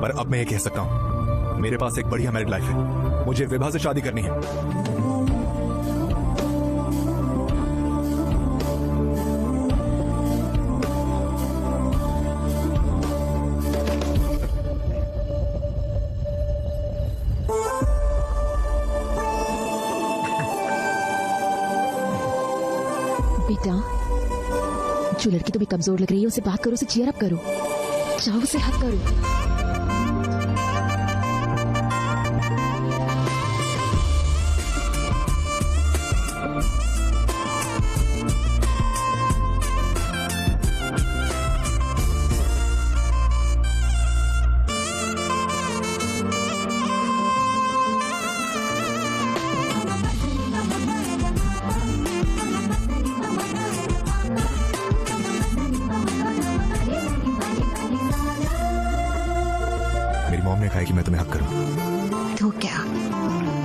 पर अब मैं ये कह सकता हूं, मेरे पास एक बढ़िया मैरिड लाइफ है। मुझे विभा से शादी करनी है। बेटा, जो लड़की तुम्हें कमजोर लग रही है उसे बात करो, उसे चीयर अप करो, चाहो उसे हक करो। मेरी मॉम ने कहा कि मैं तुम्हें हक करूं। तो क्या?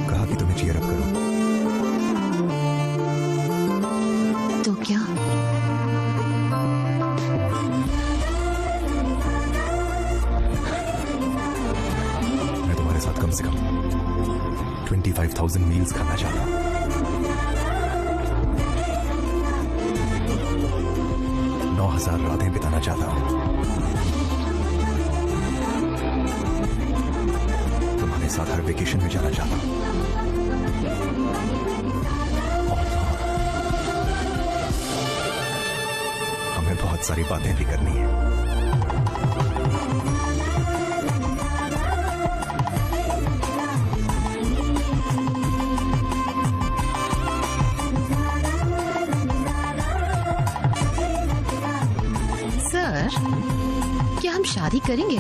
कहा कि तुम्हें चीयर अप करूं। तो क्या? मैं तुम्हारे साथ कम से कम 25,000 मील्स खाना चाहता हूं। 9,000 रातें बिताना चाहता हूं। तुम्हारे साथ हर वेकेशन में जाना चाहता हूं। हमें बहुत सारी बातें भी करनी है। सर, क्या हम शादी करेंगे?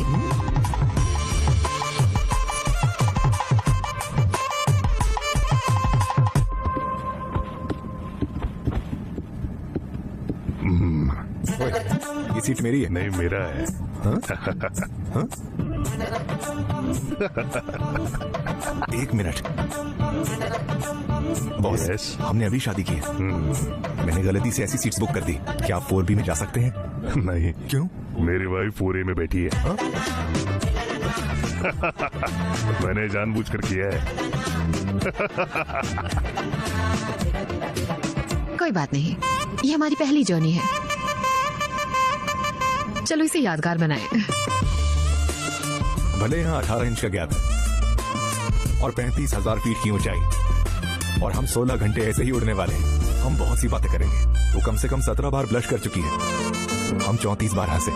ये सीट मेरी है। नहीं, मेरा है। हाँ? हाँ? एक मिनट बॉस, हमने अभी शादी की है। मैंने गलती से ऐसी सीट्स बुक कर दी। क्या आप 4B में जा सकते हैं? नहीं। क्यों? मेरी वाइफ 4A में बैठी है। हाँ? मैंने जानबूझकर किया है। कोई बात नहीं, ये हमारी पहली जर्नी है। चलो इसे यादगार बनाएं। भले यहाँ 18 इंच का गैप है और 35,000 फीट की ऊंचाई, और हम 16 घंटे ऐसे ही उड़ने वाले हैं। हम बहुत सी बातें करेंगे। वो कम से कम 17 बार ब्लश कर चुकी है, हम 34 बार हंसे।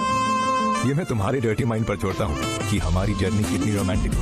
ये मैं तुम्हारे डर्टी माइंड पर छोड़ता हूँ कि हमारी जर्नी कितनी रोमांटिक हो।